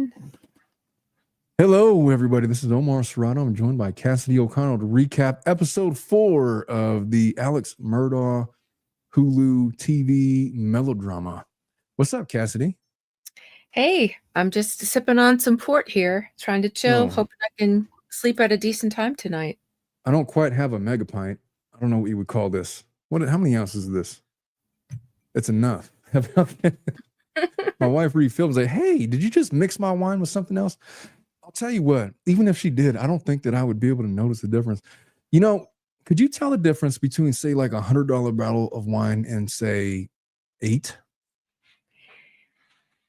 everyone. Hello, everybody. This is Omar Serrato. I'm joined by Kassidy O'Connell to recap episode 4 of the Alex Murdaugh Hulu TV melodrama. What's up, Kassidy? Hey, I'm just sipping on some port here, trying to chill, hoping I can sleep at a decent time tonight. I don't quite have a mega pint. I don't know what you would call this. How many ounces is this? It's enough. My wife refills like, hey, did you just mix my wine with something else? I'll tell you what, even if she did, I don't think that I would be able to notice the difference. You know, could you tell the difference between, say, like $100 bottle of wine and, say, 8?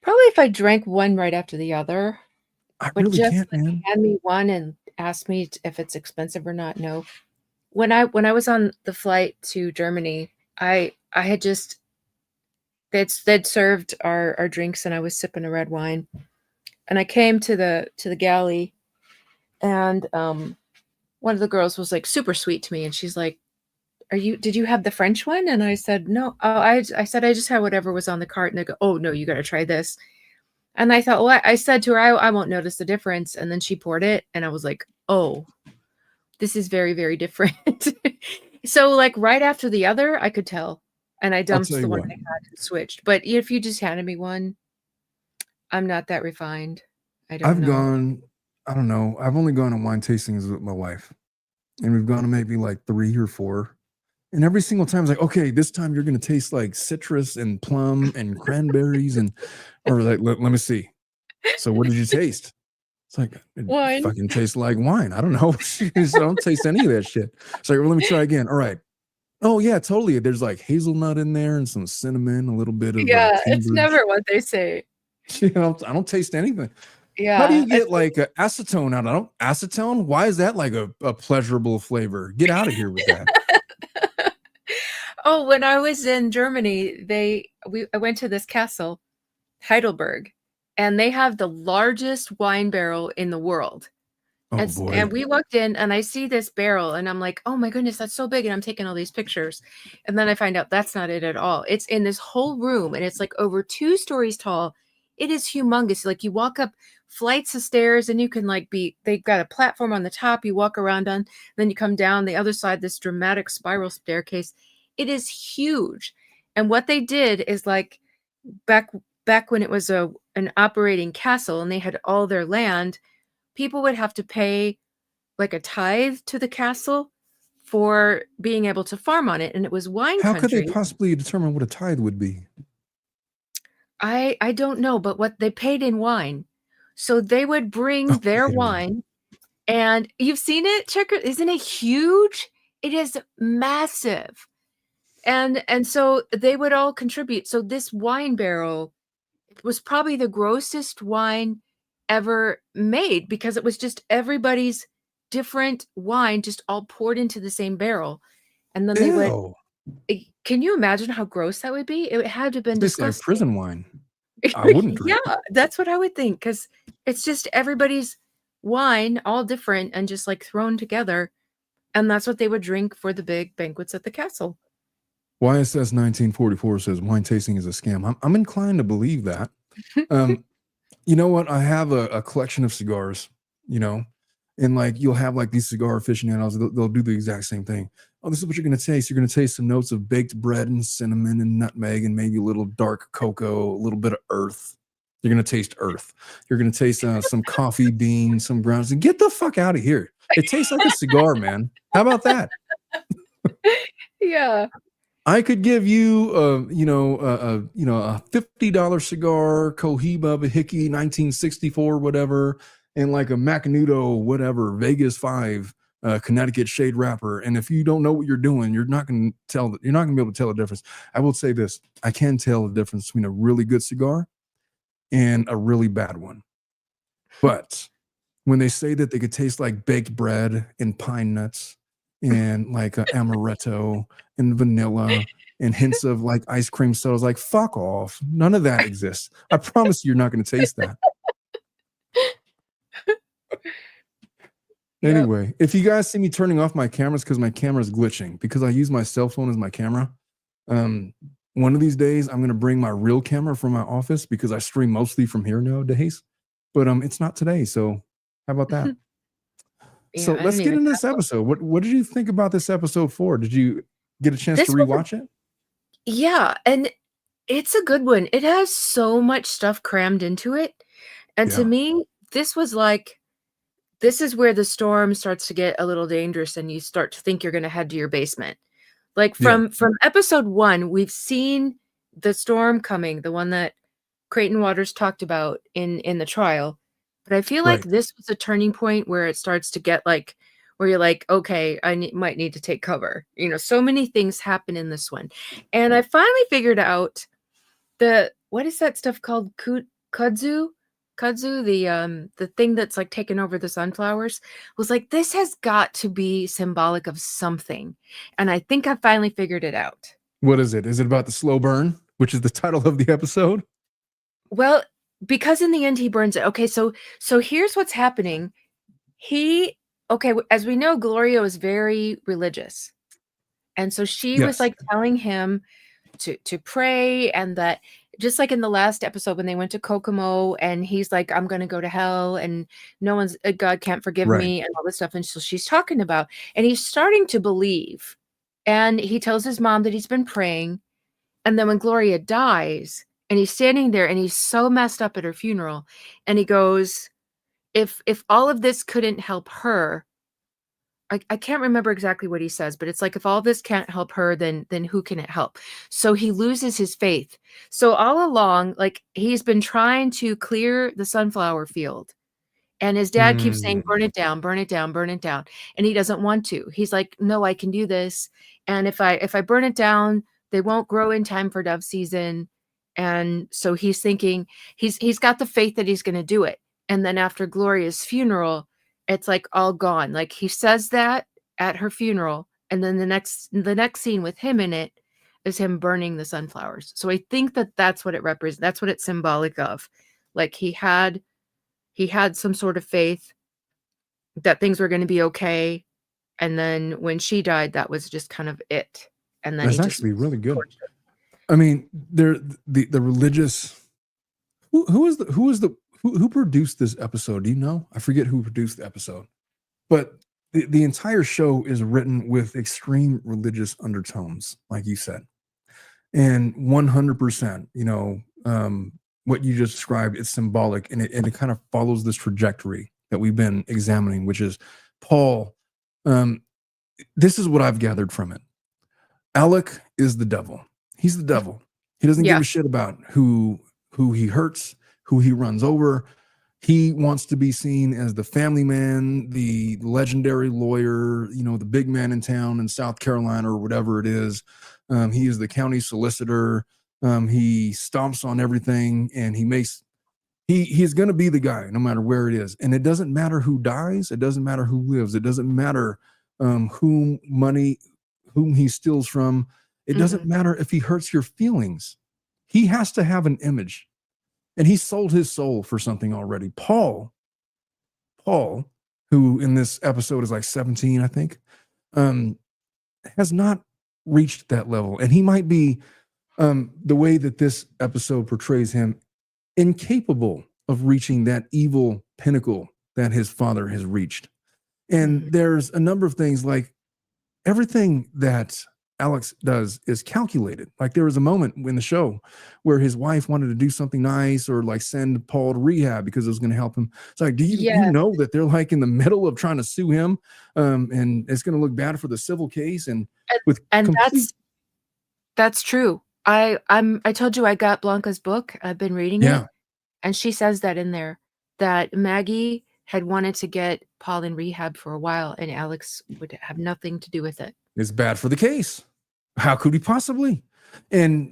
Probably if I drank one right after the other. I really can't, man. Hand me one and ask me if it's expensive or not. No. When I was on the flight to Germany, I had just they'd served our drinks and I was sipping a red wine. And I came to the galley, and one of the girls was like super sweet to me, and she's like, did you have the French one? And I said, no. Oh, I said, I just had whatever was on the cart. And they go, oh no, you got to try this. And I thought, well, I said to her, I won't notice the difference. And then she poured it, and I was like, oh, this is very, very different. So like right after the other, I could tell. And I dumped the one I had and switched. But if you just handed me one, I'm not that refined. I've only gone on wine tastings with my wife, and we've gone to maybe like 3 or 4. And every single time it's like, okay, this time you're going to taste like citrus and plum and cranberries or like, let me see. So what did you taste? It's like, it fucking tastes like wine. I don't know. I don't taste any of that shit. It's like, well, let me try again. All right. Oh yeah, totally. There's like hazelnut in there and some cinnamon, a little bit of it's never what they say. I don't taste anything. Yeah. How do you get like acetone out of it? Acetone? Why is that like a pleasurable flavor? Get out of here with that. Oh, when I was in Germany, I went to this castle, Heidelberg, and they have the largest wine barrel in the world. Oh, boy. And we walked in, and I see this barrel, and I'm like, oh my goodness, that's so big. And I'm taking all these pictures. And then I find out that's not it at all. It's in this whole room, and it's like over 2 stories tall. It is humongous. Like you walk up flights of stairs, and you can they've got a platform on the top you walk around on, then you come down the other side, this dramatic spiral staircase. It is huge. And what they did is like back when it was an operating castle and they had all their land, people would have to pay like a tithe to the castle for being able to farm on it. And it was wine country. How could they possibly determine what a tithe would be? I don't know, but what they paid in wine. So they would bring their wine, and you've seen it, Checker. Isn't it huge? It is massive. And so they would all contribute. So this wine barrel was probably the grossest wine ever made, because it was just everybody's different wine just all poured into the same barrel. And then they would. Can you imagine how gross that would be? It had to have been disgusting. Prison wine. I wouldn't drink. Yeah, that's what I would think, because it's just everybody's wine, all different and just like thrown together. And that's what they would drink for the big banquets at the castle. YSS 1944 says wine tasting is a scam. I'm inclined to believe that. You know what? I have a collection of cigars, and like you'll have like these cigar aficionados, they'll do the exact same thing. Oh, this is what you're going to taste. You're going to taste some notes of baked bread and cinnamon and nutmeg and maybe a little dark cocoa, a little bit of earth. You're going to taste earth. You're going to taste some coffee beans, some grounds. And get the fuck out of here. It tastes like a cigar, man. How about that? Yeah. I could give you, a $50 cigar, Cohiba, Bahiki, 1964, whatever, and like a Macanudo, whatever, Vegas 5, Connecticut shade wrapper. And if you don't know what you're doing, you're not going to be able to tell the difference. I will say this: I can tell the difference between a really good cigar and a really bad one. But when they say that they could taste like baked bread and pine nuts and like amaretto and vanilla and hints of like ice cream sodas, like fuck off. None of that exists. I promise you're not going to taste that. Anyway, if you guys see me turning off my cameras because my camera is glitching, because I use my cell phone as my camera, one of these days I'm going to bring my real camera from my office, because I stream mostly from here nowadays. but it's not today. So how about that? Yeah, So I let's didn't get even into this episode. What did you think about this episode 4? Did you get a chance to this was a rewatch it? yeah, and it's a good one. It has so much stuff crammed into it. And to Yeah. me, this was like this is where the storm starts to get a little dangerous and you start to think you're going to head to your basement. Like Yeah. from episode 1, we've seen the storm coming, the one that Creighton Waters talked about in the trial. But I feel like Right. this was a turning point where it starts to get like where you're like, okay, might need to take cover. So many things happen in this one. And I finally figured out what is that stuff called? Kudzu? Kudzu, the thing that's like taken over the sunflowers, was like, this has got to be symbolic of something. And I think I finally figured it out. What is it? Is it about the slow burn, which is the title of the episode? Well, because in the end he burns it. Okay, so here's what's happening. As we know, Gloria was very religious. And so she was Yes. like telling him to pray, and that just like in the last episode when they went to Kokomo and he's like, I'm going to go to hell and God can't forgive Right. me and all this stuff. And so she's talking about, and he's starting to believe, and he tells his mom that he's been praying. And then when Gloria dies and he's standing there and he's so messed up at her funeral, and he goes, if all of this couldn't help her, I can't remember exactly what he says, but it's like, if all this can't help her, then who can it help? So he loses his faith. So all along, like, he's been trying to clear the sunflower field, and his dad keeps saying, burn Mm. it down, burn it down, burn it down. And he doesn't want to. He's like, no, I can do this. And if I burn it down, they won't grow in time for dove season. And so he's thinking, he's got the faith that he's going to do it. And then after Gloria's funeral, it's like all gone. Like, he says that at her funeral, and then the next scene with him in it is him burning the sunflowers. So I think that that's what it represents. That's what it's symbolic of. Like, he had some sort of faith that things were going to be okay, and then when she died, that was just kind of it. And then That's he just actually really good. torched her. I mean, the religious who produced this episode? Do you know? I forget who produced the episode, but the entire show is written with extreme religious undertones, like you said, and 100%. What you just described, it's symbolic, and it kind of follows this trajectory that we've been examining, which is Paul. This is what I've gathered from it. Alec is the devil. He's the devil. He doesn't give Yeah. a shit about who he hurts, who he runs over. He wants to be seen as the family man, the legendary lawyer, the big man in town in South Carolina or whatever it is. He is the county solicitor. He stomps on everything, and he's going to be the guy no matter where it is. And it doesn't matter who dies. It doesn't matter who lives. It doesn't matter whom he steals from. It doesn't matter if he hurts your feelings. He has to have an image, and he sold his soul for something already. Paul, who in this episode is like 17, I think, has not reached that level. And he might be, the way that this episode portrays him, incapable of reaching that evil pinnacle that his father has reached. And there's a number of things, like everything that Alex does is calculated. Like, there was a moment in the show where his wife wanted to do something nice, or like send Paul to rehab because it was going to help him. It's like, do you know that they're like in the middle of trying to sue him, and it's going to look bad for the civil case, and that's true. I told you I got Blanca's book. I've been reading it, and she says that in there, that Maggie had wanted to get Paul in rehab for a while, and Alex would have nothing to do with it. It's bad for the case. How could he possibly? And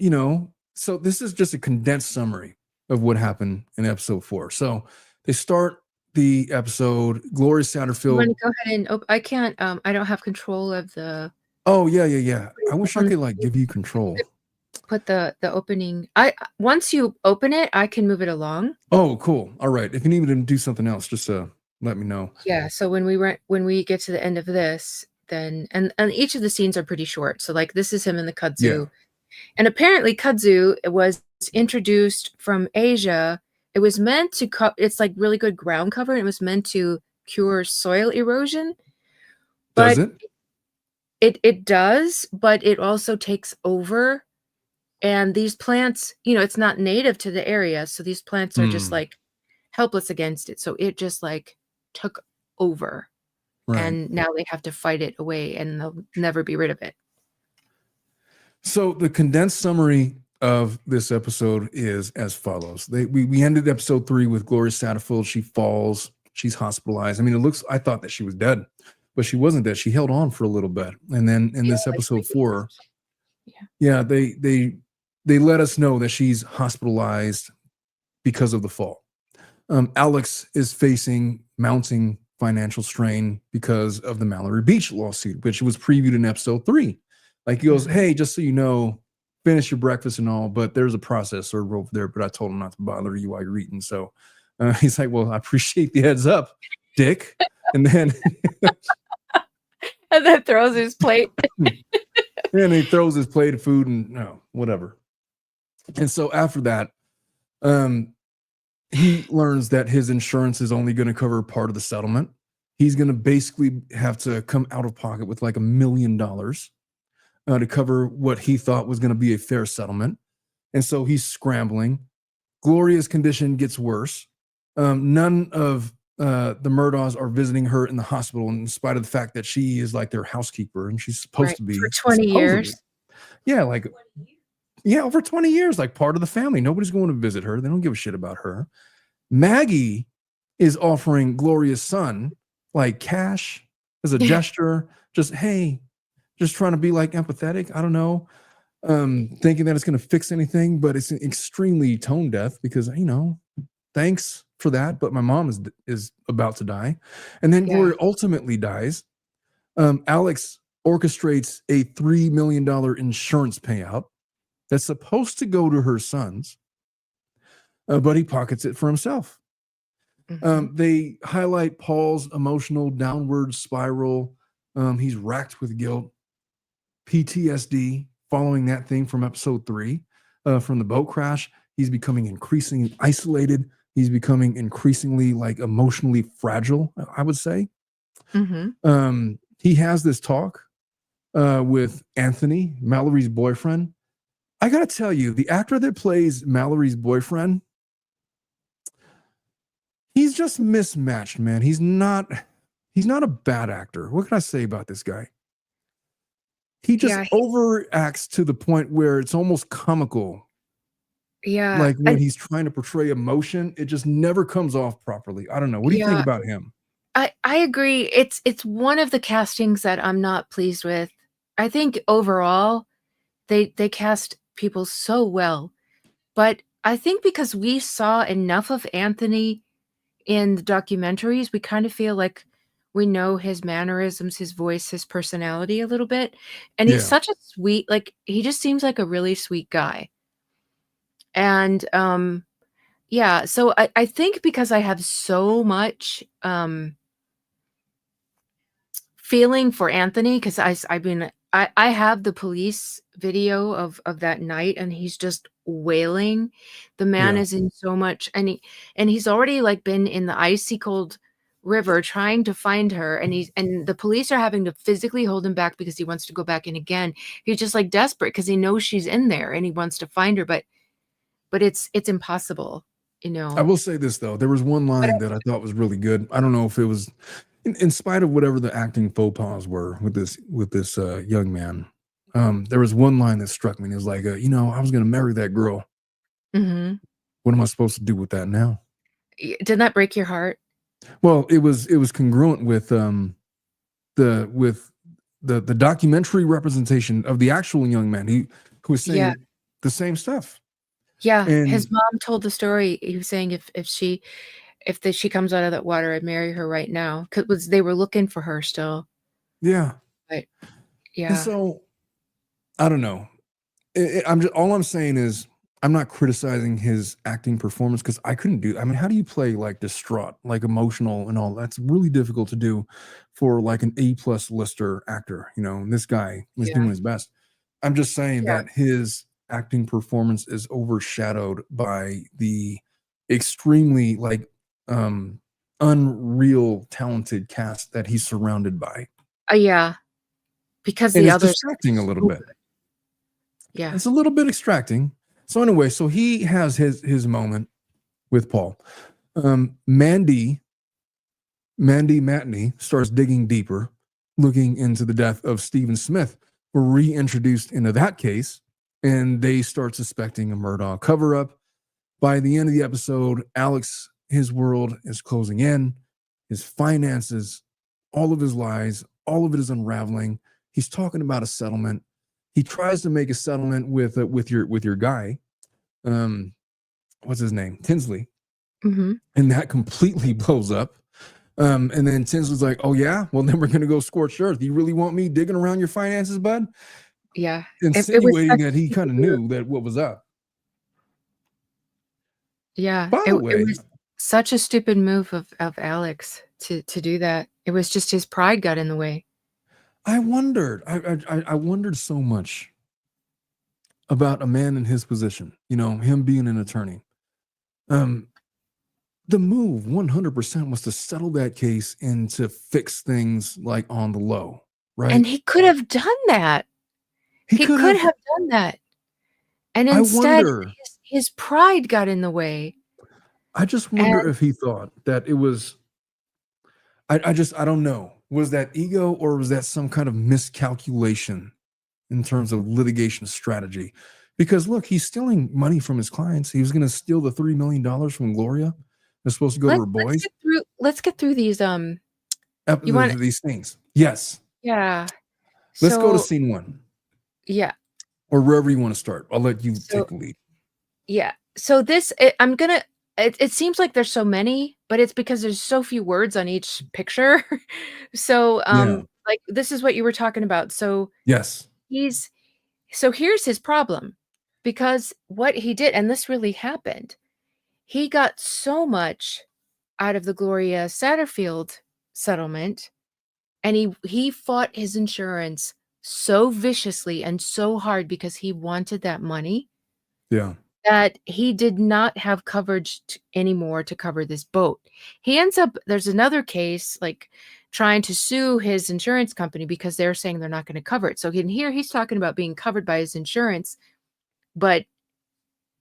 so this is just a condensed summary of what happened in episode 4. So they start the episode. Gloria Satterfield. You want to go ahead and I can't. I don't have control of the. Oh yeah. I wish I could like give you control. Put the opening. Once you open it, I can move it along. Oh, cool. All right. If you need me to do something else, just let me know. Yeah. So when we get to the end of this, then and each of the scenes are pretty short. So like, this is him in the kudzu, and apparently kudzu was introduced from Asia it was meant to it's like really good ground cover, and it was meant to cure soil erosion, Does but it? it does, but it also takes over. And these plants, it's not native to the area, so these plants are just Hmm. like helpless against it. So it just like took over, Right. and now they have to fight it away, and they'll never be rid of it. So the condensed summary of this episode is as follows. We ended episode 3 with Gloria Satterfield. She falls. She's hospitalized. I mean, I thought that she was dead, but she wasn't dead. She held on for a little bit. And then in this Like episode 3 4, days. Yeah. yeah, they let us know that she's hospitalized because of the fall. Alex is facing mounting financial strain because of the Mallory Beach lawsuit, which was previewed in episode 3. Like he goes, hey, just so you know, finish your breakfast and all, but there's a process server over there, but I told him not to bother you while you're eating. So he's like, well, I appreciate the heads up, dick. And then And then throws his plate. and he throws his plate of food and whatever. And so after that, he learns that his insurance is only going to cover part of the settlement. He's going to basically have to come out of pocket with like $1 million to cover what he thought was going to be a fair settlement. And so he's scrambling. Gloria's condition gets worse. None of the Murdaughs are visiting her in the hospital, in spite of the fact that she is like their housekeeper and she's supposed to be for 20 years. Yeah, like over 20 years, like part of the family. Nobody's going to visit her. They don't give a shit about her. Maggie is offering Gloria's son like cash as a gesture. Just, hey, just trying to be like empathetic. I don't know. Thinking that it's going to fix anything, but it's extremely tone deaf because, thanks for that. But my mom is about to die. And then Gloria ultimately dies. Alex orchestrates a $3 million insurance payout that's supposed to go to her sons, but he pockets it for himself. They highlight Paul's emotional downward spiral. He's racked with guilt, PTSD, following that thing from episode 3, from the boat crash. He's becoming increasingly isolated. He's becoming increasingly like emotionally fragile, I would say. He has this talk with Anthony, Mallory's boyfriend. I gotta tell you, the actor that plays Mallory's boyfriend, he's just mismatched, man. He's not a bad actor. What can I say about this guy? He just overacts to the point where it's almost comical. Yeah. Like when he's trying to portray emotion, it just never comes off properly. I don't know. What do you think about him? I agree. It's one of the castings that I'm not pleased with. I think overall they cast people so well. But I think because we saw enough of Anthony in the documentaries, we kind of feel like we know his mannerisms, his voice, his personality a little bit. And he's such a sweet, like he just seems like a really sweet guy. And so I think because I have so much feeling for Anthony, because I have the police video of that night, and he's just wailing. The man is in so much, and he's already like been in the icy cold river trying to find her, and the police are having to physically hold him back because he wants to go back in again. He's just like desperate because he knows she's in there and he wants to find her, but it's impossible, I will say this though, there was one line that I thought was really good. I don't know if it was in spite of whatever the acting faux pas were with this young man. There was one line that struck me. It was like, I was going to marry that girl. What am I supposed to do with that now? Didn't that break your heart? Well, it was congruent with the documentary representation of the actual young man who was saying the same stuff. Yeah, and his mom told the story. He was saying if she comes out of that water, I'd marry her right now, because they were looking for her still. Yeah, but and so I don't know. All I'm saying is I'm not criticizing his acting performance because I couldn't do. I mean, how do you play like distraught, like emotional, and all? That's really difficult to do for like an A+ lister actor. And this guy was doing his best. I'm just saying that his acting performance is overshadowed by the extremely like unreal talented cast that he's surrounded by. Yeah, because And the it's others are distracting a little so bit. good. Yeah. It's a little bit extracting. So anyway, so he has his moment with Paul. Mandy Matney starts digging deeper, looking into the death of Stephen Smith. We're reintroduced into that case, and they start suspecting a Murdaugh cover-up. By the end of the episode, Alex, his world is closing in, his finances, all of his lies, all of it is unraveling. He's talking about a settlement. He tries to make a settlement with your guy. What's his name? Tinsley. Mm-hmm. And that completely blows up. And then Tinsley's like, "Oh yeah, well then we're gonna go scorched earth. You really want me digging around your finances, bud?" Yeah. It was Insinuating such that a he kind stupid of move. knew that what was up. Yeah. By It the it way, was such a stupid move of Alex to do that. It was just his pride got in the way. I wondered. I wondered so much about a man in his position. You know, him being an attorney. Um, the move 100% was to settle that case and to fix things like on the low, right? And he could have done that. He He could could have. have done that. And I instead, wonder. his pride got in the way. I just wonder And if he thought that it was. I don't know. Was that ego or was that some kind of miscalculation in terms of litigation strategy? Because look, he's stealing money from his clients. He was going to steal the $3 million from Gloria. It's supposed to go to her boys. let's get through these you want These things. Yes. yeah. Let's go to So scene one yeah. or wherever you want to start. I'll let you So take the lead. yeah. So I'm gonna it seems like there's so many, but it's because there's so few words on each picture. So Yeah. like this is what you were talking about. So Yes. he's here's his problem. Because what he did, and this really happened, he got so much out of the Gloria Satterfield settlement, and he fought his insurance so viciously and so hard because he wanted that money Yeah. that he did not have coverage anymore to cover this boat. He ends up there's another case like trying to sue his insurance company because they're saying they're not going to cover it. So in here he's talking about being covered by his insurance, but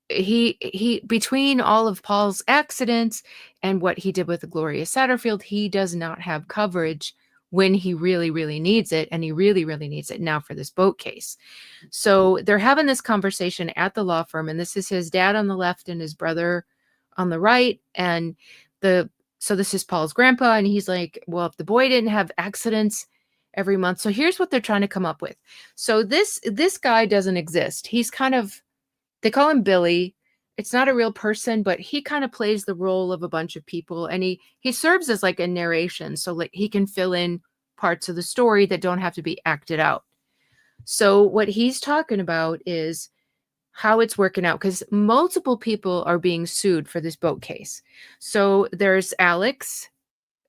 he between all of Paul's accidents and what he did with the Gloria Satterfield, he does not have coverage when he really, really needs it. And he really, really needs it now for this boat case. So they're having this conversation at the law firm, and this is his dad on the left and his brother on the right. And so this is Paul's grandpa, and he's like, well, if the boy didn't have accidents every month. So here's what they're trying to come up with. So this guy doesn't exist. He's kind of they call him Billy. It's not a real person, but he kind of plays the role of a bunch of people, and he serves as like a narration, so like he can fill in parts of the story that don't have to be acted out. So what he's talking about is how it's working out because multiple people are being sued for this boat case. So there's Alex,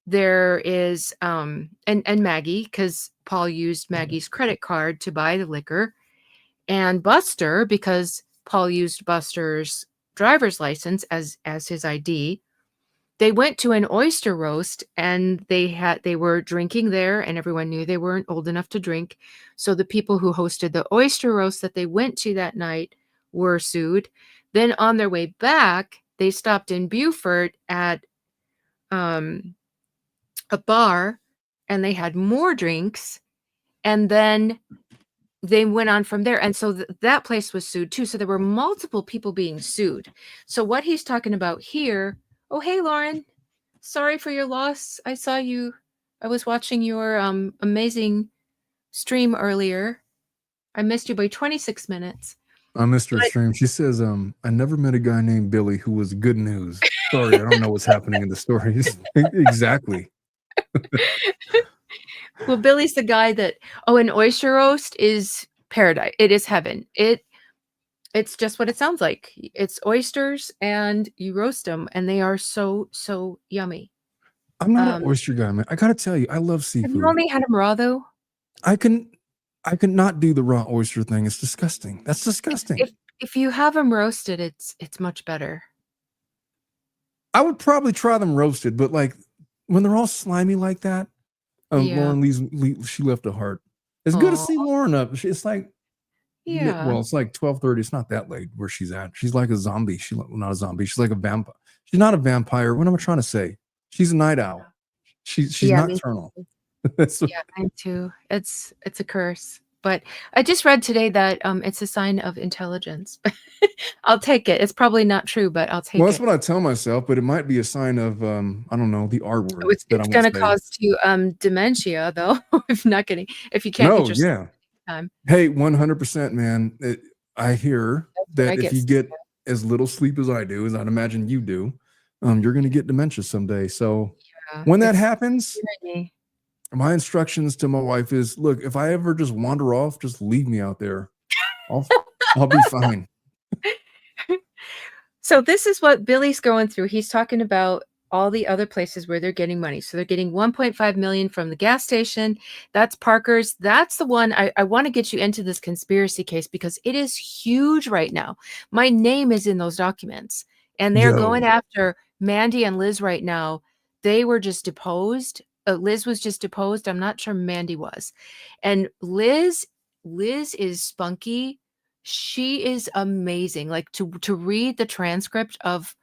there is and Maggie because Paul used Maggie's credit card to buy the liquor, and Buster because Paul used Buster's driver's license as his ID. They went to an oyster roast and they were drinking there and everyone knew they weren't old enough to drink. So the people who hosted the oyster roast that they went to that night were sued. Then on their way back, they stopped in Beaufort at a bar and they had more drinks, and then they went on from there. And so that place was sued too. So there were multiple people being sued. So what he's talking about here, oh, hey, Lauren, sorry for your loss. I was watching your amazing stream earlier. I missed you by 26 minutes. I missed her But stream. She says, I never met a guy named Billy who was good news. Sorry, I don't know what's happening in the stories. Exactly. well, Billy's the guy that, oh, an oyster roast is paradise. It is heaven. It's just what it sounds like. It's oysters and you roast them and they are so, so yummy. I'm not an Um, oyster guy, man. I gotta tell you, I love have you seafood. only had them raw though? I can not do the raw oyster thing. It's disgusting. That's disgusting. If you have them roasted, it's much better. I would probably try them roasted, but like when they're all slimy like that, Yeah. Lauren she left a heart. It's good to Oh, see Lauren up. It's like yeah. well, it's like 12:30. It's not that late where she's at. She's like a zombie. Not a zombie. She's like a vampire. She's not a vampire. What am I trying to say? She's a night owl. She's Yeah, me nocturnal. too. That's Yeah, mine too. It's a curse. But I just read today that it's a sign of intelligence. I'll take it. It's probably not true, but I'll well, take that's it. what I tell myself, but it might be a sign of I don't know, the R Oh, word that I it's won't gonna say. cause you dementia though, if you can't get No, your sleep yeah. time. Hey, 100%, man. I hear That's what I that if get you sick get as little sleep as I do, as I'd imagine you do, you're going to get dementia someday. So of. when that It's happens, tyranny. my instructions to my wife is, look, if I ever just wander off, just leave me out there. I'll I'll be fine. So this is what Billy's going through. He's talking about all the other places where they're getting money. So they're getting 1.5 million from the gas station. That's Parker's. That's the one I want to get you into this conspiracy case because it is huge right now. My name is in those documents. And they're going Yo. after Mandy and Liz right now. They were just deposed. Liz was just deposed. I'm not sure Mandy was. And Liz is spunky. She is amazing. Like to read the transcript of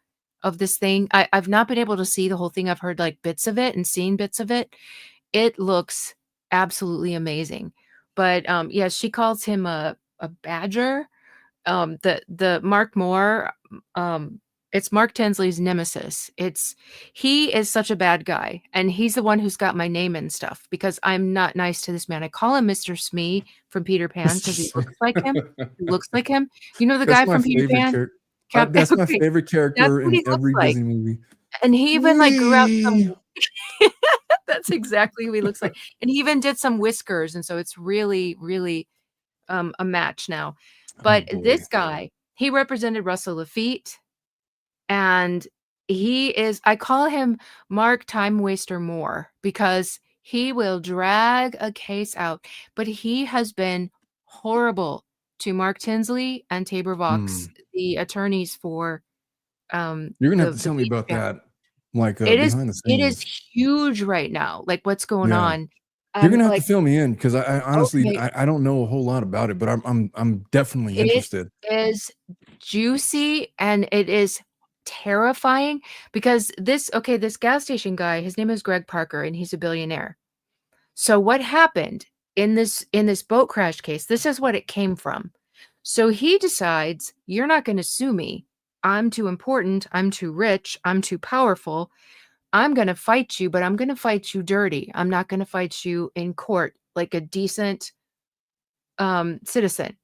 this thing. I've not been able to see the whole thing. I've heard like bits of it and seen bits of it. It looks absolutely amazing. But yeah, she calls him a badger. The Mark Moore, it's Mark Tinsley's nemesis. He is such a bad guy, and he's the one who's got my name and stuff because I'm not nice to this man. I call him Mr. Smee from Peter Pan because he looks like him. He looks like him. You know the That's guy my from Peter favorite Pan? character. That's my Okay, favorite that's character what in he looks every like. Disney movie. And he even like grew out some Wee! that's exactly who he looks like. And he even did some whiskers, and so it's really, really a match now. Oh But boy. this guy, he represented Russell Lafitte, and I call him Mark Time Waster Moore because he will drag a case out, but he has been horrible to Mark Tinsley and Tabor Vox, Hmm. the attorneys for You're gonna have to the tell me Peter about family. that, like It is behind the it is scenes. huge right now, like what's going Yeah. on. You're gonna have to Like, fill me in because I honestly okay, I don't know a whole lot about it, but I'm definitely it interested. is juicy and it is terrifying because this gas station guy, his name is Greg Parker and he's a billionaire. So what happened in this boat crash case, this is what it came from. So he decides, you're not going to sue me. I'm too important, I'm too rich, I'm too powerful. I'm going to fight you, but I'm going to fight you dirty. I'm not going to fight you in court like a decent citizen.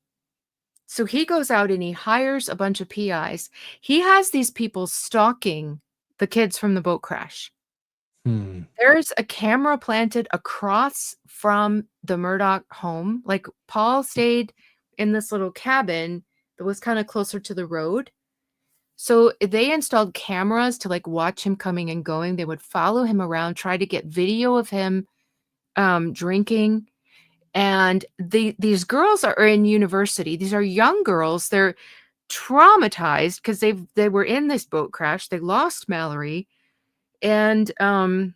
So he goes out and he hires a bunch of PIs. He has these people stalking the kids from the boat crash. Hmm. There's a camera planted across from the Murdaugh home. Like Paul stayed in this little cabin that was kind of closer to the road. So they installed cameras to like watch him coming and going. They would follow him around, try to get video of him drinking. And these girls are in university. These are young girls. They're traumatized because they were in this boat crash. They lost Mallory, and I'm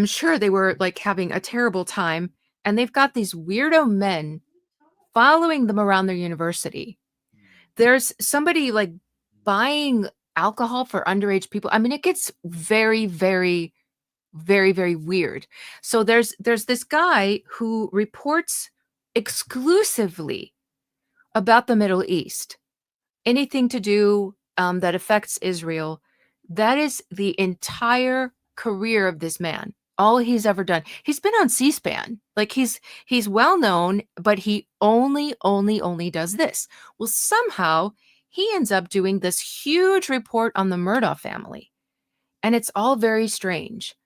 sure they were like having a terrible time. And they've got these weirdo men following them around their university. There's somebody like buying alcohol for underage people. I mean, it gets very, very, very, very weird. So there's this guy who reports exclusively about the Middle East, anything to do that affects Israel. That is the entire career of this man. All he's ever done. He's been on C-SPAN. Like he's well known, but he only does this. Well, somehow he ends up doing this huge report on the Murdaugh family. And it's all very strange.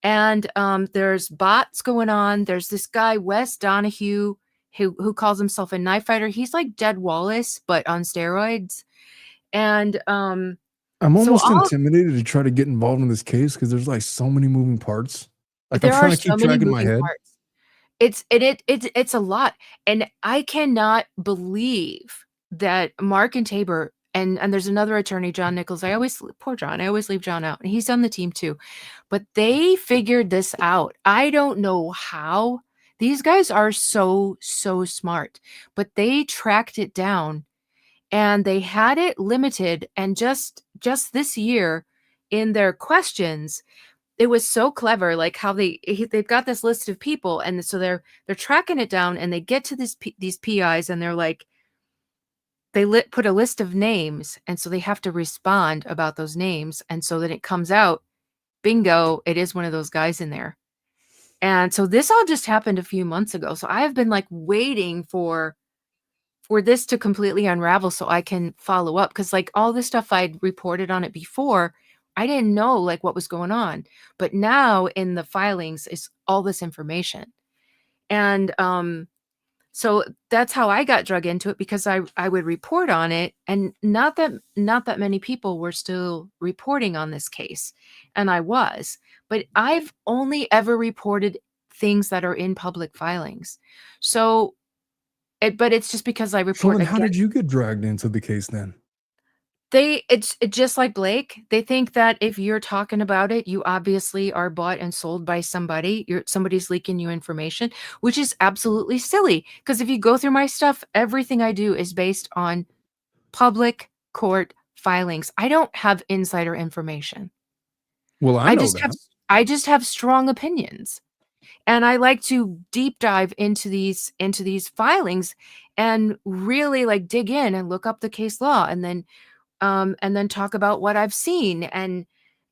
And there's bots going on. There's this guy, Wes Donahue, who calls himself a knife fighter. He's like Dead Wallace, but on steroids. And I'm so almost all intimidated to try to get involved in this case because there's like so many moving parts. Like I'm there are trying to so keep many track in my moving head. parts. It's a lot. And I cannot believe that Mark and Tabor and there's another attorney, John Nichols. Poor John, I always leave John out, and he's on the team too. But they figured this out. I don't know how. These guys are so smart, but they tracked it down, and they had it limited. And just this year, in their questions, it was so clever, like how they've got this list of people, and so they're tracking it down, and they get to these PIs, and they're like, put a list of names, and so they have to respond about those names, and so then it comes out, bingo, it is one of those guys in there. And so this all just happened a few months ago. So I have been like waiting for this to completely unravel so I can follow up, because like all this stuff I'd reported on it before, I didn't know like what was going on. But now in the filings is all this information. And so that's how I got drug into it, because I would report on it, and not that many people were still reporting on this case, and I was, but I've only ever reported things that are in public filings. So but it's just because I So report then how did against you get dragged into the case then? it's just like Blake. They think that if you're talking about it, you obviously are bought and sold by somebody. Somebody's leaking you information, which is absolutely silly. Because if you go through my stuff, everything I do is based on public court filings. I don't have insider information. Well, I I know just have that. I just have strong opinions. And I like to deep dive into these filings and really like dig in and look up the case law, and then talk about what I've seen and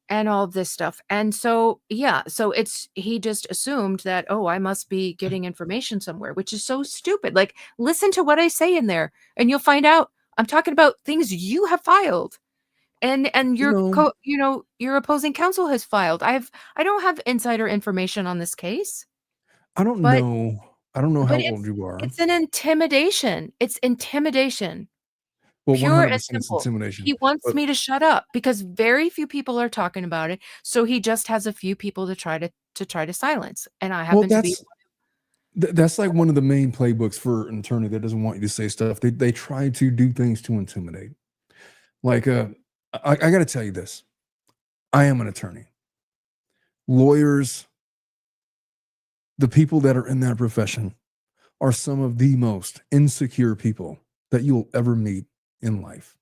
all of this stuff. And so yeah, so he just assumed that, oh, I must be getting information somewhere, which is so stupid. Like, listen to what I say in there, and you'll find out I'm talking about things you have filed, and You know, your opposing counsel has filed. I don't have insider information on this case, I don't but know. I don't know how old it's you are. an intimidation. It's intimidation. Well, Pure and 100% it's simple. intimidation. He wants But me to shut up because very few people are talking about it, so he just has a few people to try to silence, and I well, happen to be that's like one of the main playbooks for an attorney that doesn't want you to say stuff. They try to do things to intimidate. Like I got to tell you this. I am an attorney. Lawyers, the people that are in that profession are some of the most insecure people that you'll ever meet in life.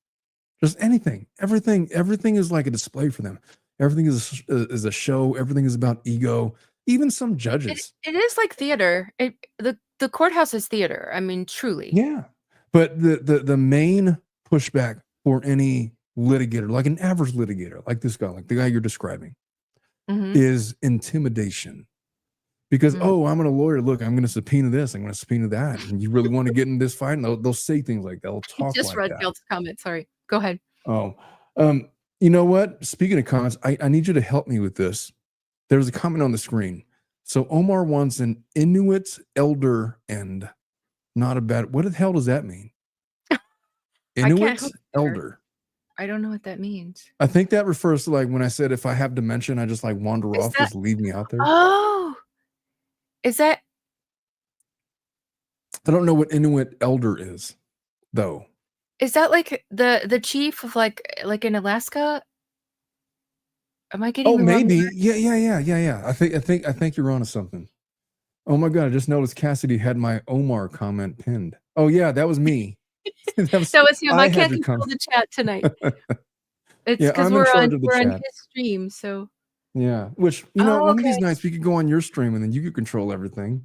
Just anything, everything is like a display for them. Everything is a show. Everything is about ego. Even some judges. it is like theater. The courthouse is theater. I mean, truly. Yeah. But the main pushback for any litigator, like an average litigator, like this guy, like the guy you're describing, Mhm. is intimidation. Because, Mhm. oh, I'm a lawyer. Look, I'm going to subpoena this. I'm going to subpoena that. And you really want to get in this fight? And they'll say things like that. They'll I talk just like read that. Gilt's comment. Sorry. Go ahead. Oh, you know what? Speaking of comments, I need you to help me with this. There's a comment on the screen. So Omar wants an Inuit elder end. Not a bad. What the hell does that mean? I can't Inuit help you there. elder. I don't know what that means. I think that refers to like when I said if I have dementia, I just like wander Is off, that just leave me out there. Oh, is that I don't know what Inuit elder is, though. like the chief of like in Alaska? Am I getting Oh, the wrong maybe. word? Yeah. I think you're onto something. Oh my god, I just noticed Kassidy had my Omar comment pinned. Oh yeah, that was me. that was That was him. I I had can't to control come. the chat tonight. It's Yeah, because I'm in charge of the we're on chat. his stream, so Yeah, which Oh, one of these okay. nights we could go on your stream and then you could control everything.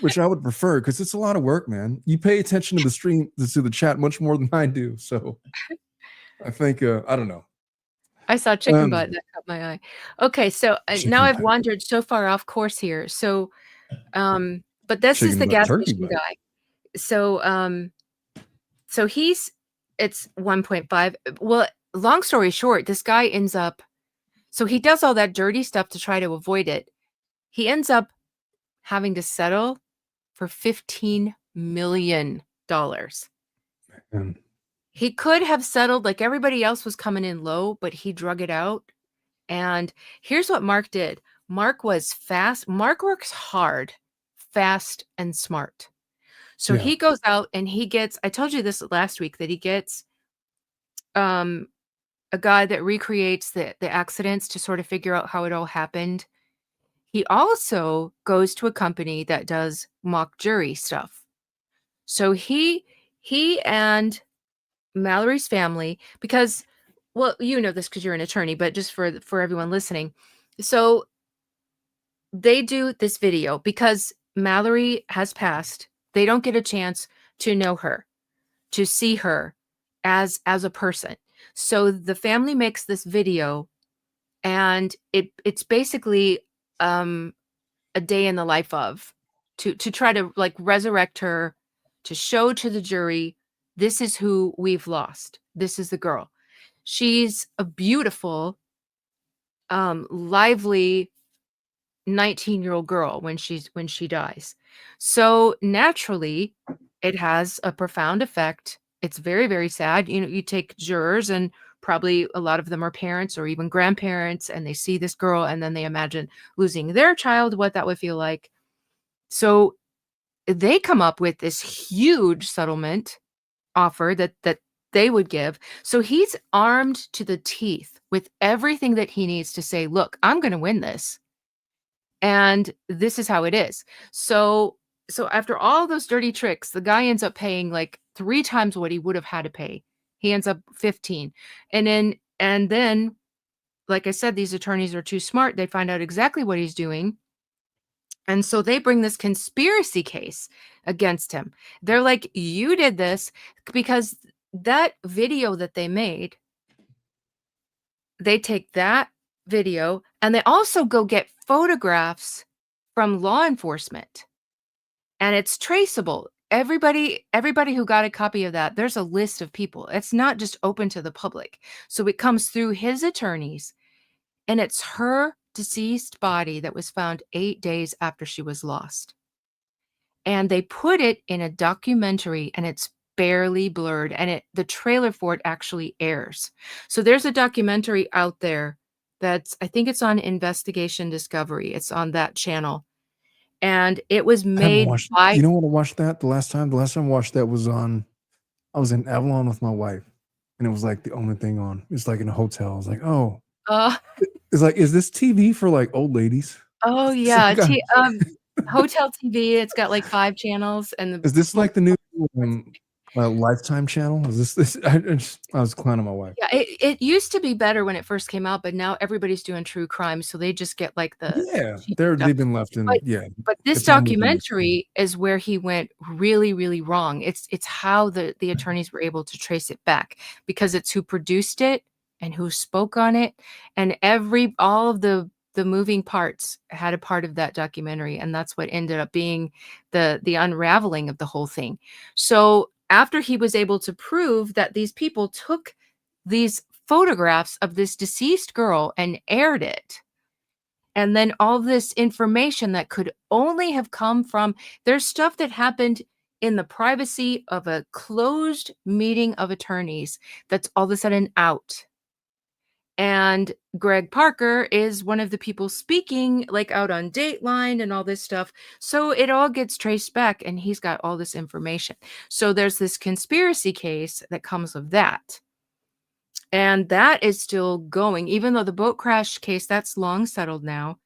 Which I would prefer because it's a lot of work, man. You pay attention to the stream to the chat much more than I do. So I think I don't know. I saw chicken butt, that caught my eye. Okay, so, now Chicken I've butt, wandered so far off course here. So, but this is chicken the butt, gas turkey station butt. guy. So, so it's 1.5. Well, long story short, this guy ends up so he does all that dirty stuff to try to avoid it. He ends up having to settle for $15 million. And He could have settled like everybody else was coming in low, but he drug it out. And here's what Mark did. Mark was fast. Mark works hard, fast, and smart. So yeah, he goes out and he gets, I told you this last week, that he gets um, a guy that recreates the accidents to sort of figure out how it all happened. He also goes to a company that does mock jury stuff. So he and Mallory's family, because, well, you know this because you're an attorney, but just for everyone listening. So they do this video because Mallory has passed. They don't get a chance to know her, to see her as a person. So the family makes this video, and it's basically um a day in the life of, to try to like resurrect her, to show to the jury, this is who we've lost. This is the girl. She's a beautiful, lively 19-year-old girl when she dies. So naturally, it has a profound effect. It's very, very sad. You know, you take jurors, and probably a lot of them are parents or even grandparents, and they see this girl and then they imagine losing their child, what that would feel like. So they come up with this huge settlement offer that they would give. So he's armed to the teeth with everything that he needs to say, look, I'm going to win this. And this is how it is. So after all those dirty tricks, the guy ends up paying like 3 times what he would have had to pay. He ends up 15. And then like I said, these attorneys are too smart. They find out exactly what he's doing. And so they bring this conspiracy case against him. They're like, you did this, because that video that they made, they take that video and they also go get photographs from law enforcement. And it's traceable. Everybody who got a copy of that, there's a list of people. It's not just open to the public. So it comes through his attorneys, and it's her deceased body that was found 8 days after she was lost. And they put it in a documentary, and it's barely blurred, and the trailer for it actually airs. So there's a documentary out there I think it's on Investigation Discovery. It's on that channel. And it was I haven't made watched. by You know what? I watched that the last time. The last time I watched that was on. I was in Avalon with my wife, and it was like the only thing on. It's like in a hotel. I was like, oh, uh it's like, is this TV for like old ladies? oh It's yeah, like, hotel TV, it's got like 5 channels and is this like the new Lifetime channel? Is this? I was clowning my wife. yeah, it used to be better when it first came out, but now everybody's doing true crime, so they just get like the Yeah, cheap stuff. they've been left in. But Yeah, but this it's on with them. documentary is where he went really, really wrong. It's how the attorneys were able to trace it back, because it's who produced it and who spoke on it, and all of the moving parts had a part of that documentary, and that's what ended up being the unraveling of the whole thing. So after he was able to prove that these people took these photographs of this deceased girl and aired it, and then all this information that could only have come from, there's stuff that happened in the privacy of a closed meeting of attorneys that's all of a sudden out. And Greg Parker is one of the people speaking, like out on Dateline and all this stuff. So it all gets traced back, and he's got all this information. So there's this conspiracy case that comes of that. And that is still going, even though the boat crash case, that's long settled now.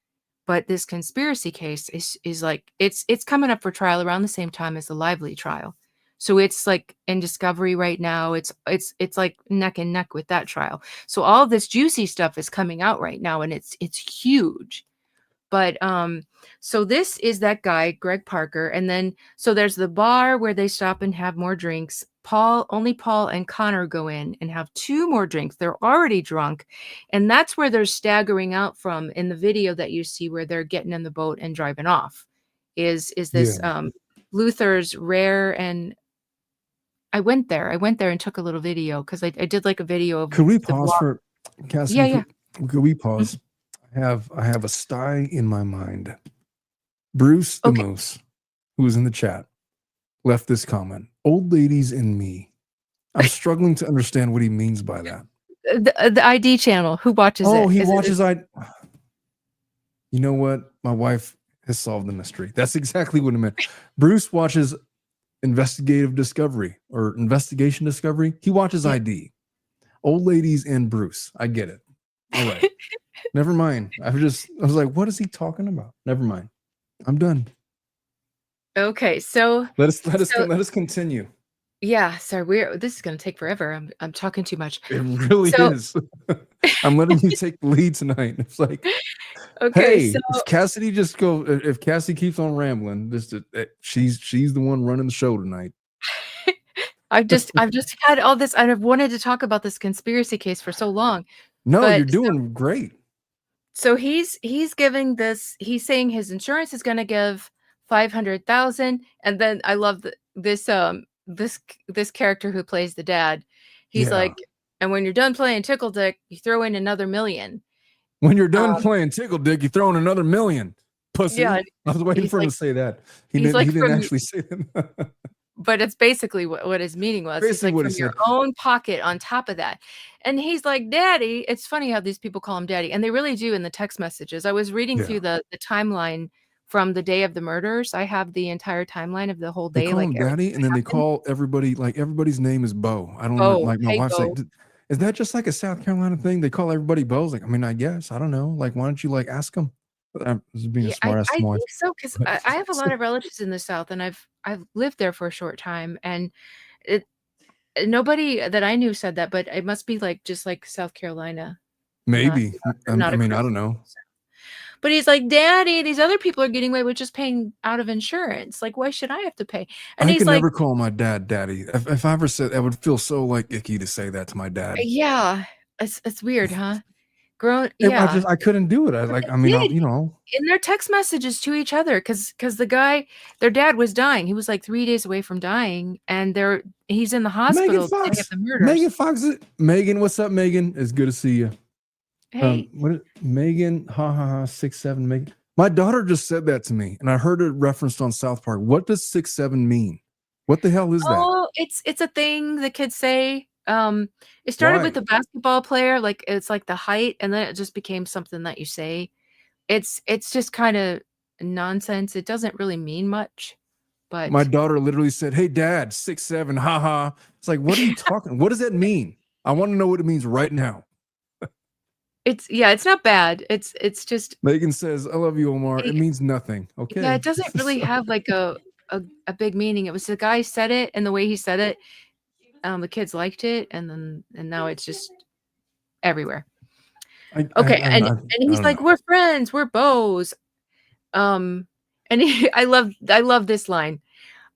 But this conspiracy case is like, it's coming up for trial around the same time as the Lively trial. So it's like in discovery right now. It's like neck and neck with that trial. So all this juicy stuff is coming out right now, and it's huge. But so this is that guy, Greg Parker. And then so there's the bar where they stop and have more drinks. Only Paul and Connor go in and have 2 more drinks. They're already drunk. And that's where they're staggering out from in the video that you see, where they're getting in the boat and driving off. Is this Luther's Rare, and I went there and took a little video, because I did like a video of. Could we pause for Cassidy? Yeah. Could we pause? I have a sty in my mind. Bruce the Moose, who was in the chat, left this comment: "Old ladies and me." I'm struggling to understand what he means by that. The ID channel. Who watches it? Oh, he watches You know what? My wife has solved the mystery. That's exactly what it meant. Bruce watches Investigation Discovery. He watches ID. Old ladies and Bruce. I get it. All right. Never mind. I was like, what is he talking about? Never mind. I'm done. Okay, so Let us continue. yeah, sorry, this is gonna take forever. I'm talking too much. It really So is. I'm letting you take the lead tonight. It's like, okay, so hey, if Cassie keeps on rambling, she's the one running the show tonight. I've just had all this, and I've wanted to talk about this conspiracy case for so long. No, you're But doing great. so he's giving this. He's saying his insurance is going to give 500,000, and then I love this character who plays the dad. He's Yeah. like, and when you're done playing Tickle Dick, you throw in another million. When you're done playing Tickle Dick, you throw in another million. Pussy. Yeah, I was waiting he's for him like, to say that. He he's like didn't from, actually say that. but it's basically what his meaning was. He's Basically like, what he from your said. own pocket on top of that. And he's like, Daddy. It's funny how these people call him Daddy, and they really do in the text messages. I was reading Yeah. through the timeline from the day of the murders. I have the entire timeline of the whole They day, call like him everything Daddy, and then that they happened. call everybody, like everybody's name is Bo. I don't know, Oh, like my hey, wife's like, Bo. is that just like a South Carolina thing? They call everybody Bo. I was like, I mean, I guess. I don't know. Like, why don't you like ask them? This is being a Yeah, I smart ass wife. think so, 'cause I have a lot of relatives in the South, and I've lived there for a short time, and it nobody that I knew said that, but it must be like just like South Carolina, not Maybe. not I mean, I across don't the know. South. But he's like, "Daddy, these other people are getting away with just paying out of insurance. Like, why should I have to pay?" And I he's could like, never call my dad Daddy. If I ever said, I would feel so like icky to say that to my dad. "Yeah, it's weird, huh? Grown, I yeah." I couldn't do it. I But like, I they mean, did you know, in their text messages to each other, because the guy, their dad was dying. He was like 3 days away from dying, and he's in the Megan hospital the day of Fox. the murders. Megan, what's up, Megan? It's good to see you. Hey, Megan, ha ha ha, 6'7", Megan. My daughter just said that to me, and I heard it referenced on South Park. What does 6'7" mean? What the hell is that? oh, it's a thing the kids say. It started with Why? the basketball player, like, it's like the height, and then it just became something that you say. It's just kinda nonsense. It doesn't really mean much, My but daughter literally said, "Hey, Dad, 6'7", ha ha." It's like, what are you talking? What does that mean? I want to know what it means right now. it's not bad. It's just Megan says, "I love you, Omar." it It means nothing. yeah, Okay. it doesn't really have, like, a big meaning. It was the guy said it, and the way he said it, the kids liked it, and now it's just everywhere. Okay, and I he's don't like, know. "We're friends, we're beaux." Um, and he I love this line.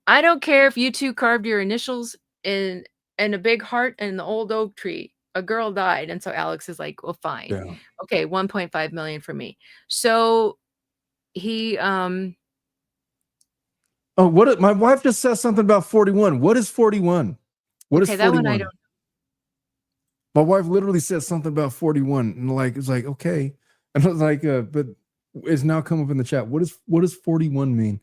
"I don't care if you 2 carved your initials in a big heart in the old oak tree. A girl died." And so Alex is like, "Well, fine. Yeah. Okay, 1.5 million for me." So he, Oh, my wife just said something about 41. What is 41? What is okay, that one I 41? don't. My wife literally said something about 41, and like it's like, okay. And I was like, but it's now come up in the chat. What does 41 mean?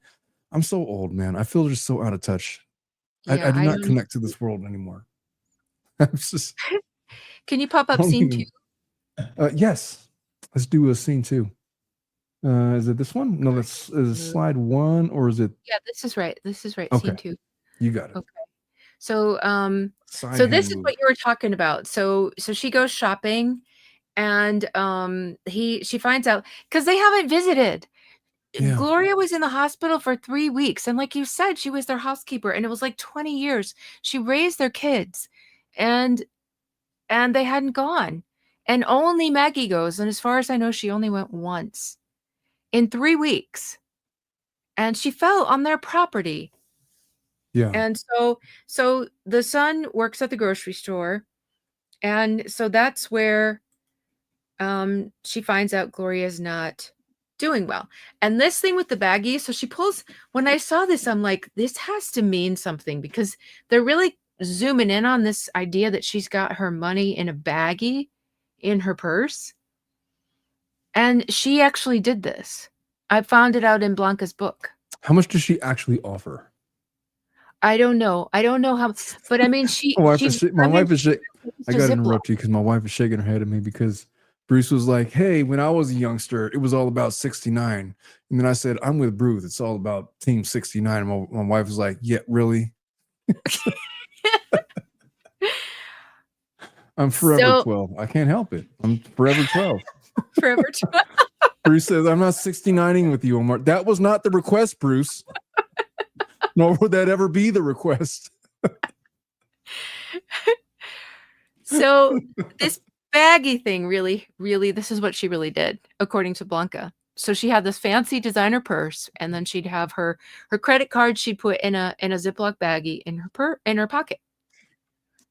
I'm so old, man. I feel just so out of touch. I Yeah, do I not don't. connect to this world anymore. I'm just Can you pop I up don't scene 2? even yes. Let's do a scene 2. Is it this one? No, that's is slide 1, or is it Yeah, this is right. This is right, okay? scene 2. You got it. Okay. So, Side so this hand is move. what you were talking about. So she goes shopping, and, she finds out because they haven't visited. Yeah. Gloria was in the hospital for 3 weeks, and like you said, she was their housekeeper, and it was like 20 years. She raised their kids, and they hadn't gone, and only Maggie goes, and as far as I know, she only went once in 3 weeks, and she fell on their property, Yeah. and so the son works at the grocery store, and so that's where, she finds out Gloria's not doing well. And this thing with the baggie, so she pulls when I saw this, I'm like, this has to mean something because they're really zooming in on this idea that she's got her money in a baggie in her purse. And she actually did this. I found it out in Blanca's book. How much does she actually offer? I don't know. I don't know how, but I mean, she My wife she is I mean, I it's a got to Ziploc. interrupt you because my wife is shaking her head at me because Bruce was like, "Hey, when I was a youngster, it was all about 69." And then I said, "I'm with Bruce. It's all about Team 69." And my wife was like, "Yeah, really?" I'm forever So 12. I can't help it. I'm forever 12. forever. Bruce says, I'm not 69ing with you, Omar. That was not the request, Bruce. Nor would that ever be the request. So this baggy thing really, really, this is what she really did, according to Blanca. So she had this fancy designer purse, and then she'd have her credit card she'd put in a Ziploc baggie in her pocket.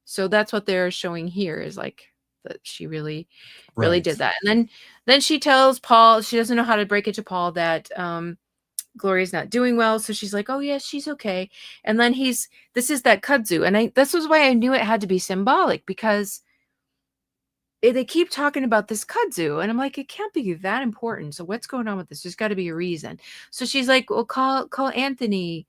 So that's what they're showing here is like that she really, really did Right. that. And then she tells Paul she doesn't know how to break it to Paul that Gloria's not doing well. So she's like, oh yeah, she's okay. And then this is that kudzu. And this was why I knew it had to be symbolic because they keep talking about this kudzu. And I'm like, it can't be that important. So what's going on with this? There's got to be a reason. So she's like, well, call Anthony.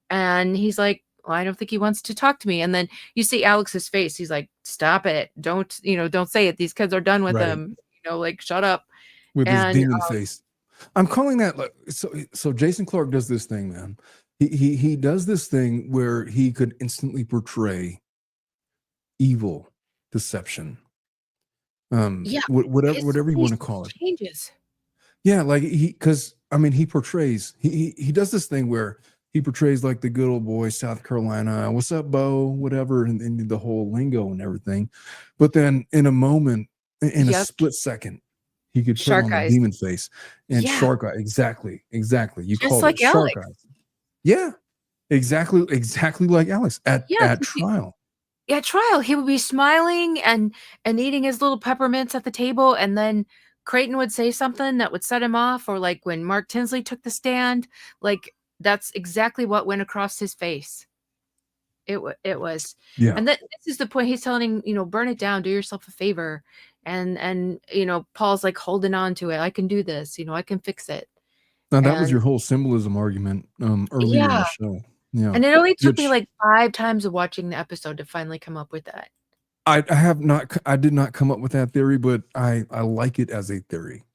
And he's like, well, I don't think he wants to talk to me. And then you see Alex's face. He's like, stop it. Don't say it. These kids are done with Right. him. Like, shut up. With his And demon face. I'm calling that like so Jason Clarke does this thing, man. He does this thing where he could instantly portray evil, deception. yeah, Whatever you face want to call it. changes. Yeah, like he portrays he does this thing where he portrays like the good old boy, South Carolina, what's up, Bo, whatever, and the whole lingo and everything. But then in a moment, in a split second, he could put Shark on eyes. the demon face and Yeah. shark eye. Exactly. You Just called like it shark Alex. eyes. Yeah, exactly like Alex at trial. Yeah, trial. He would be smiling and eating his little peppermints at the table, and then Creighton would say something that would set him off, or like when Mark Tinsley took the stand, like that's exactly what went across his face. It was. Yeah. And this is the point he's telling him, burn it down, do yourself a favor. And Paul's like holding on to it. I can do this, I can fix it. Now that was your whole symbolism argument earlier in the show. Yeah. And it only took me like 5 times of watching the episode to finally come up with that. I did not come up with that theory, but I like it as a theory.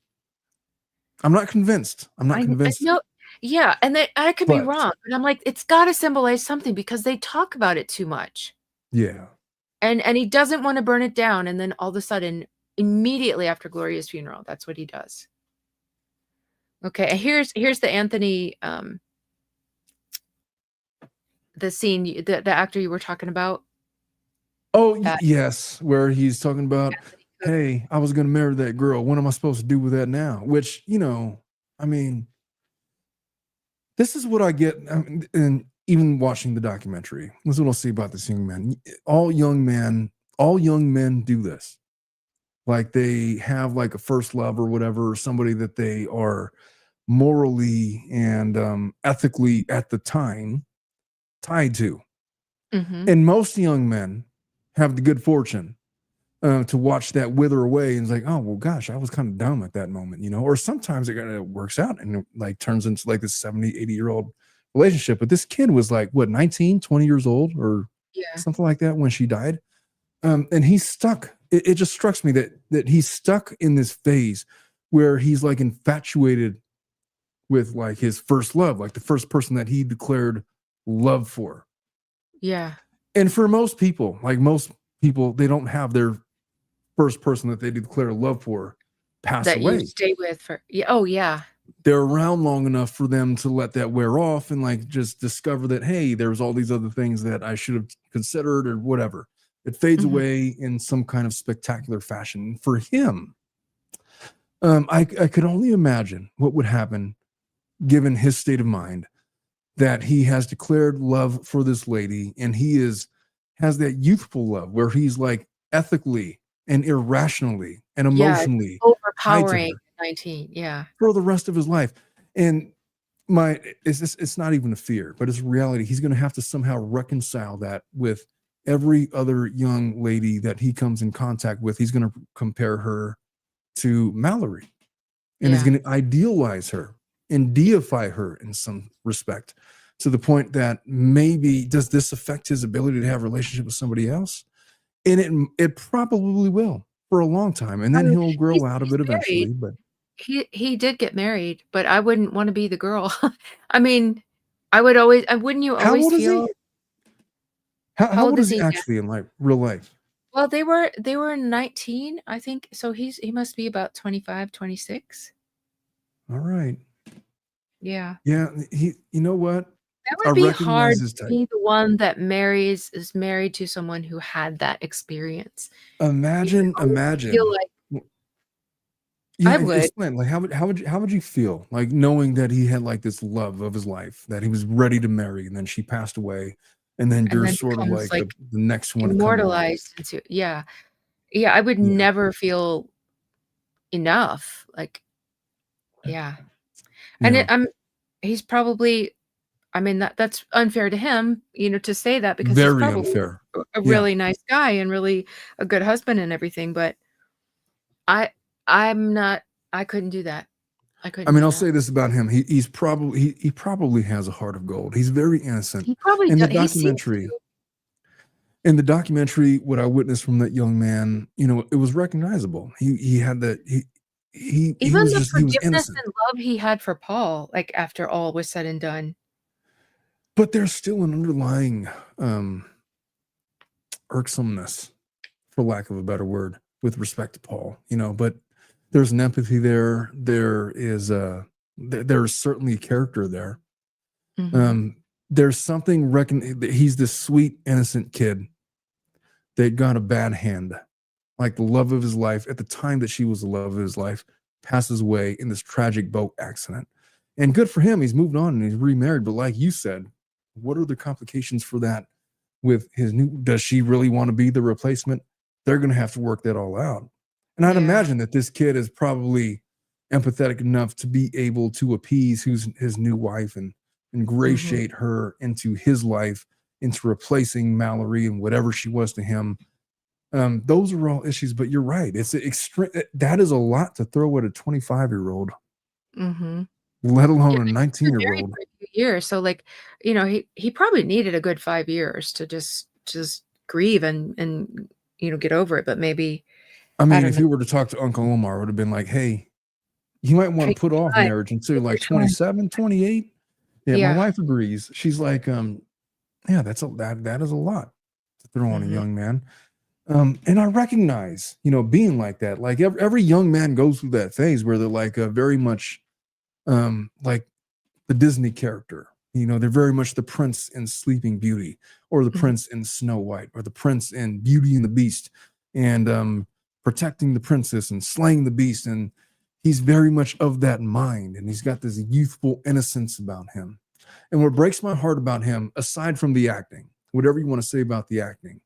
I'm not convinced. No, yeah, and I could be wrong, but I'm like, it's got to symbolize something because they talk about it too much. Yeah. And he doesn't want to burn it down, and then all of a sudden, immediately after Gloria's funeral, that's what he does. Okay, here's the Anthony, the scene, the actor you were talking about. Oh, yes, where he's talking about, hey, I was going to marry that girl. What am I supposed to do with that now? Which, I mean, this is what I get. And even watching the documentary, this is what I'll say about this young man. All young men do this. Like they have like a first love or whatever, or somebody that they are morally and ethically at the time tied to. Mm-hmm. And most young men have the good fortune to watch that wither away and it's like, oh, well, gosh, I was kind of dumb at that moment, or sometimes it kind of works out and it like turns into like this 70, 80-year-old relationship. But this kid was like, what, 19, 20 years old or something like that when she died. And he's stuck. It just strikes me that he's stuck in this phase where he's like infatuated with like his first love, like the first person that he declared love for. Yeah. And for most people, they don't have their first person that they declare love for pass that away. You stay with for oh yeah. They're around long enough for them to let that wear off and like just discover that, hey, there's all these other things that I should have considered or whatever. It fades away in some kind of spectacular fashion. For him, I could only imagine what would happen given his state of mind, that he has declared love for this lady and he has that youthful love where he's like ethically and irrationally and emotionally overpowering 19 for the rest of his life. And it's not even a fear, but it's a reality. He's going to have to somehow reconcile that with every other young lady that he comes in contact with. He's going to compare her to Mallory and he's going to idealize her and deify her in some respect, to the point that maybe does this affect his ability to have a relationship with somebody else? And it probably will for a long time. And then he'll grow out of it eventually. Married. But he did get married, but I wouldn't want to be the girl. I mean, wouldn't you always feel? How old is he actually in real life? Well, they were 19, I think. So he must be about 25, 26. All right. Yeah. Yeah, you know what? That I would be recognize hard his to type. be the one that is married to someone who had that experience. You Imagine, know, I feel imagine. like Yeah, I would, explain. Like, how would you feel like knowing that he had like this love of his life that he was ready to marry, and then she passed away, and then and you're then sort of becomes like the like next one to come along. immortalized into, yeah. Yeah, I would Yeah, never feel enough. Like, yeah. And yeah, he's probably, I mean, that's unfair to him, to say that because he's very probably unfair. a Yeah, really nice guy and really a good husband and everything, but I I'm not I couldn't do that. I I couldn't mean, do I'll that. say this about him: he probably has a heart of gold. He's very innocent. He probably In the does. He seems documentary, to. in the documentary, what I witnessed from that young man, it was recognizable. He had that he Even was the just he was forgiveness innocent. and love he had for Paul, like, after all was said and done. But there's still an underlying um irksomeness, for lack of a better word, with respect to Paul, but there's an empathy there. There's certainly a character there. Mhm, Um, there's something he's this sweet, innocent kid that got a bad hand, like the love of his life at the time that she was the love of his life, passes away in this tragic boat accident. And good for him, he's moved on and he's remarried. But like you said, what are the complications for that with his new? Does she really want to be the replacement? They're going to have to work that all out. And I'd yeah, imagine that this kid is probably empathetic enough to be able to appease his new wife and mhm, ingratiate her into his life, into replacing Mallory and whatever she was to him. Those are all issues, but you're right. It's extreme. That is a lot to throw at a 25-year-old, mhm. let Yeah, alone a and he's been 19-year married old. for a few years, so, like, he probably needed a good 5 years to just grieve and get over it, but maybe I I mean, don't if know. you were to talk to Uncle Omar, it would have been like, hey, you might want Take to put your off time. marriage until you're Take like your time. 27, 28. Yeah, my Yeah. wife agrees. She's like, yeah, that is a lot to throw on a Mhm, young man. And I recognize, being like that. Like every young man goes through that phase where they're like very much like the Disney character. They're very much the prince in Sleeping Beauty, or the mhm. prince in Snow White, or the prince in Beauty and the Beast, and protecting the princess and slaying the beast. And he's very much of that mind, and he's got this youthful innocence about him. And what breaks my heart about him, aside from the acting, whatever you want to say about the acting,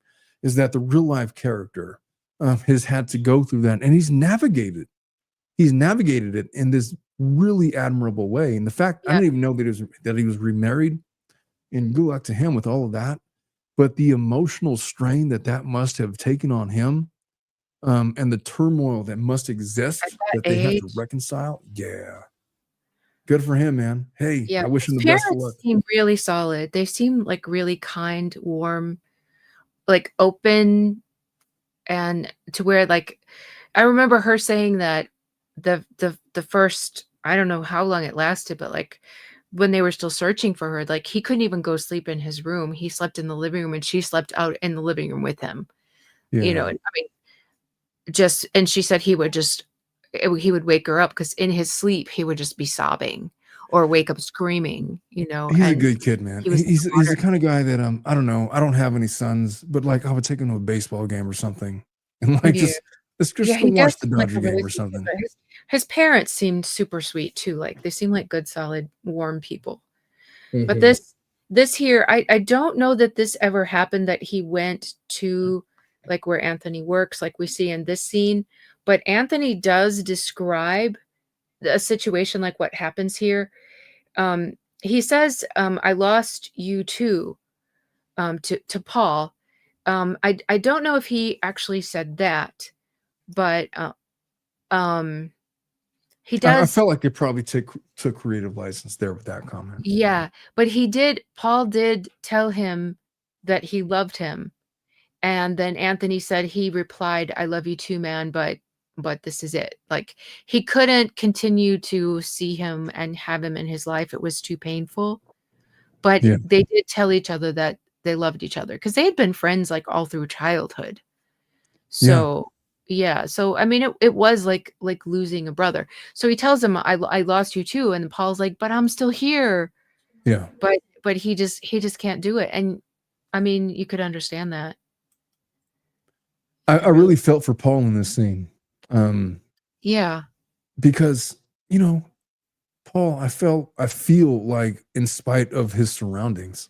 is that the real life character has had to go through that, and he's navigated it in this really admirable way. And the fact I Yeah, didn't even know that he was remarried, and good luck to him with all of that. But the emotional strain that must have taken on him, and the turmoil that must at exist that that they have to age. reconcile. Yeah, good for him, man. Hey, Yeah, I wish his him the best of parents luck. seem really solid. They seem, like, really kind, warm, like, open, and to where, like, I remember her saying that the first, I don't know how long it lasted, but, like, when they were still searching for her, like, he couldn't even go sleep in his room. He slept in the living room, and she slept out in the living room with him, Yeah, and I mean, just and she said he would wake her up because in his sleep, he would just be sobbing or wake up screaming, he's a and good kid, man. he was like He's the kind of guy that I don't know. I don't have any sons, but like I would take him to a baseball game or something, and a like yeah. let's Yeah, go he does watch the seem like Dodger a really game or sweet kid, something. but his parents seemed super sweet too, like, they seem like good, solid, warm people. But Mhm. this here, I don't know that this ever happened that he went to, like, where Anthony works, like we see in this scene, but Anthony does describe a situation like what happens here. He says, "I lost you too," to Paul. I don't know if he actually said that, but, um, he I does. felt like they probably took creative license there with that comment. Yeah, but Paul did tell him that he loved him, and then Anthony said he replied, "I love you too, man, but this is it." Like, he couldn't continue to see him and have him in his life, it was too painful, but Yeah. they did tell each other that they loved each other because they had been friends, like, all through childhood. Yeah. So yeah, so I mean, it was like losing a brother. So he tells him, I lost you too, and Paul's like, but I'm still here. Yeah. But he just can't do it, and I mean, you could understand that. I Really, really felt for Paul in this scene. yeah. Because, you know, Paul, I feel like in spite of his surroundings,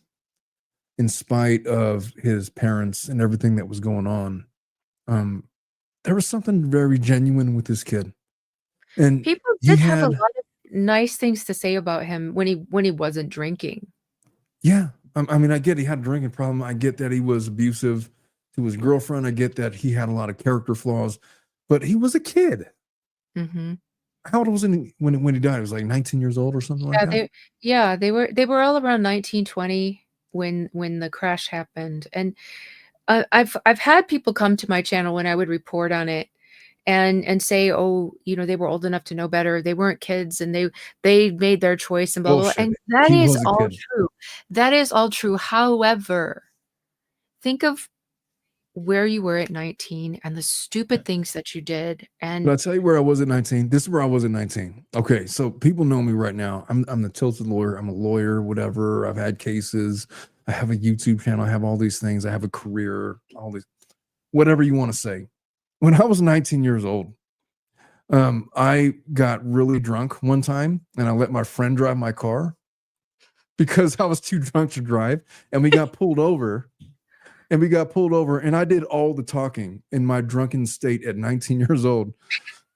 in spite of his parents and everything that was going on, um, there was something very genuine with this kid. And People he did have a lot had, of nice things to say about him when he wasn't drinking. yeah, I mean, I get he had a drinking problem. I get that he was abusive to his girlfriend. I get that he had a lot of character flaws, but he was a kid. Mhm. How old was he when he died? He was like 19 years old or something like Yeah, that. they were all around 1920 when the crash happened, and, I've had people come to my channel when I would report on it and say, "Oh, they were old enough to know better. They weren't kids, and they made their choice and blah, blah, blah," Bullshit. and that He is was a all kid. true. That is all true. However, think of where you were at 19 and the stupid things that you did, But and I tell you where I was at 19. This is where I was at 19. Okay, so people know me right now. I'm the tilted lawyer. I'm a lawyer, whatever. I've had cases. I have a YouTube channel. I have all these things. I have a career, all these, whatever you want to say. When I was 19 years old, I got really drunk one time and I let my friend drive my car because I was too drunk to drive. And we got pulled over. And I did all the talking in my drunken state at 19 years old.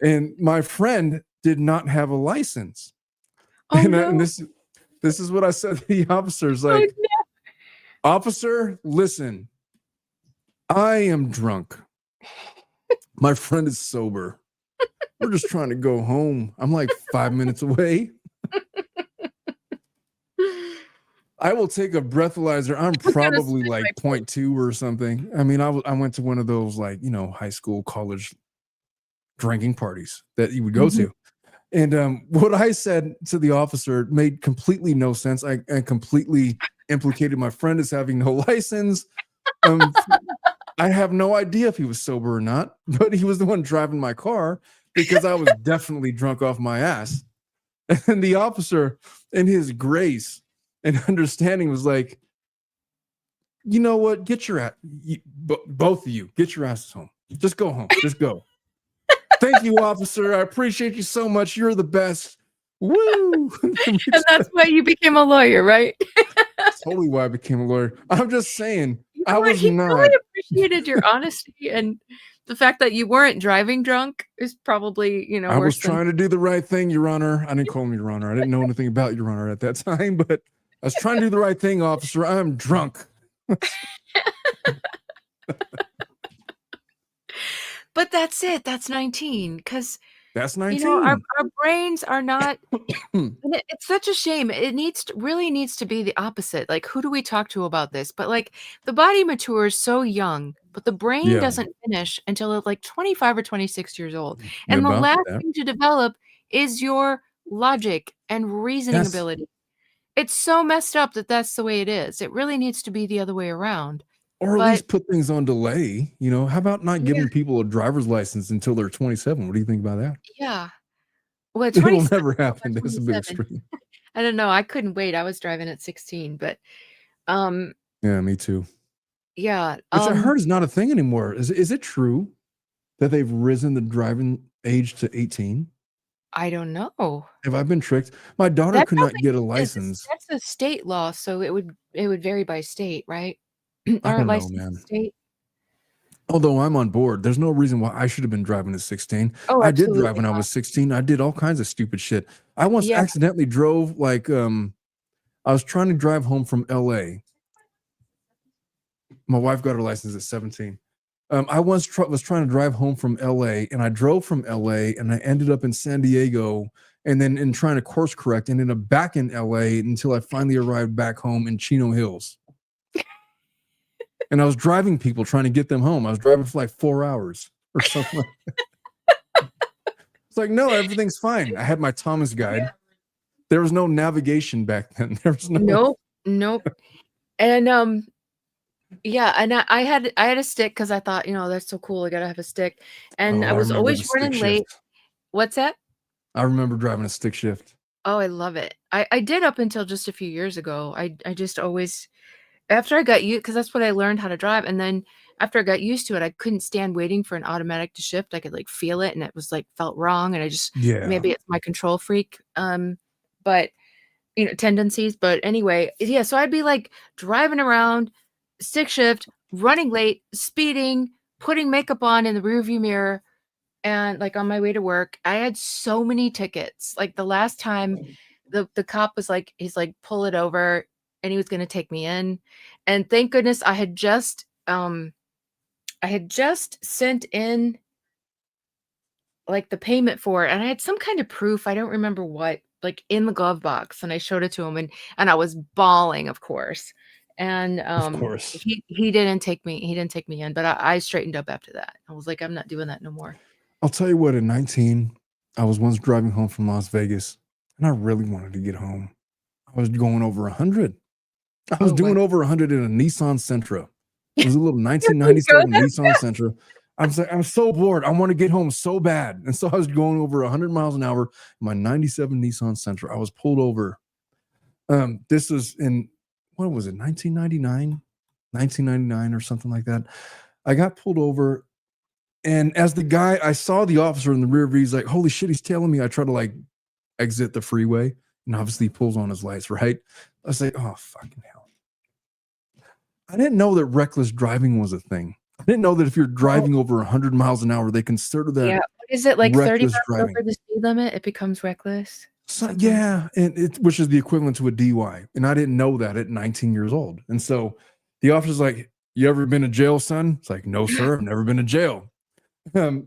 And my friend did not have a license. oh, And no. this is what I said to the officers, Oh, like, officer, listen, I am drunk. My friend is sober. We're just trying to go home. I'm like 5 minutes away. no. I will take a breathalyzer. I'm I'm gonna probably spit like my point 0.2 or something. I mean, I went to one of those, like, high school, college drinking parties that you would go Mhm. to. And what I said to the officer made completely no sense. I completely implicated my friend as having no license. Um, I have no idea if he was sober or not, but he was the one driving my car because I was definitely drunk off my ass. And the officer, in his grace and understanding, was like, you know what? Get your ass, both of you, get your asses home. Just go home. Just go. Thank you, officer. I appreciate you so much. You're the best. Woo! And that's why you became a lawyer, right? Totally why I became a lawyer. I'm just saying, You I know what? was He not. probably appreciated your honesty, and the fact that you weren't driving drunk is probably, I was worse than trying to do the right thing, Your Honor. I didn't call him Your Honor. I didn't know anything about Your Honor at that time, but I was trying to do the right thing, officer. I'm drunk. But that's it. That's 19, because That's our 19. our brains are not, and it's such a shame. It really needs to be the opposite. Like, who do we talk to about this? But, like, the body matures so young, but the brain Yeah, doesn't finish until it's, like, 25 or 26 years old, yeah, and the about last that. thing to develop is your logic and reasoning Yes. ability. It's so messed up that that's the way it is. It really needs to be the other way around. Or at But least put things on delay. How about not yeah, giving people a driver's license until they're 27? What do you think about that? yeah. Well, It'll 27, never I don't know happen. about That's a bit 27. extreme. I don't know, I couldn't wait. I was driving at 16, but, um, Yeah, me too. yeah, Which I heard is not a thing anymore. Is it true that they've risen the driving age to 18? I don't know. Have I been tricked? My daughter That could not probably get a is. license. That's a state law, so it would vary by state, right? I Aren't don't know, licensed man. state? Although I'm on board, there's no reason why I should have been driving at 16. Oh, I did drive absolutely when I not. was 16. I did all kinds of stupid shit. I once Yeah. accidentally drove like I was trying to drive home from LA. My wife got her license at 17. I once was trying to drive home from LA, and I drove from LA and I ended up in San Diego, and then in trying to course correct ended up back in LA until I finally arrived back home in Chino Hills. And I was driving people trying to get them home. I was driving for like 4 hours or something like that. It's like, no, everything's fine. I had my Thomas guide. There was no navigation back then. There was no. Nope, nope. And, Yeah, and I had a stick because I thought, that's so cool. I gotta have a stick, and Oh, I I was remember always the stick running late. shift. What's that? I remember driving a stick shift. Oh, I love it. I did up until just a few years ago. I just always after I got used because that's what I learned how to drive, and then after I got used to it, I couldn't stand waiting for an automatic to shift. I could, like, feel it, and it was, like, felt wrong, and I just Yeah. maybe it's my control freak, but, tendencies, but anyway, yeah, so I'd be, like, driving around, stick shift, running late, speeding, putting makeup on in the rearview mirror, and, like, on my way to work. I had so many tickets. Like, the last time the cop was like he's like, "Pull it over," and he was gonna take me in, and thank goodness I had just sent in, like, the payment for it, and I had some kind of proof, I don't remember what, like, in the glove box, and I showed it to him, and I was bawling, of course, and, Of course. he didn't take me in, but I straightened up after that. I was like, "I'm not doing that no more." I'll tell you what, at 19, I was once driving home from Las Vegas and I really wanted to get home. I was going over 100. I was Oh, wow. doing over 100 in a Nissan Sentra. It was a little You can go 1997 that Nissan Sentra. I was like, I'm so bored. I want to get home so bad. And so I was going over 100 miles an hour in my 97 Nissan Sentra. I was pulled over. This was in, what was it, 1999? 1999 or something like that. I got pulled over. And as the guy, I saw the officer in the rear view. He's like, holy shit, he's tailing me. I try to like exit the freeway. And obviously he pulls on his lights, right? I was like, oh, fucking hell. I didn't know that reckless driving was a thing. I didn't know that if you're Oh, driving over 100 miles an hour, they consider yeah. that What is it, like, 30 reckless miles driving. over the speed limit, it becomes reckless? So, Something? yeah, and which is the equivalent to a DUI. And I didn't know that at 19 years old. And so the officer's like, you ever been to jail, son? It's like, no, sir, I've never been to jail.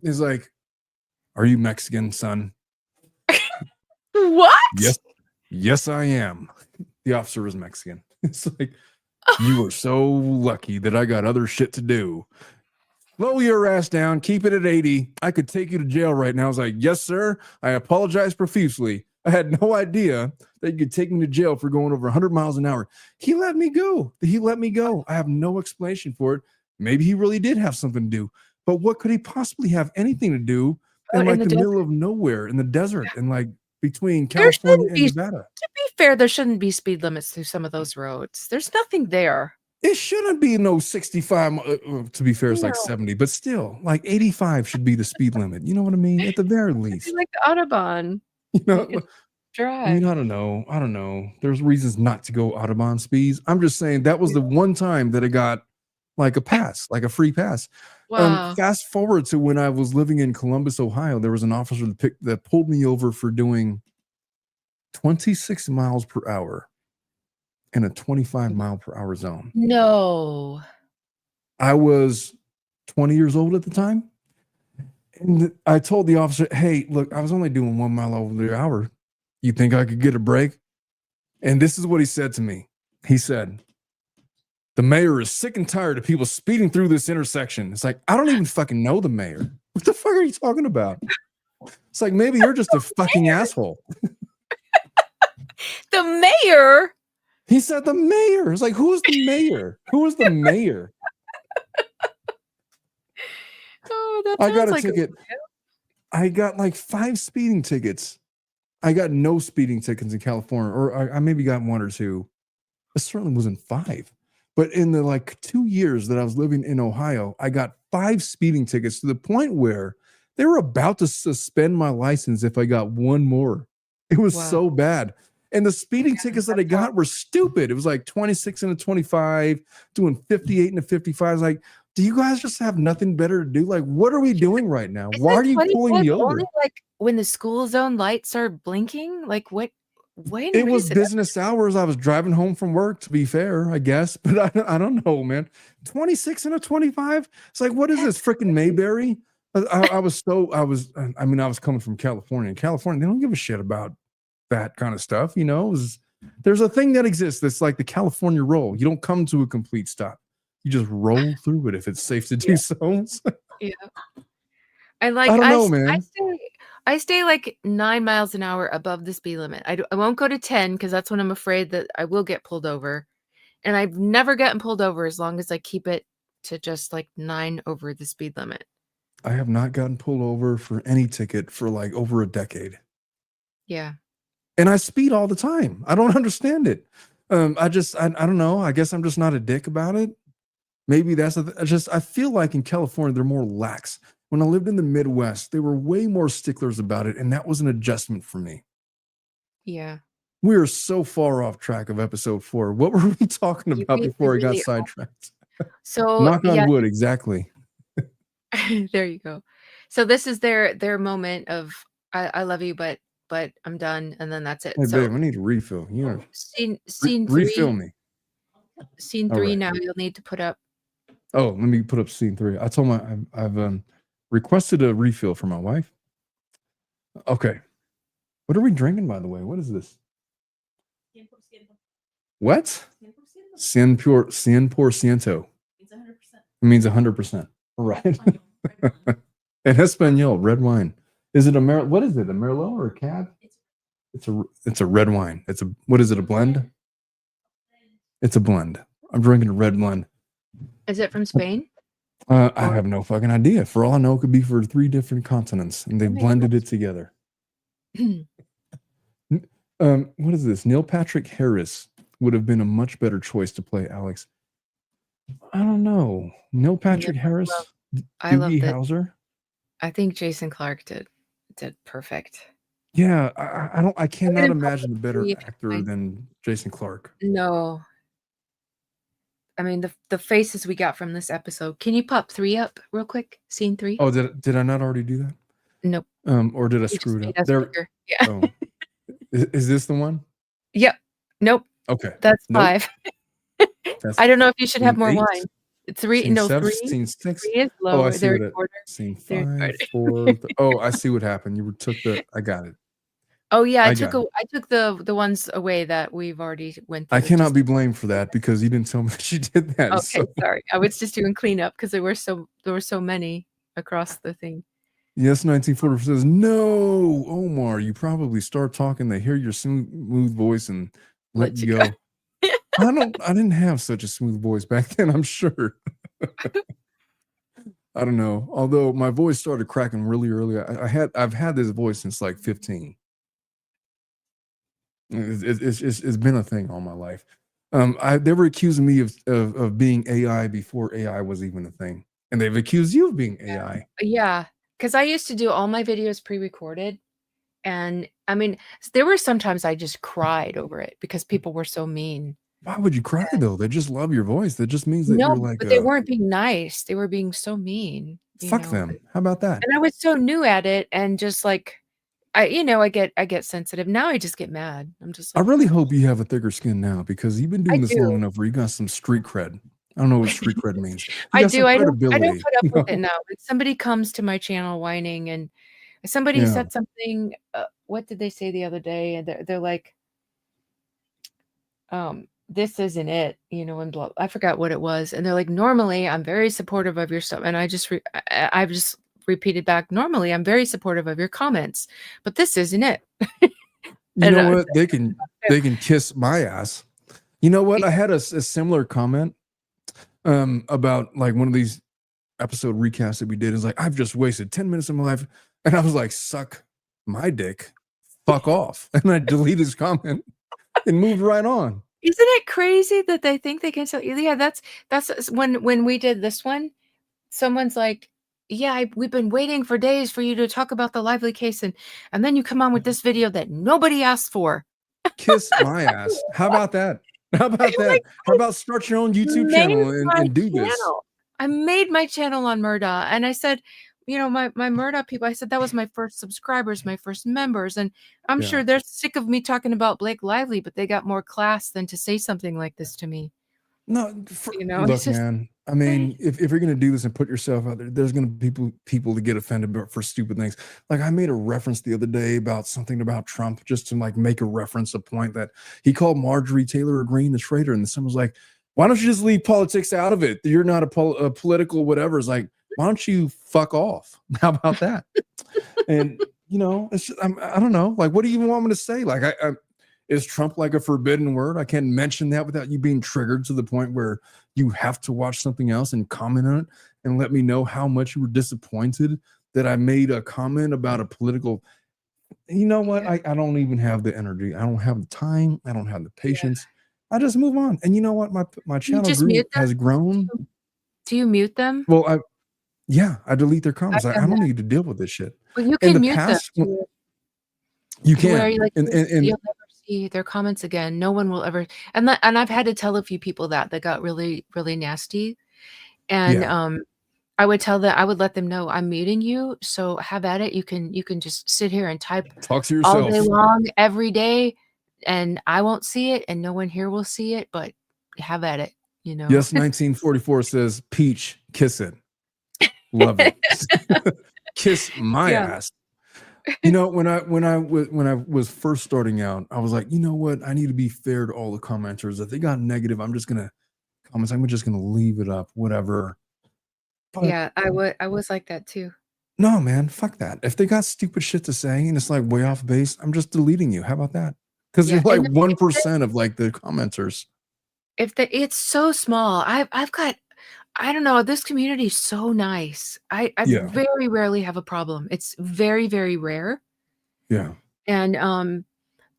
He's like, are you Mexican, son? What? Yes. Yes, I am. The officer was Mexican. It's like, you Oh, are so lucky that I got other shit to do. Slow your ass down. Keep it at 80. I could take you to jail right now. I was like, yes, sir. I apologize profusely. I had no idea that you could take me to jail for going over 100 miles an hour. He let me go. He let me go. I have no explanation for it. Maybe he really did have something to do. But what could he possibly have anything to do in out in like the the middle desert. of nowhere in the desert and like between There California shouldn't and be Nevada? to be fair, there shouldn't be speed limits through some of those roads. There's nothing there. It shouldn't be no 65. To be fair, it's like No, 70, but still, like 85 should be the speed limit. You know what I mean? At the very it'd be least. like the Autobahn. You You know, could I mean, drive. I don't know. I don't know. There's reasons not to go Autobahn speeds. I'm just saying that was Yeah. the one time that I got like a pass, like a free pass. Wow. Fast forward to when I was living in Columbus, Ohio, there was an officer that pulled me over for doing 26 miles per hour in a 25-mile-per-hour zone. No. I was 20 years old at the time. And I told the officer, hey, look, I was only doing 1 mile over the hour. You think I could get a break? And this is what he said to me. He said, the mayor is sick and tired of people speeding through this intersection. It's like, I don't even fucking know the mayor. What the fuck are you talking about? It's like, maybe you're just a fucking asshole. The mayor? He said, the mayor. It's like, who is the mayor? Who is the mayor? Oh, that I got sounds a like a ticket. I got like 5 speeding tickets. I got no speeding tickets in California, or I maybe got 1 or 2. It certainly wasn't 5. But in the like 2 years that I was living in Ohio, I got 5 speeding tickets to the point where they were about to suspend my license if I got 1 more. It was wow. so bad. And the speeding Yeah, tickets that I that's how got were stupid. It was like 26 and a 25, doing 58 and a 55. I was like, do you guys just have nothing better to do? Like, what are we doing right now? Why are isn't you pulling 25 me only, over? like, when the school zone lights are blinking? Like, what any It was reason? business hours. I was driving home from work, to be fair, I guess, but I don't know, man. 26 and a 25. It's like, what is That's this freaking Mayberry? I was coming from California. In California, they don't give a shit about that kind of stuff. There's a thing that exists that's like the California roll. You don't come to a complete stop. You just roll through it if it's safe to yeah, do so. yeah. And, I like, don't I know, s man. I stay, like, 9 miles an hour above the speed limit. I won't go to 10 because that's when I'm afraid that I will get pulled over, And I've never gotten pulled over as long as I keep it to just like 9 over the speed limit. I have not gotten pulled over for any ticket for like over a decade. Yeah. And I speed all the time. I don't understand it. I don't know. I guess I'm just not a dick about it. Maybe that's I feel like in California, they're more lax. When I lived in the Midwest, they were way more sticklers about it. And that was an adjustment for me. Yeah. We are so far off track of episode 4. What were we talking about before I got sidetracked? So Knock on wood, exactly. there you go. So this is their moment of I love you, but I'm done, and then that's it. Hey, So babe, I need a refill. You know, scene refill 3. me. Scene All 3 right. now you'll need to put up. Oh, let me put up scene 3. I told I've requested a refill for my wife. Okay. What are we drinking, by the way? What is this? What? 100%. It means 100%. Right. In Espanol, red wine. Is it what is it? A Merlot or a Cab? It's a red wine. What is it? A blend? It's a blend. I'm drinking a red blend. Is it from Spain? I have no fucking idea. For all I know, it could be for 3 different continents, and they blended it together. What is this? Neil Patrick Harris would have been a much better choice to play Alex. I don't know. Neil Patrick Harris, Doogie Howser. I think Jason Clarke did perfect. Yeah, I cannot imagine a better actor than Jason Clarke. No. I mean the faces we got from this episode. Can you pop 3 up real quick? Scene 3? Oh, did I not already do that? Nope. Or did I screw it up? There. Yeah. Oh. Is this the one? Yep. Nope. Okay. That's 5. I don't know if you should have more 8? wine. 3, scene no, 7, 3. Scene 6. 3 is lower. Oh, I see Scene 5, 4. Oh, I see what happened. You took I got it. Oh yeah, I took the ones away that we've already went through. I cannot be blamed for that because you didn't tell me that you did that. Okay, so. sorry. I was just doing cleanup because there were so many across the thing. Yes, 1944 says, no, Omar, you probably start talking, they hear your smooth voice and let you go. I didn't have such a smooth voice back then, I'm sure. I don't know. Although my voice started cracking really early. I've had this voice since like 15. It's been a thing all my life. They were accusing me of being AI before AI was even a thing. And they've accused you of being AI. Yeah. Because I used to do all my videos pre-recorded. And I mean, there were sometimes I just cried over it because people were so mean. Why would you cry though? They just love your voice. That just means that you're like. But they weren't being nice. They were being so mean. Fuck them. How about that? And I was so new at it, and just like, I get sensitive. Now I just get mad. I'm just like, I really hope you have a thicker skin now because you've been doing this long enough where you got some street cred. I don't know what street cred means. I do. I don't put up with it now. When somebody comes to my channel whining, and somebody said something. What did they say the other day? And they're like, this isn't it, and blah. I forgot what it was. And they're like, normally I'm very supportive of your stuff, and I've just repeated back. Normally I'm very supportive of your comments, but this isn't it. You know what? They can kiss my ass. You know what? I had a similar comment about like one of these episode recasts that we did. Is like, I've just wasted 10 minutes of my life, and I was like, suck my dick, fuck off, and I deleted his comment and moved right on. Isn't it crazy that they think they can tell you? Yeah, that's when we did this one. Someone's like, yeah, we've been waiting for days for you to talk about the Lively case, and then you come on with this video that nobody asked for. Kiss my ass. How about that? How about that? How about start your own YouTube channel and do this? I made my channel on Murdaugh, and I said, my Murdaugh people, I said that was my first subscribers, my first members, and I'm sure they're sick of me talking about Blake Lively, but they got more class than to say something like this to me. No, look, man. I mean, if you're gonna do this and put yourself out there, there's gonna be people to get offended for stupid things. Like I made a reference the other day about something about Trump, just to like make a point that he called Marjorie Taylor Greene the traitor, and someone was like, "Why don't you just leave politics out of it? You're not a political whatever." It's like, why don't you fuck off? How about that? And it's just, I don't know. Like, what do you want me to say? Like, Is Trump like a forbidden word? I can't mention that without you being triggered to the point where you have to watch something else and comment on it and let me know how much you were disappointed that I made a comment about a political. You know what? Yeah. I don't even have the energy. I don't have the time. I don't have the Yeah. patience. I just move on. And you know what? My You channel just mute them? has grown. Do you mute them? Well, I delete their comments. I've I done don't that. need to deal with this shit. Well, you In can the mute them past, you to where can. you like And you'll never see their comments again. No one will ever and I've had to tell a few people that got really, really nasty. And yeah, I would let them know I'm muting you, so have at it. You can just sit here and type talk to all day yourself. long every day, and I won't see it, and no one here will see it, but have at it, you know? Yes, 1944 says peach, kiss it. Love it. Kiss my Yeah. ass. You know, when I was first starting out, I was like, you know what? I need to be fair to all the commenters. If they got negative, I'm just gonna comments. I'm just gonna leave it up, whatever. But Yeah, I was like that too. no, man, fuck that. If they got stupid shit to say and it's like way off base, I'm just deleting you. How about that? Because you're Yeah, like and if 1% of like the commenters. it's so small. I've got I don't know, this community is so nice. I Yeah, very rarely have a problem. It's very, very rare, yeah, and,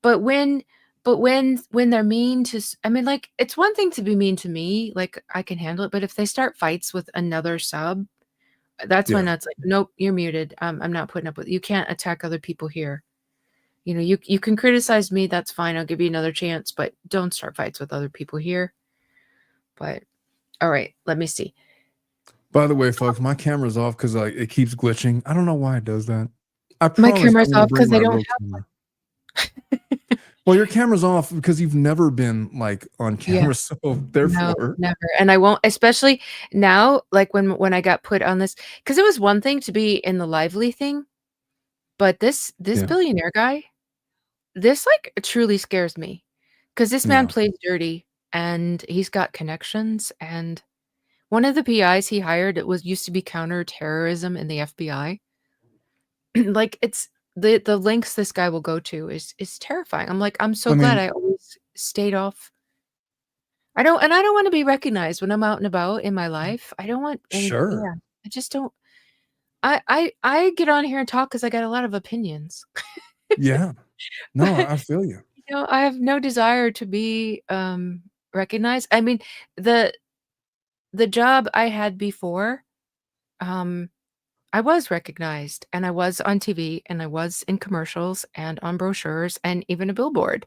but when they're mean to I mean, like, it's one thing to be mean to me, like, I can handle it, but if they start fights with another sub, that's when yeah, that's like, "Nope, you're muted. I'm not putting up with you can't attack other people here." You know, you can criticize me, that's fine, I'll give you another chance, but don't start fights with other people here. But, alright, let me see. By the way, folks, my camera's off because like it keeps glitching. I don't know why it does that. I My promise I'm camera's gonna off bring because I my don't real camera. Well, your camera's off because you've never been like on Yeah. camera, so No, therefore, never, and I won't especially now, like, when I got put on this, because it was one thing to be in the Lively thing, but this yeah, billionaire guy, this, like, truly scares me, because this man yeah, plays dirty, and he's got connections, and one of the PIs he hired, it was used to be counterterrorism in the FBI. Like, it's the lengths this guy will go to is terrifying. I'm like, "I'm so I glad mean, I always stayed off." I don't wanna be recognized when I'm out and about in my life. I don't want any sure, yeah, I just don't I get on here and talk because I got a lot of opinions. yeah, no, But, I feel you. you know, I have no desire to be, recognized. I mean, the the job I had before, um, I was recognized, and I was on TV, and I was in commercials, and on brochures, and even a billboard,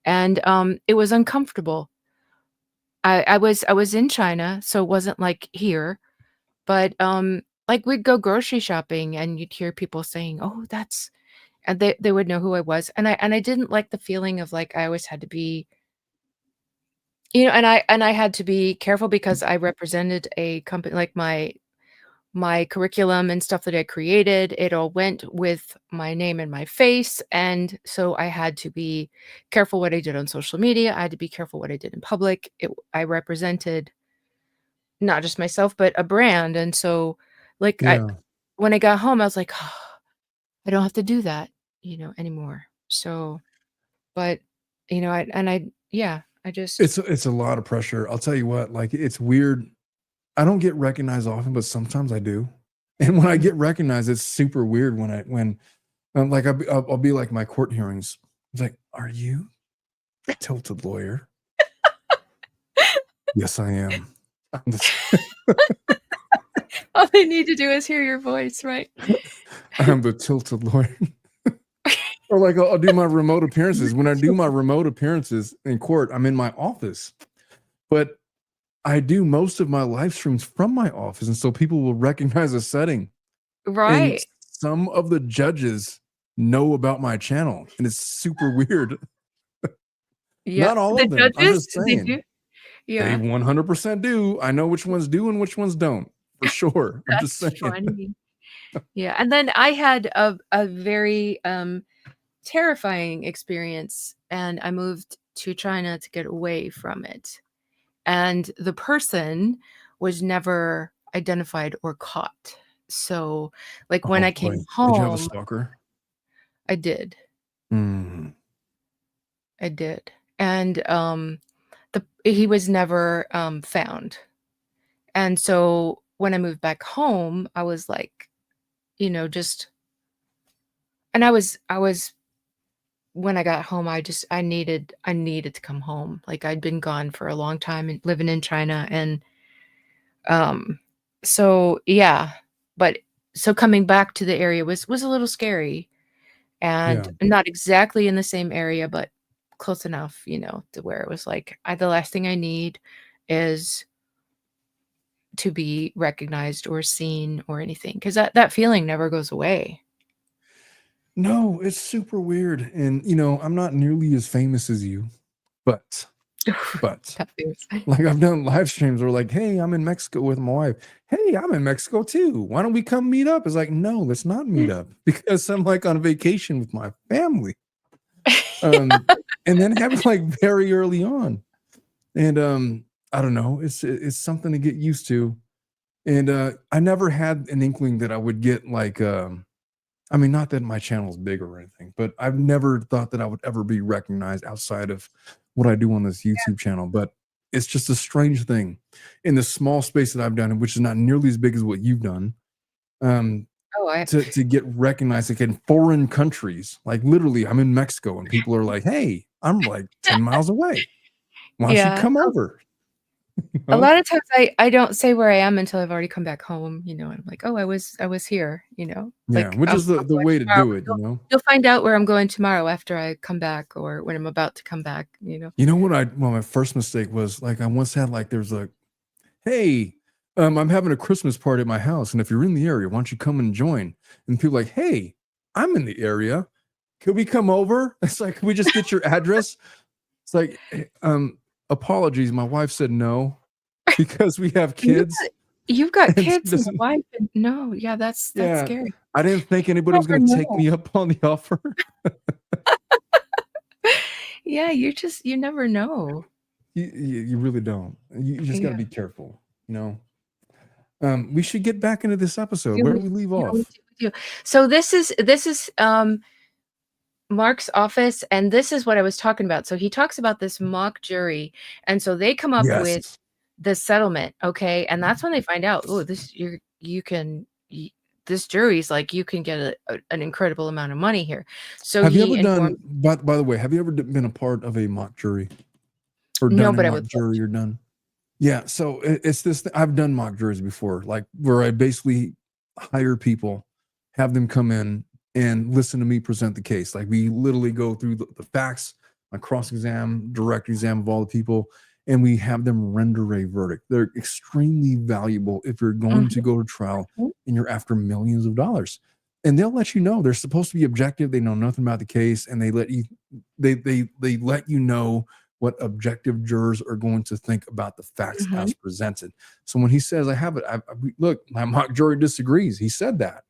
and, it was uncomfortable. I was in China, so it wasn't like here. But, like, we'd go grocery shopping and you'd hear people saying, "Oh, that's" and they would know who I was, and I didn't like the feeling of, like, I always had to be and I had to be careful because I represented a company like, my curriculum and stuff that I created, it all went with my name and my face, and so I had to be careful what I did on social media, I had to be careful what I did in public. I represented not just myself, but a brand, and so, like, I Yeah, when I got home, I was like, I don't have to do that, anymore. So, but, I yeah, I just it's a lot of pressure. I'll tell you what, like it's weird. I don't get recognized often, but sometimes I do. And when I mm, get recognized, it's super weird when like I'll be like my court hearings. It's like, are you the tilted lawyer? Yes, I am. I'm the, all they need to do is hear your voice, right? I'm the tilted lawyer. Or like I'll do my remote appearances. When I do my remote appearances in court, I'm in my office, but I do most of my live streams from my office, and so people will recognize a setting. And Right. some of the judges know about my channel, and it's super weird. Yeah. Not all The of them. I'm judges, just they saying do? they Yeah. 100% do. I know which ones do and which ones don't, for sure. I'm just That's saying. funny. Yeah, and then I had a very, terrifying experience, and I moved to China to get away from it. And the person was never identified or caught. So, like, when Oh I boy, came did you have a home stalker? I did. Mm. I did. And he was never found. And so when I moved back home, I was like, just and I was when I got home, I needed to come home. Like I'd been gone for a long time and living in China and um so yeah, but so coming back to the area was a little scary and Yeah. not exactly in the same area, but close enough, to where it was like the last thing I need is to be recognized or seen or anything because that feeling never goes away. No, it's super weird. And I'm not nearly as famous as you, but but That feels like I've done live streams where like, hey, I'm in Mexico with my wife. Hey, I'm in Mexico too. Why don't we come meet up? It's like, no, let's not meet up because I'm like on vacation with my family. Um, and then happened like very early on. And I don't know, it's something to get used to. And I never had an inkling that I would get like I mean, not that my channel is big or anything, but I've never thought that I would ever be recognized outside of what I do on this YouTube channel. But it's just a strange thing in the small space that I've done, which is not nearly as big as what you've done, um, Oh, I to get recognized like in foreign countries. Like literally, I'm in Mexico and people are like, "Hey, I'm like 10 miles away. Why don't you yeah. come over?" A Huh? lot of times I don't say where I am until I've already come back home, and I'm like, "Oh, I was here," Yeah, like, which is the I'm the going way to tomorrow, do but it, you'll find out where I'm going tomorrow after I come back or when I'm about to come back. You know what my first mistake was, like, I once had, like, there's a, "Hey, I'm having a Christmas party at my house, and if you're in the area, why don't you come and join?" And people are like, "Hey, I'm in the area. Could we come over?" It's like, "Can we just get your address?" It's like, apologies, my wife said no because we have You kids, got you've got and she kids and a doesn't. wife and no, yeah, that's Yeah, scary. I didn't think You anybody was never gonna take know. me up on the offer. Yeah, you never know. You really don't. You just gotta Yeah. be careful, you know? We should get back into this episode. Do Where we did we leave yeah, we off? do, we do. So this is Mark's office, and this is what I was talking about. So he talks about this mock jury, and so they come up with Yes. the settlement, okay? And that's when they find out, oh, this you can y this jury's like, you can get an incredible amount of money here. So Have you he ever informed done, by the way, have you ever been a part of a mock jury or no, done a but I mock would love jury to. or done? Yeah, so it's this I've done mock juries before, like where I basically hire people, have them come in and listen to me present the case. Like we literally go through the facts, a cross exam, direct exam of all the people, and we have them render a verdict. They're extremely valuable if you're going to Mhm, go to trial mhm, and you're after millions of dollars. And they'll let you know they're supposed to be objective. They know nothing about the case, and they let you know what objective jurors are going to think about the facts mhm. as presented. So when he says, "I have it," look, my mock jury disagrees. He said that,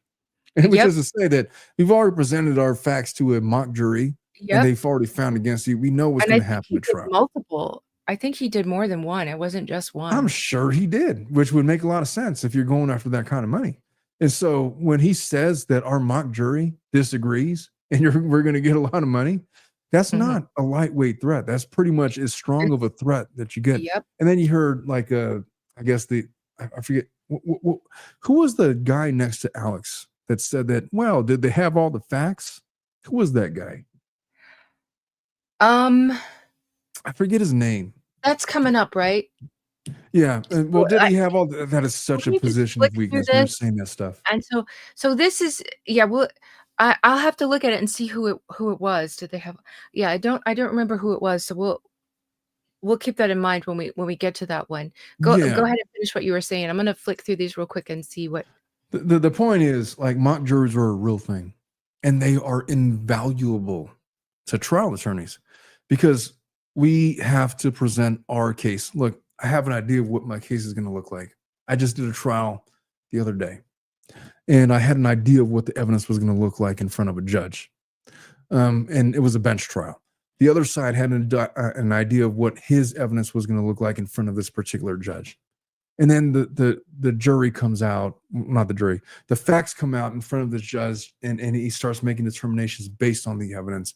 which Yep, is to say that we've already presented our facts to a mock jury, and yep, they've already found against you. We know what's and going I to think happen he at did trial. multiple. I think he did more than one, it wasn't just I'm one. sure he did, which would make a lot of sense if you're going after that kind of money. And so when he says that our mock jury disagrees and we're going to get a lot of money, that's Mhm. not a lightweight threat. That's pretty much as strong of a threat that you get. Yep. And then you heard like I guess I forget who was the guy next to Alex that said that. Well, did they have all the facts? Who was that guy? Um, I forget his name. that's coming up, right? Yeah. Well, So, did he have all? That is let such a me just position flick of through weakness when you're this, saying that stuff. and so this is yeah, well, I'll have to look at it and see who it was. Did they have yeah, I don't remember who it was, so we'll keep that in mind when we get to that one. Go Yeah. ahead and finish what you were saying. I'm gonna flick through these real quick and see what The point is, like, mock jurors are a real thing, and they are invaluable to trial attorneys because we have to present our case. Look, I have an idea of what my case is going to look like. I just did a trial the other day, and I had an idea of what the evidence was going to look like in front of a judge. And it was a bench trial. The other side had an idea of what his evidence was going to look like in front of this particular judge. And then the jury comes out, not the jury, the facts come out in front of the judge, and he starts making determinations based on the evidence.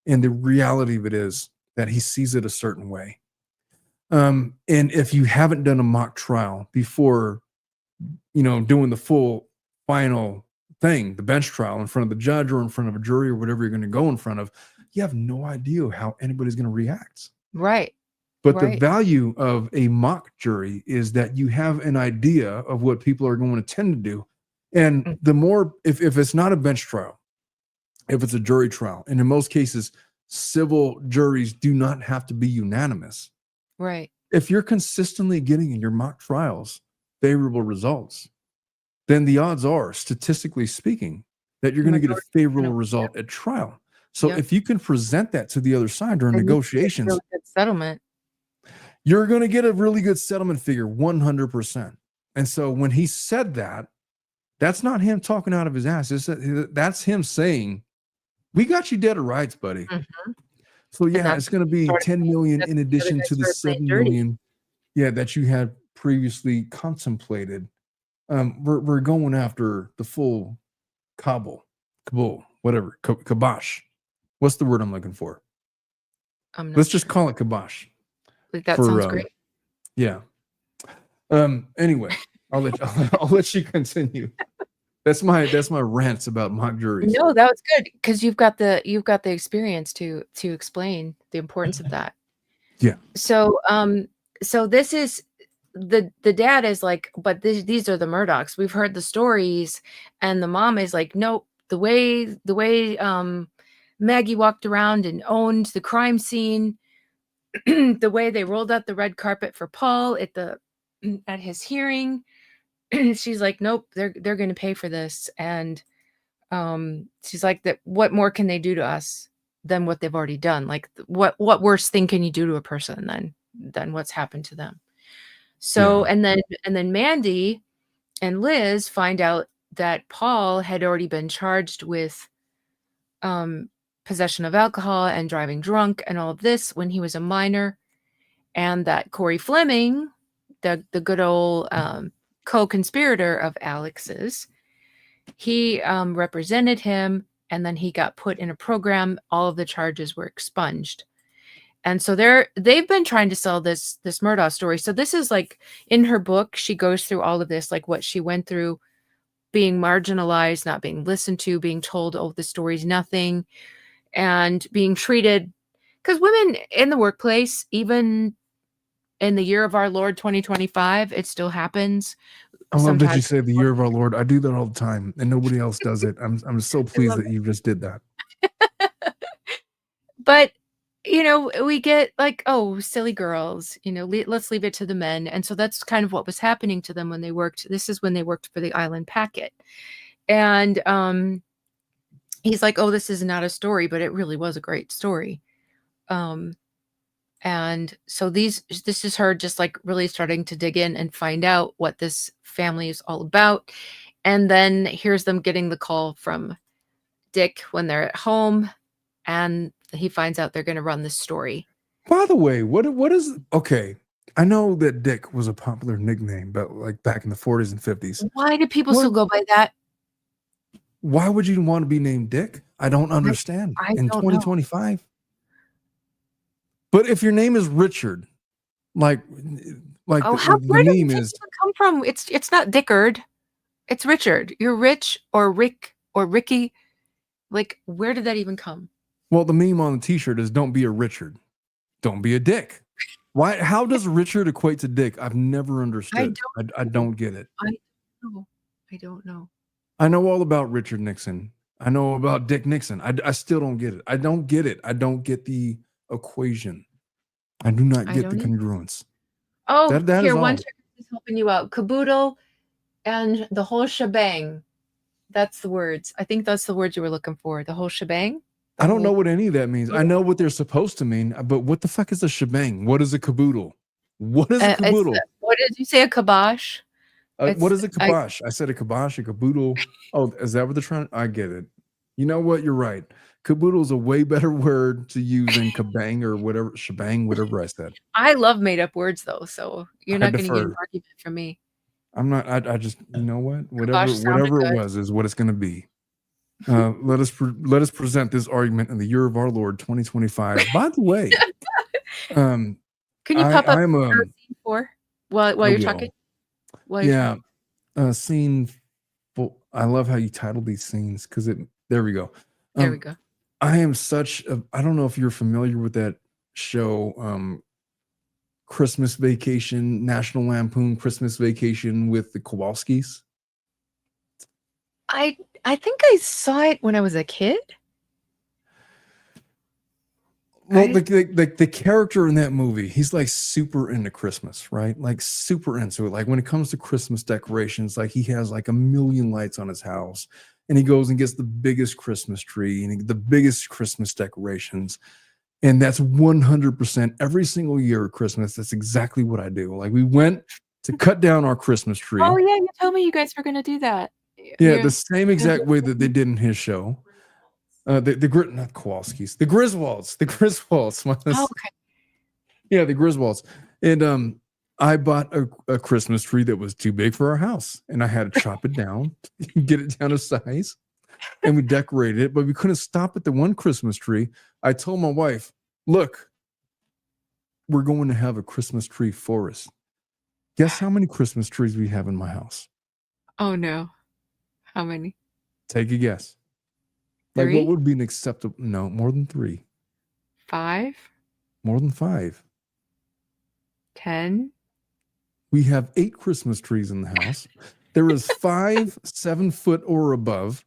And the reality of it is that he sees it a certain way. And if you haven't done a mock trial before, doing the full final thing, the bench trial in front of the judge or in front of a jury or whatever you're going to go in front of, you have no idea how anybody's going to react. Right. But the Right. value of a mock jury is that you have an idea of what people are going to tend to do. And the more, if it's not a bench trial, if it's a jury trial, and in most cases, civil juries do not have to be unanimous. Right. If you're consistently getting in your mock trials favorable results, then the odds are, statistically speaking, that you're going to get a favorable result at trial. So if you can present that to the other side during negotiations, really good settlement. You're going to get a really good settlement figure, 100%. And so when he said that, that's not him talking out of his ass. That's him saying, we got you dead to rights, buddy. Mm-hmm. So yeah, it's going to be 10 million in addition to the 7 million that you had previously contemplated. We're going after the full kabul, whatever, kibosh. What's the word I'm looking for? Let's just call it kibosh. That sounds great. Yeah. Anyway, I'll let you continue. That's my rants about mock juries. No, that was good because you've got the experience to explain the importance of that. Yeah. So this is the dad is like, but these are the Murdaughs. We've heard the stories, and the mom is like, nope. The way Maggie walked around and owned the crime scene, the way they rolled out the red carpet for Paul at his hearing, she's like, nope, they're going to pay for this. And she's like, that what more can they do to us than what they've already done? Like, what worse thing can you do to a person than what's happened to them? So and then Mandy and Liz find out that Paul had already been charged with possession of alcohol and driving drunk and all of this when he was a minor, and that Corey Fleming, the good old co-conspirator of Alex's, he represented him, and then he got put in a program. All of the charges were expunged. And so they've been trying to sell this Murdaugh story. So this is like in her book, she goes through all of this, like what she went through, being marginalized, not being listened to, being told, oh, the story's nothing, and being treated, because women in the workplace, even in the year of our Lord 2025, it still happens. I love that you say the year of our Lord. I do that all the time, and nobody else does it. I'm so pleased that you just did that. But we get like, oh, silly girls, let's leave it to the men. And so that's kind of what was happening to them when they worked. This is when they worked for the Island Packet. And he's like, oh, this is not a story, but it really was a great story. And so this is her just like really starting to dig in and find out what this family is all about. And then here's them getting the call from Dick when they're at home, and he finds out they're going to run this story. By the way, what is okay? I know that Dick was a popular nickname, but like back in the 40s and 50s. Why do people still go by that? Why would you want to be named Dick? I don't understand. In 2025. But if your name is Richard, like where does it even come from? It's not Dickard. It's Richard. You're Rich or Rick or Ricky. Like, where did that even come? Well, the meme on the t-shirt is "Don't be a Richard, don't be a Dick." Why? How does Richard equate to Dick? I've never understood. I don't get it. I don't know. I know all about Richard Nixon. I know about Dick Nixon. I still don't get it. I don't get it. I don't get the equation. I do not get the congruence. Oh, that here, one check is helping you out. Caboodle and the whole shebang. That's the words. I think that's the words you were looking for. The whole shebang. I don't know what any of that means. I know what they're supposed to mean, but what the fuck is a shebang? What is a caboodle? What is a caboodle? What did you say? A kibosh? What is a kibosh? I said a kibosh, a caboodle. Oh, is that what they're trying? I get it. You know what? You're right. Caboodle is a way better word to use than kabang or whatever, shebang, whatever I said. I love made up words though, so you're not going to get an argument from me. I'm not. I just, you know what? Whatever it was is what it's going to be. Let us present this argument in the year of our Lord 2025. By the way, Um, Can you pop up I'm scene 4 while I you're talking? will. While you're Yeah. talking. Scene. Well, I love how you titled these scenes because it. There we go. There we Um, go. I am such a. I don't know if you're familiar with that show. Christmas Vacation, National Lampoon Christmas Vacation with the Kowalskis. I I think I saw it when I was a kid. Well, I the character in that movie, he's like super into Christmas, right? Like super into it. Like when it comes to Christmas decorations, like he has like a million lights on his house, and he goes and gets the biggest Christmas tree and the biggest Christmas decorations. And that's 100% every single year at Christmas. That's exactly what I do. Like we went to cut down our Christmas Oh tree. yeah, you told me you guys were gonna do that. Yeah, the You're same exact way that they did in his show. Not Kowalskis, the Griswolds, Oh, the okay. Griswolds. And I bought a Christmas tree that was too big for our house, and I had to chop it down, get it down to size, and we decorated it. But we couldn't stop at the one Christmas tree. I told my wife, "Look, we're going to have a Christmas tree forest. Guess how many Christmas trees we have in my house? Oh no. How many? Take a guess. Like, what 3? would be an acceptable? No, more than 3. 5? More than 5. 10? We have 8 Christmas trees in the house. There is 5 7-foot or above.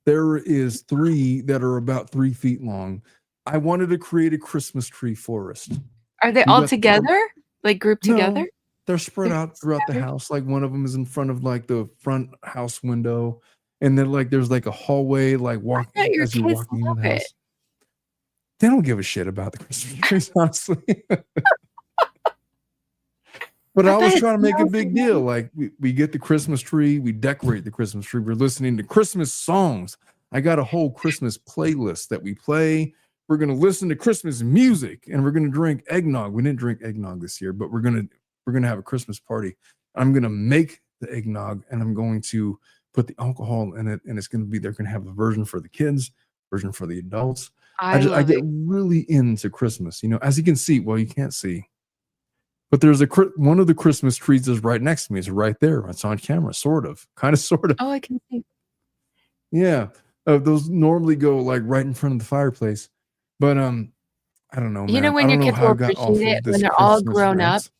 There is 3 that are about 3 feet long. I wanted to create a Christmas tree forest. Are they We all got together? Like grouped together? No, they're spread They're out throughout the scattered? house. Like one of them is in front of like the front house window, and then like there's like a hallway, like I bet your as you're kids walking into love the it. house. They don't give a shit about the Christmas trees, honestly. But I I always bet it try to make a smells big deal. amazing. Like we get the Christmas tree, we decorate the Christmas tree. We're listening to Christmas songs. I got a whole Christmas playlist that we play. We're gonna listen to Christmas music, and we're gonna drink eggnog. We didn't drink eggnog this year, but we're gonna have a Christmas party. I'm gonna make the eggnog, and I'm going to put the alcohol in it, and it's gonna be they're gonna have a version for the kids, version for the adults. I I love get it. really into Christmas. You know, as you can see, well, you can't see. But there's one of the Christmas trees is right next to me. It's right there. It's on camera, sort of, kind of, sort of. Oh, I can see. Yeah, those normally go like right in front of the fireplace. But I don't know, You know man. I when don't your know kids how will I got appreciate off it of when this they're all Christmas grown up? rant.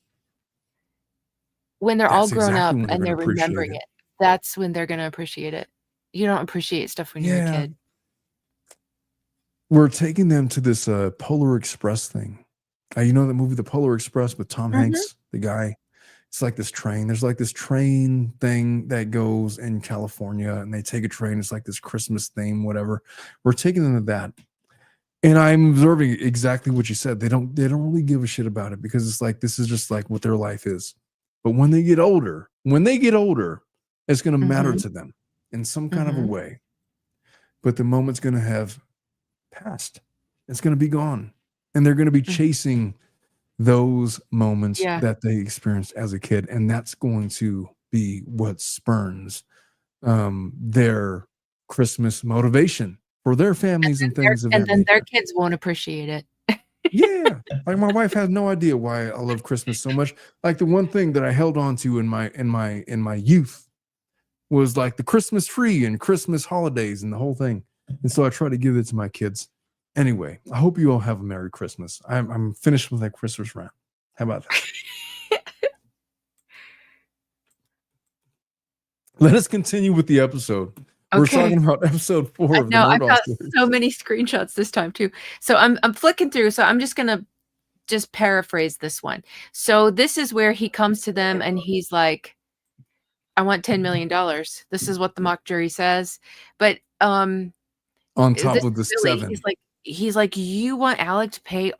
When they're all That's grown exactly up when they're and going to they're appreciate remembering it. it, that's when they're gonna appreciate it. You don't appreciate stuff when you're a Yeah, kid. we're taking them to this Polar Express thing. You know the movie The Polar Express with Tom Mhm. Hanks, the guy. It's like this train. There's like this train thing that goes in California, and they take a train. It's like this Christmas theme, whatever. We're taking them to that, and I'm observing exactly what you said. They don't really give a shit about it because it's like this is just like what their life is. But when they get older, it's going to matter Mhm. to them in some kind of a Mhm. way. But the moment's going to have passed. It's going to be gone, and they're going to be Mm. chasing those moments Yeah. that they experienced as a kid, and that's going to be what spurns their Christmas motivation for their families and things of And that then their nature. kids won't appreciate it. Yeah, like my wife has no idea why I love Christmas so much. Like the one thing that I held on to in my youth was like the Christmas tree and Christmas holidays and the whole thing, and so I try to give it to my kids. Anyway, I hope you all have a Merry Christmas. I'm finished with that Christmas rant. How about that? Let us continue with the episode. We're Okay. talking about episode 4 I of the know, I've Murdaugh got series. so many screenshots this time too. So I'm flicking through, so I'm just gonna just paraphrase this one. So this is where he comes to them and he's like, I want $10 million. This is what the mock jury says. But On this top is of the silly. 7. He's like, you want Alec to pay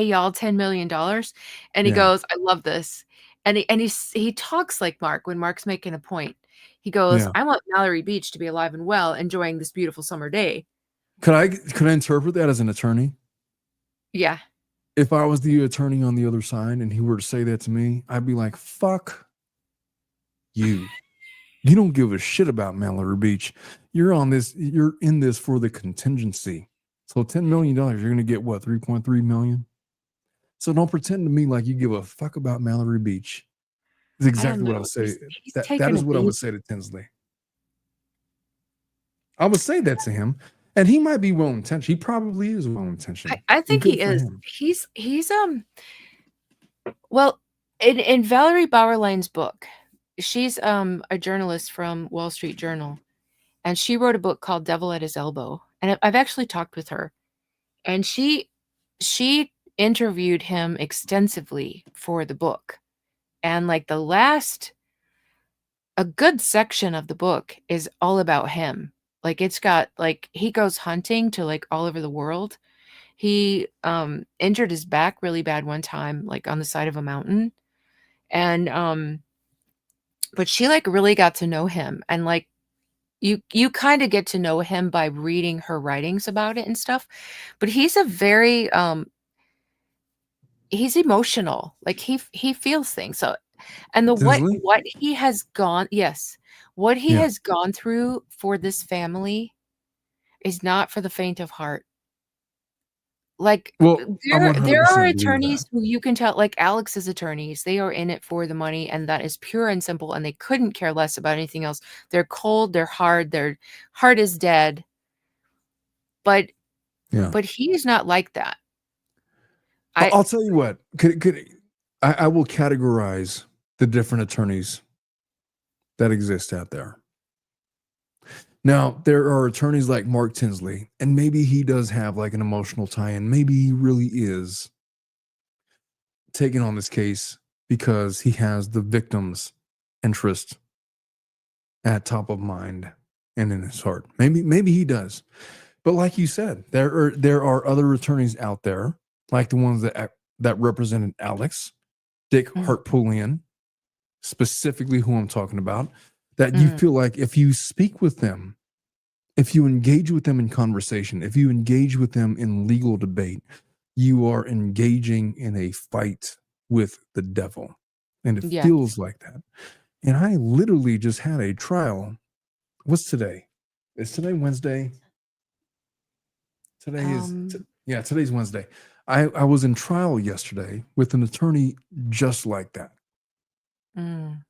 y'all $10 million? And he Yeah. goes, I love this. And he talks like Mark when Mark's making a point. He goes, Yeah. I want Mallory Beach to be alive and well, enjoying this beautiful summer day. Could I interpret that as an attorney? Yeah. If I was the attorney on the other side and he were to say that to me, I'd be like, fuck you. You don't give a shit about Mallory Beach. You're in this for the contingency. So $10 million, you're going to get what, 3.3 million? So don't pretend to me like you give a fuck about Mallory Beach. Is I don't exactly what I know. would say. He's That taken is it what I would easy. say to Tinsley. I would say that to him, and he might be well intentioned. He probably is well intentioned, I and think good he for is. him. He's well, in Valerie Bauerlein's book, she's a journalist from Wall Street Journal, and she wrote a book called Devil at His Elbow. And I've actually talked with her, and she interviewed him extensively for the book. And like a good section of the book is all about him. Like it's got like he goes hunting to like all over the world. He injured his back really bad one time, like on the side of a mountain. And but she like really got to know him, and like you kind of get to know him by reading her writings about it and stuff. But he's a very he's emotional. Like he feels things. So and the Tinsley, what he has gone, yes, what he yeah. has gone through for this family is not for the faint of heart. Like Well, I there are 100% believe that. attorneys who you can tell, like Alex's attorneys, they are in it for the money, and that is pure and simple, and they couldn't care less about anything else. They're cold, they're hard, their heart is dead. But Yeah. he's not like that. I I'll tell you what. I will categorize the different attorneys that exist out there. Now, there are attorneys like Mark Tinsley, and maybe he does have like an emotional tie-in. Maybe he really is taking on this case because he has the victim's interest at top of mind and in his heart. Maybe he does. But like you said, there are other attorneys out there, like the ones that represented Alex, Dick mm, Hartpoolian, specifically who I'm talking about, that you mm, feel like if you speak with them, if you engage with them in conversation, if you engage with them in legal debate, you are engaging in a fight with the devil. And it yes. feels like that. And I literally just had a trial. What's today? Is today Wednesday? Um, Today's Wednesday. I was in trial yesterday with an attorney just like that. mm,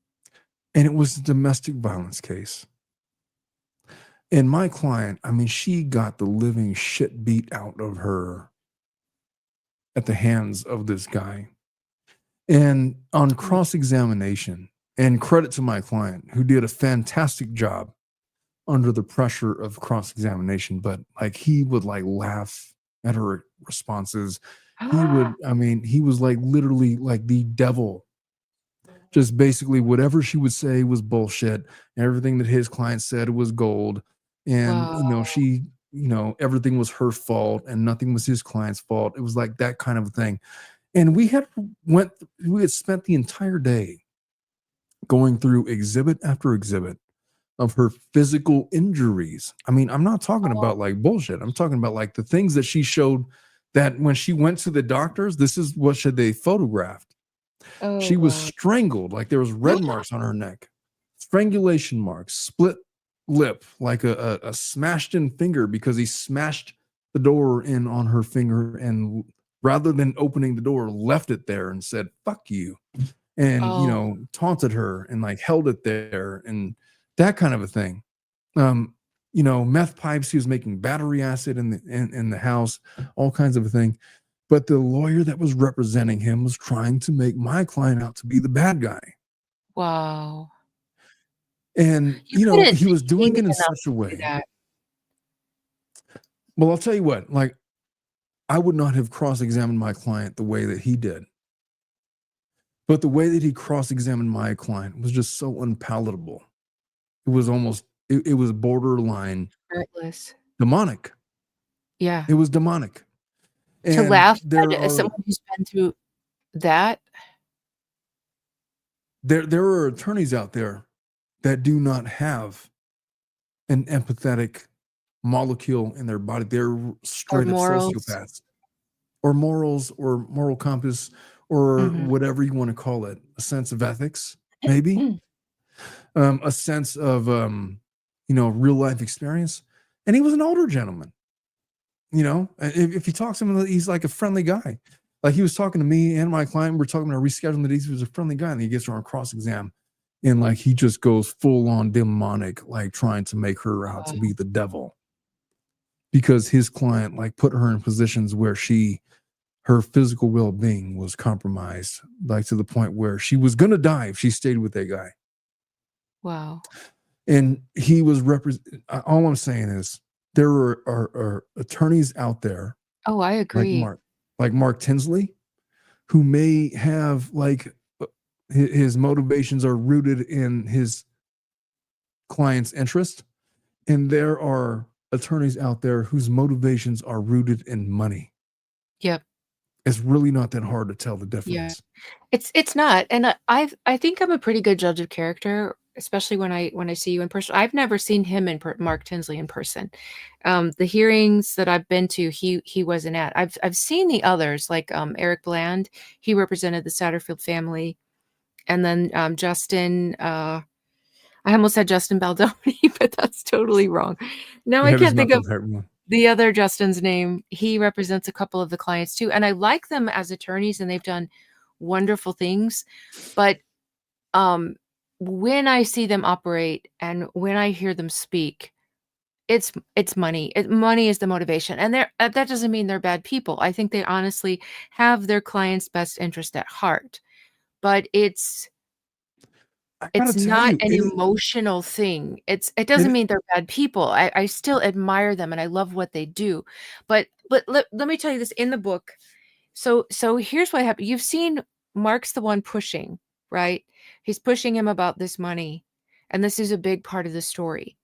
And it was a domestic violence case. And my client, I mean, she got the living shit beat out of her at the hands of this guy. And on oh my, cross examination, and credit to my client who did a fantastic job under the pressure of cross examination, but like he would like laugh at her responses. He would, I mean, he was like literally like the devil. Just basically whatever she would say was bullshit. Everything that his client said was gold. And, wow, everything was her fault and nothing was his client's fault. It was like that kind of thing. And we had spent the entire day going through exhibit after exhibit of her physical injuries. I mean, I'm not talking oh, about like bullshit. I'm talking about like the things that she showed that when she went to the doctors, this is what should they photographed. oh She was god. strangled, like there was red marks on her neck, strangulation marks, split lip, like a smashed in finger because he smashed the door in on her finger and rather than opening the door, left it there and said, fuck you. And, Oh, taunted her and like held it there and that kind of a thing. Um, meth pipes, he was making battery acid in the house, all kinds of a thing. But the lawyer that was representing him was trying to make my client out to be the bad guy. wow. And, You couldn't he be was doing human it in enough such a to do way. that. Well, I'll tell you what, like, I would not have cross examined my client the way that he did. But the way that he cross examined my client was just so unpalatable. It was almost, it was borderline Heartless. demonic. Yeah. It was demonic. To And laugh at someone who's been through that. there are attorneys out there that do not have an empathetic molecule in their body. They're Or straight up morals. sociopaths or morals or moral compass or Mhm. whatever you want to call it, a sense of ethics, maybe, a sense of, real life experience. And he was an older gentleman, if you talk to him, he's like a friendly guy. Like he was talking to me and my client. We're talking about rescheduling the dates. He was a friendly guy, and he gets her on cross exam, and like he just goes full on demonic, like trying to make her out to be the devil, because his client like put her in positions where her physical well-being was compromised, like to the point where she was gonna die if she stayed with that guy. Wow. And he was all I'm saying is there are attorneys out there Oh, I agree. like Mark Tinsley, who may have like his motivations are rooted in his client's interest, and there are attorneys out there whose motivations are rooted in money. Yep. It's really not that hard to tell the Yeah. difference. It's not. And I think I'm a pretty good judge of character, especially when I see you in person. I've never seen him Mark Tinsley in person. The hearings that I've been to, he wasn't at. I've seen the others, like Eric Bland. He represented the Satterfield family, and then Justin. I almost said Justin Baldoni, but that's totally wrong. Now I Yeah, there's can't think of nothing right one. the other Justin's name. He represents a couple of the clients too, and I like them as attorneys, and they've done wonderful things. But when I see them operate and when I hear them speak, it's money. Money is the motivation, and that doesn't mean they're bad people. I think they honestly have their client's best interest at heart, but it's I gotta tell not you, an emotional thing. It doesn't mean they're bad people. I still admire them and I love what they do. But let me tell you this in the book. So here's what happened. You've seen Mark's the one pushing, right? He's pushing him about this money. And this is a big part of the story.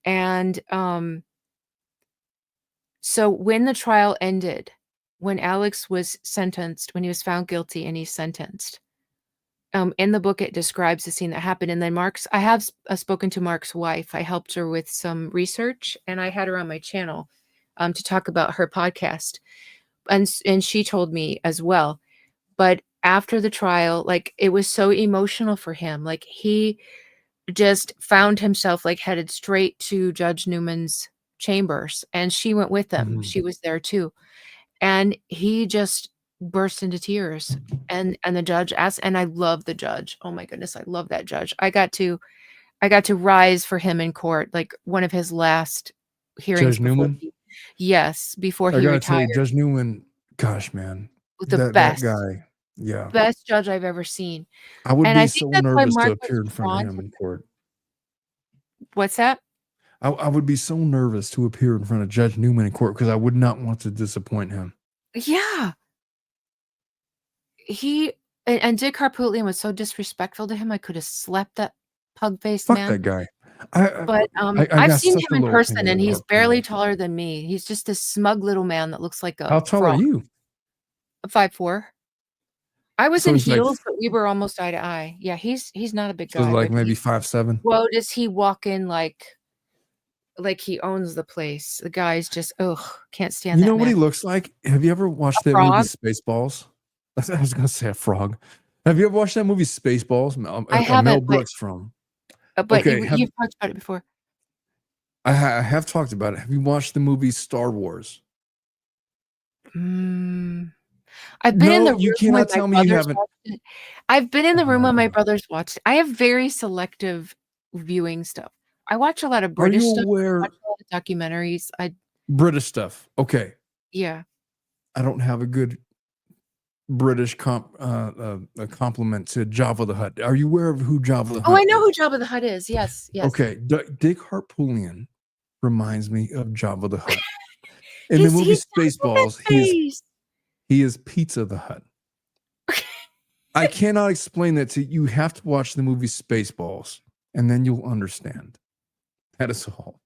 And so when the trial ended, when Alex was sentenced, when he was found guilty and he's sentenced, in the book, it describes the scene that happened. And then I have spoken to Mark's wife. I helped her with some research, and I had her on my channel to talk about her podcast. And she told me as well. But after the trial, like it was so emotional for him. Like he just found himself like headed straight to Judge Newman's chambers, and she went with them. She was there too. And he just burst into tears. And the judge asked, and I love the judge. Oh my goodness, I love that judge. I got to rise for him in court, like one of his last hearings Judge Newman. Before I he gotta tell retired. you, Judge Newman, gosh, man, The that guy, yeah. best judge I've ever seen. I would And I be think so that's why nervous to Mark was appear in front of drawn him to. in court. What's that? I would be so nervous to appear in front of Judge Newman in court because I would not want to disappoint him. Yeah. He and Dick Harpootlian was so disrespectful to him. I could have slept that pug-faced Fuck man. that guy. But I I've got seen such him a in low person, opinion and of he's barely Harpootlian. taller than me. He's just this smug little man that looks like How a tall are frog. you? 5'4". I was So in he's like, heels, but we were almost eye to eye. Yeah, he's not a big so guy, like but maybe 5'7". whoa, does he walk in like he owns the place. The guy's just, ugh, can't stand You that know what man. he looks like? Have you ever watched A that movie frog? Spaceballs? I was gonna say a frog. Have you ever watched that movie Spaceballs? I Mel haven't, Brooks from. but Okay, you've talked about it before. I have talked about it. Have you watched the movie Star Wars? I've been in No, the you room when cannot my tell me you brothers haven't. watched it. I've been in Oh the room my when my god. brothers watched it. I have very selective viewing stuff. I watch a lot of Are British you stuff. I watch aware a lot of documentaries. British stuff? Okay. Yeah. I don't have a good British a compliment to Jabba the Hutt. Are you aware of who Jabba the Oh, Hutt I know who is? Jabba the Hutt is. Yes, yes. Okay, Dick Harpootlian reminds me of Jabba the Hutt. In the He's movie got that Spaceballs, face. he is Pizza the Hutt. I cannot explain that to you. You have to watch the movie Spaceballs, and then you'll understand. That is all.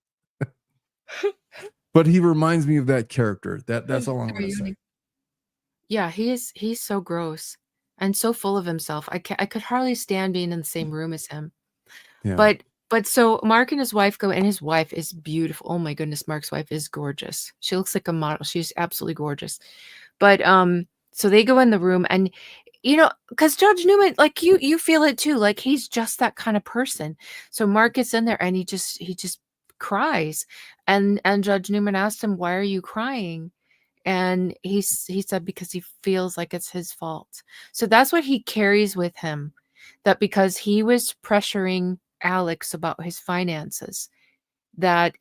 But he reminds me of that character. That's all I'm going to say. Yeah, he's so gross and so full of himself. I could hardly stand being in the same room as him. Yeah. But so Mark and his wife go, and his wife is beautiful. Oh my goodness, Mark's wife is gorgeous. She looks like a model. She's absolutely gorgeous. But so they go in the room, and because Judge Newman, like you feel it too, like he's just that kind of person. So Mark gets in there and he just cries. And Judge Newman asked him, "Why are you crying?" And he said because he feels like it's his fault. So that's what he carries with him, that because he was pressuring Alex about his finances, that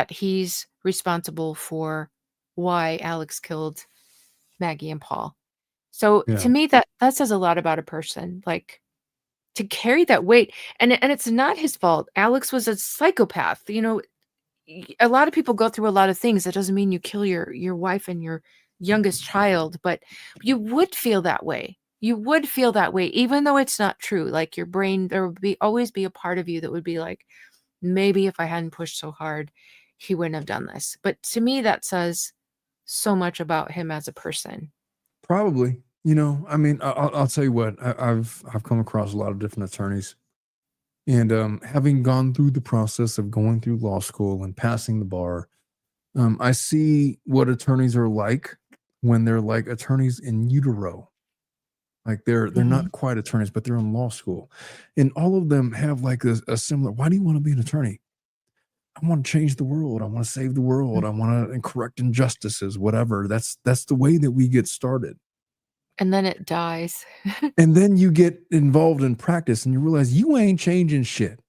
he's responsible for why Alex killed Maggie and Paul. So to Yeah. me, that says a lot about a person, like, to carry that weight. And it's not his fault. Alex was a psychopath. A lot of people go through a lot of things. That doesn't mean you kill your wife and your youngest child, but you would feel that way. You would feel that way, even though it's not true. Like, your brain, there would always be a part of you that would be like, maybe if I hadn't pushed so hard, he wouldn't have done this. But to me, that says so much about him as a person. Probably. I mean, I'll tell you what. I've come across a lot of different attorneys, and having gone through the process of going through law school and passing the bar, I see what attorneys are like when they're like attorneys in utero. Like they're Mhm. not quite attorneys, but they're in law school, and all of them have like a similar. Why do you want to be an attorney? I want to change the world. I want to save the world. I want to correct injustices. Whatever. That's the way that we get started. And then it dies. And then you get involved in practice, and you realize you ain't changing shit.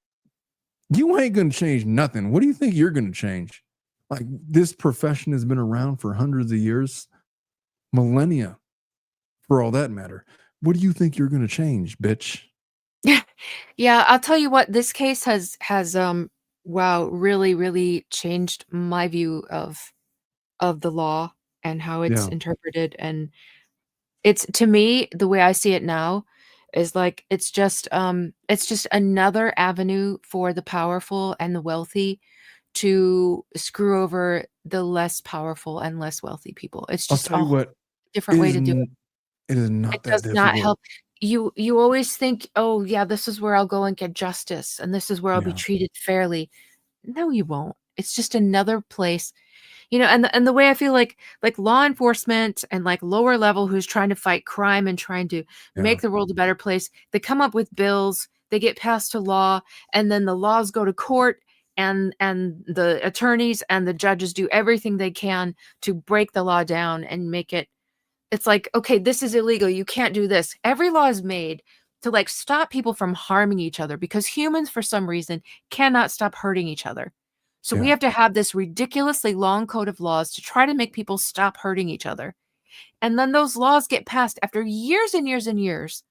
You ain't going to change nothing. What do you think you're going to change? Like, this profession has been around for hundreds of years, millennia, for all that matter. What do you think you're going to change, bitch? Yeah, I'll tell you what, this case has wow, really, really changed my view of the law and how it's Yeah. interpreted. And it's, to me, the way I see it now is like, it's just another avenue for the powerful and the wealthy to screw over the less powerful and less wealthy people. It's I'll just tell a you whole what, different it way is, to do it. it is It not that does not difficult. help. You always think, "Oh, yeah, this is where I'll go and get justice, and this is where I'll be Yeah. treated fairly." No, you won't. It's just another place. And the way I feel like law enforcement and, like, lower level who's trying to fight crime and trying to Yeah. make the world a better place, they come up with bills, they get passed to law, and then the laws go to court, and the attorneys and the judges do everything they can to break the law down and make it. It's like, okay, this is illegal. You can't do this. Every law is made to, like, stop people from harming each other, because humans, for some reason, cannot stop hurting each other. So we Yeah. have to have this ridiculously long code of laws to try to make people stop hurting each other. And then those laws get passed after years and years and years.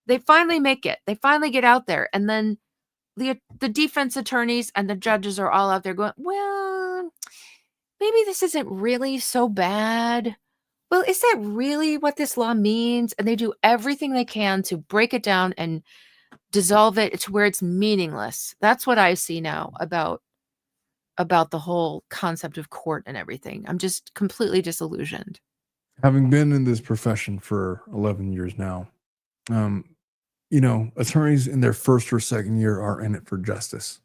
They finally make it. They finally get out there. And then the defense attorneys and the judges are all out there going, well, maybe this isn't really so bad. Well, is that really what this law means? And they do everything they can to break it down and dissolve it to where it's meaningless. That's what I see now about the whole concept of court and everything. I'm just completely disillusioned. Having been in this profession for 11 years now, um, attorneys in their first or second year are in it for justice.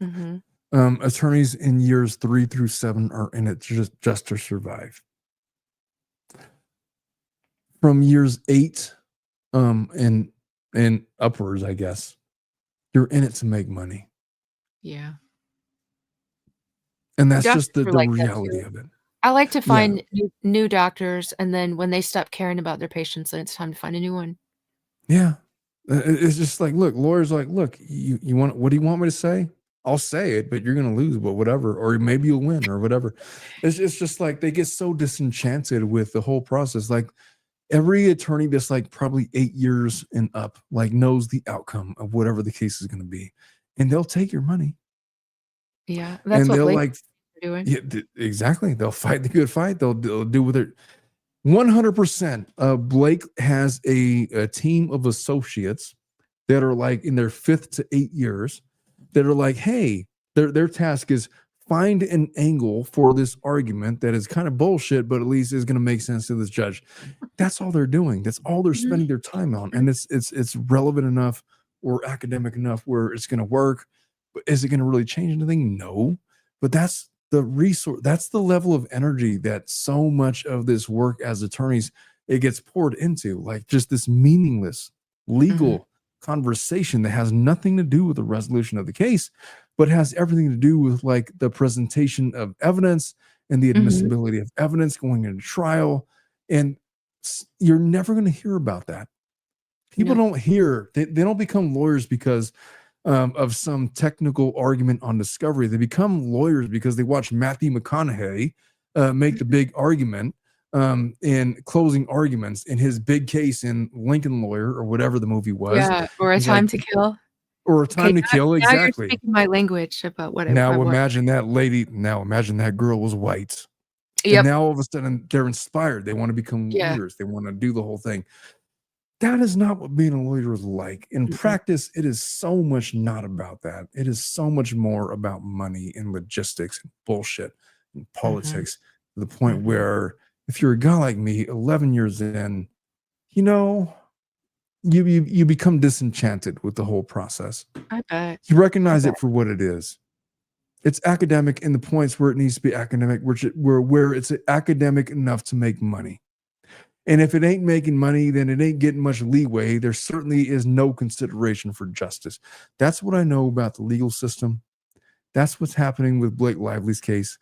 Mhm. Attorneys in years 3 through 7 are in it just to survive. From years 8, and upwards, I guess, you're in it to make money, Yeah. and that's just Doctors the are the like that reality too. of it. I like to Yeah, find new doctors, and then when they stop caring about their patients, then it's time to find a new one. yeah. It's just like, look, lawyers are like, look, you want, what do you want me to say? I'll say it, but you're gonna lose, but whatever, or maybe you'll win, or whatever. It's just like they get so disenchanted with the whole process. Like, every attorney that's like probably 8 years and up, like, knows the outcome of whatever the case is going to be, and they'll take your money, Yeah, that's and what they'll Blake like, are doing. yeah, exactly. They'll fight the good fight. They'll do with it. 100%. Blake has a team of associates that are like in their 5th to 8 years that are like, hey, their task is find an angle for this argument that is kind of bullshit, but at least is going to make sense to this judge. That's all they're doing. That's all they're Mhm. spending their time on, and it's relevant enough or academic enough where it's going to work. But is it going to really change anything? No. But that's the resource. That's the level of energy that so much of this work as attorneys it gets poured into, like just this meaningless Mhm. legal conversation that has nothing to do with the resolution of the case, but has everything to do with like the presentation of evidence and the Mhm. admissibility of evidence going into trial. And you're never going to hear about that. People No. don't hear, they don't become lawyers because of some technical argument on discovery. They become lawyers because they watch Matthew McConaughey make the big argument in closing arguments in his big case in Lincoln Lawyer or whatever the movie was. Yeah, or A He's like, Time to Kill. or a Okay, time to kill. now you're Exactly. speaking my language about what I Now want. imagine that lady. Now imagine that girl was white. And Yep. now all of a sudden they're inspired. They want to become Yeah. lawyers. They want to do the whole thing. That is not what being a lawyer is like. In Mm-mm. practice, it is so much not about that. It is so much more about money and logistics and bullshit and Mhm. politics, to the point Mhm. where if you're a guy like me, 11 years in, you know, you become disenchanted with the whole process. I bet. You I recognize bet. it for what it is. It's academic in the points where it needs to be academic, where it's academic enough to make money. And if it ain't making money, then it ain't getting much leeway. There certainly is no consideration for justice. That's what I know about the legal system. That's what's happening with Blake Lively's case.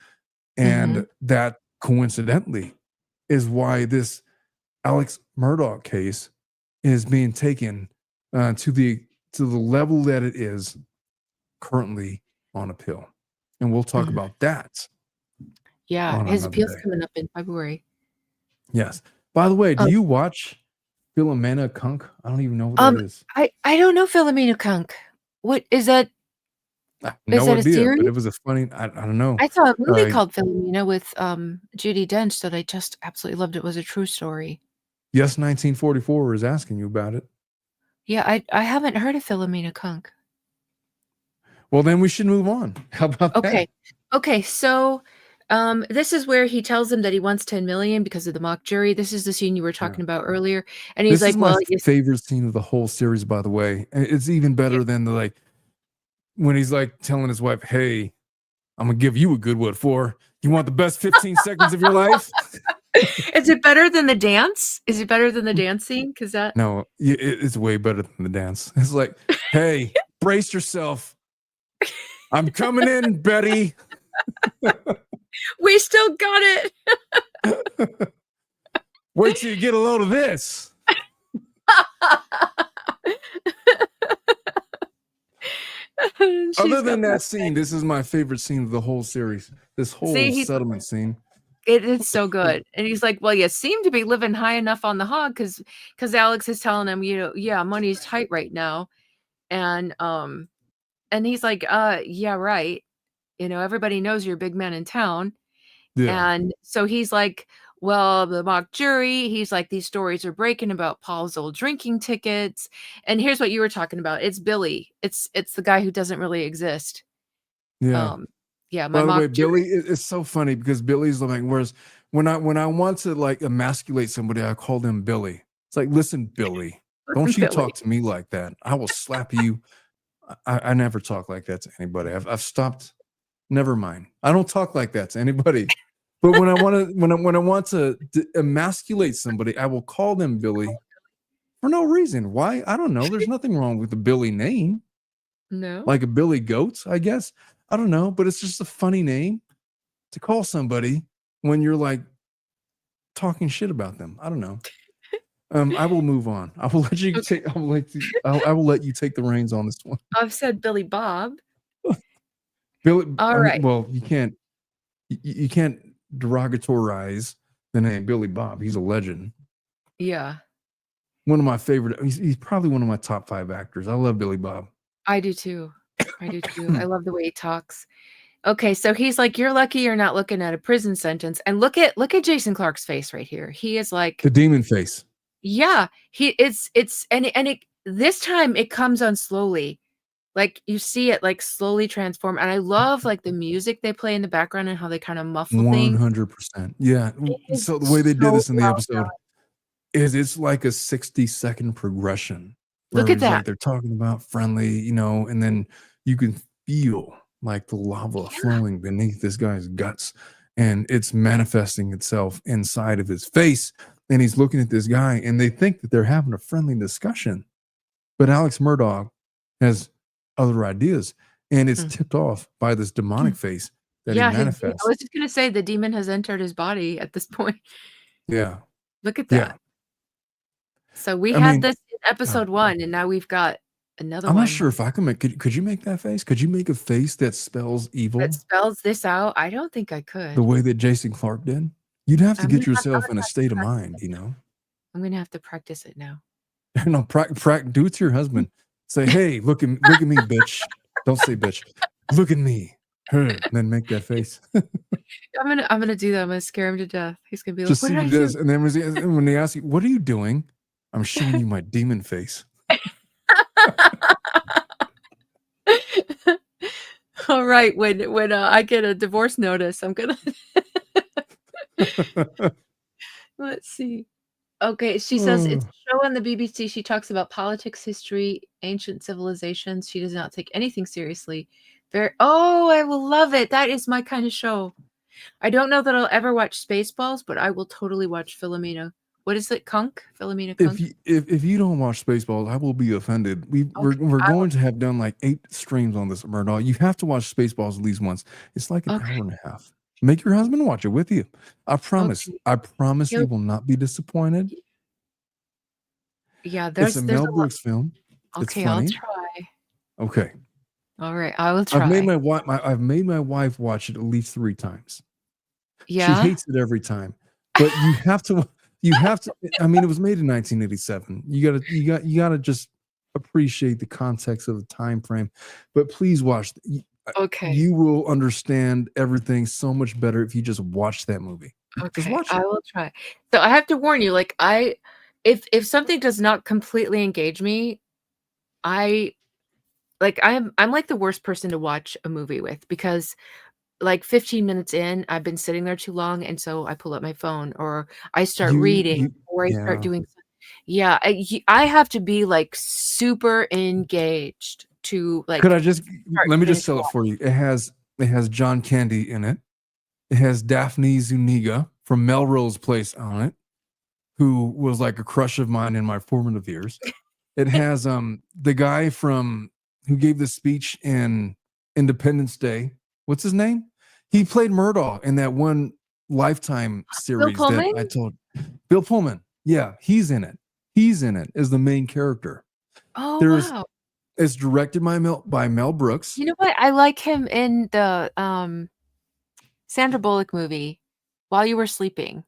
And Mhm. that coincidentally is why this Alex Murdaugh case is being taken to the level that it is currently on appeal. And we'll talk Mhm. about that Yeah, on his another appeal's day. coming up in February. Yes. By the way, do Um, you watch Philomena Kunk? I don't even know what that is. I don't know Philomena Kunk. What is that? I have Is no that a idea, but series? it was a funny. I don't know. I saw a movie Uh, called Philomena with Judi Dench that I just absolutely loved. It was a true story. yes, 1944 is asking you about it. Yeah, I haven't heard of Philomena Kunk. Well, then we should move on. How about Okay. that? Okay, so this is where he tells them that he wants 10 million because of the mock jury. This is the scene you were Yeah. talking about earlier. And he's This is like, my well, you favorite scene of the whole series, by the way. It's even better than the like when he's like telling his wife, "Hey, I'm gonna give you a good one for. You want the best 15 seconds of your life?" Is it better than the dance? Is it better than the dance scene? Because that No, it's way better than the dance. It's like, "Hey, brace yourself. I'm coming in, Betty." we still got it. Wait till you get a load of this. Other She's than got that that. scene, this is my favorite scene of the whole series. This whole See, he's settlement scene. it is so good. And he's like, well, you seem to be living high enough on the hog because Alex is telling him, yeah, money's tight right now. And he's like, yeah, right. Everybody knows you're a big man in town. Yeah, And so he's like, well, the mock jury, he's like, these stories are breaking about Paul's old drinking tickets. And here's what you were talking about. It's Billy. It's the guy who doesn't really exist. yeah. Um, yeah, my By the way, mock Billy jury. is so funny because Billy's like, whereas when I want to like emasculate somebody, I call them Billy. It's like, listen, Billy, don't you Billy. talk to me like that. I will slap you. I never talk like that to anybody. I've stopped. Never mind. I don't talk like that to anybody. But when I want to when I want to emasculate somebody, I will call them Billy for no reason. Why? I don't know. There's nothing wrong with the Billy name. No? Like a Billy Goat, I guess. I don't know, but it's just a funny name to call somebody when you're like talking shit about them. I don't know. I will move on. I will let you Okay. take. I will let you take the reins on this one. I've said Billy Bob. Billy. All I mean, right. well, you can't. You can't derogatorize the name Billy Bob. He's a legend. Yeah, One of my favorite. He's probably one of my top 5 actors. I love Billy Bob. I do too. I do too. I love the way he talks. Okay, so he's like, "You're lucky you're not looking at a prison sentence." And look at Jason Clarke's face right here. He is like, The demon face. yeah, it's and it this time it comes on slowly. Like you see it like slowly transform. And I love like the music they play in the background and how they kind of muffle things. 100%. Yeah. It is So the way they did so this in the well episode done. is it's like a 60-second progression Look where at it's like that. they're talking about friendly, and then you can feel like the lava Yeah. flowing beneath this guy's guts, and it's manifesting itself inside of his face. And he's looking at this guy, and they think that they're having a friendly discussion, but Alex Murdaugh has other ideas, and it's Mm. tipped off by this demonic face that he Yeah, I manifests. was just gonna say the demon has entered his body at this point. Yeah. Look at Yeah. that. So we I had mean, this in episode 1, and now we've got another I'm not one sure if I can make, could you make that face? Could you make a face that spells that evil spells this out. I don't think I the could. way that Jason Clark did? You'd have to I'm gonna get have I'm yourself gonna in a have to state of practice mind, it. you know? I'm gonna have to practice it now. No, do it to your husband. Say, hey, look at me, bitch. Don't say bitch. Look at me. And then make that face. I'm gonna do that. I'm gonna scare him to death. He's gonna be like, Just "What see did what I he do?" does. And then when they ask you, what are you doing? I'm showing you my demon face. All right, when I get a divorce notice, I'm gonna let's see. Okay, she says it's Oh, a show on the BBC. She talks about politics, history, ancient civilizations. She does not take anything seriously. I will love it. That is my kind of show. I don't know that I'll ever watch Spaceballs, but I will totally watch Philomena. What is it? Kunk? Philomena Kunk? if you don't watch Spaceballs, I will be offended. Okay. We're going to have done like 8 streams on this, Murdaugh. You have to watch Spaceballs at least once. It's like an Okay. hour and a half. Make your husband watch it with you. I promise. Okay. I promise you will not be disappointed. Yeah, It's a there's Mel a lot. Brooks film. It's Okay, I'll funny. try. Okay. All right, I will I've made try. I've made my wife watch it at least 3 times. She Yeah? hates it every time. But you have to I mean, it was made in 1987. You gotta just appreciate the context of the time frame. But please watch. Okay. You will understand everything so much better if you just watch that movie. Just Okay, watch I it. will try. So I have to warn you, like if something does not completely engage me, I I'm like the worst person to watch a movie with because like 15 minutes in, I've been sitting there too long, and so I pull up my phone or I start reading or I start Yeah. doing yeah, I have to be like super engaged to Could like I just start let to me just finish sell it for you? It has John Candy in it. It has Daphne Zuniga from Melrose Place on it, who was like a crush of mine in my formative years. It has the guy from who gave the speech in Independence Day. What's his name? He played Murdaugh in that one Lifetime Bill series that Pullman? I told. Bill Pullman. Yeah, he's in it. He's in it as the main character. Oh, There's wow. It's directed by Mel Brooks. You know what? I like him in the Sandra Bullock movie, While You Were Sleeping.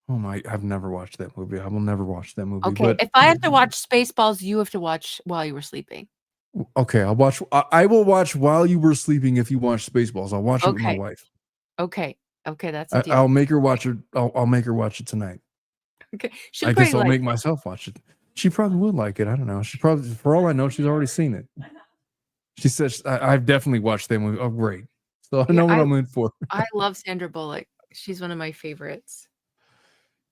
Oh my! I've never watched that movie. I will never watch that movie. Okay, But if I have to watch Spaceballs, you have to watch While You Were Sleeping. okay, I'll watch. I will watch While You Were Sleeping if you watch Spaceballs. I'll watch it with my Okay. wife. Okay. Okay, that's a deal. I'll make her watch it. I'll make her watch it tonight. Okay. She'll I guess probably I'll like make myself watch it. She probably would like it. I don't know. She probably, for all I know, she's already seen it. She says, I've definitely watched that movie. Oh, great. So I know what I'm in for. I love Sandra Bullock. She's one of my favorites.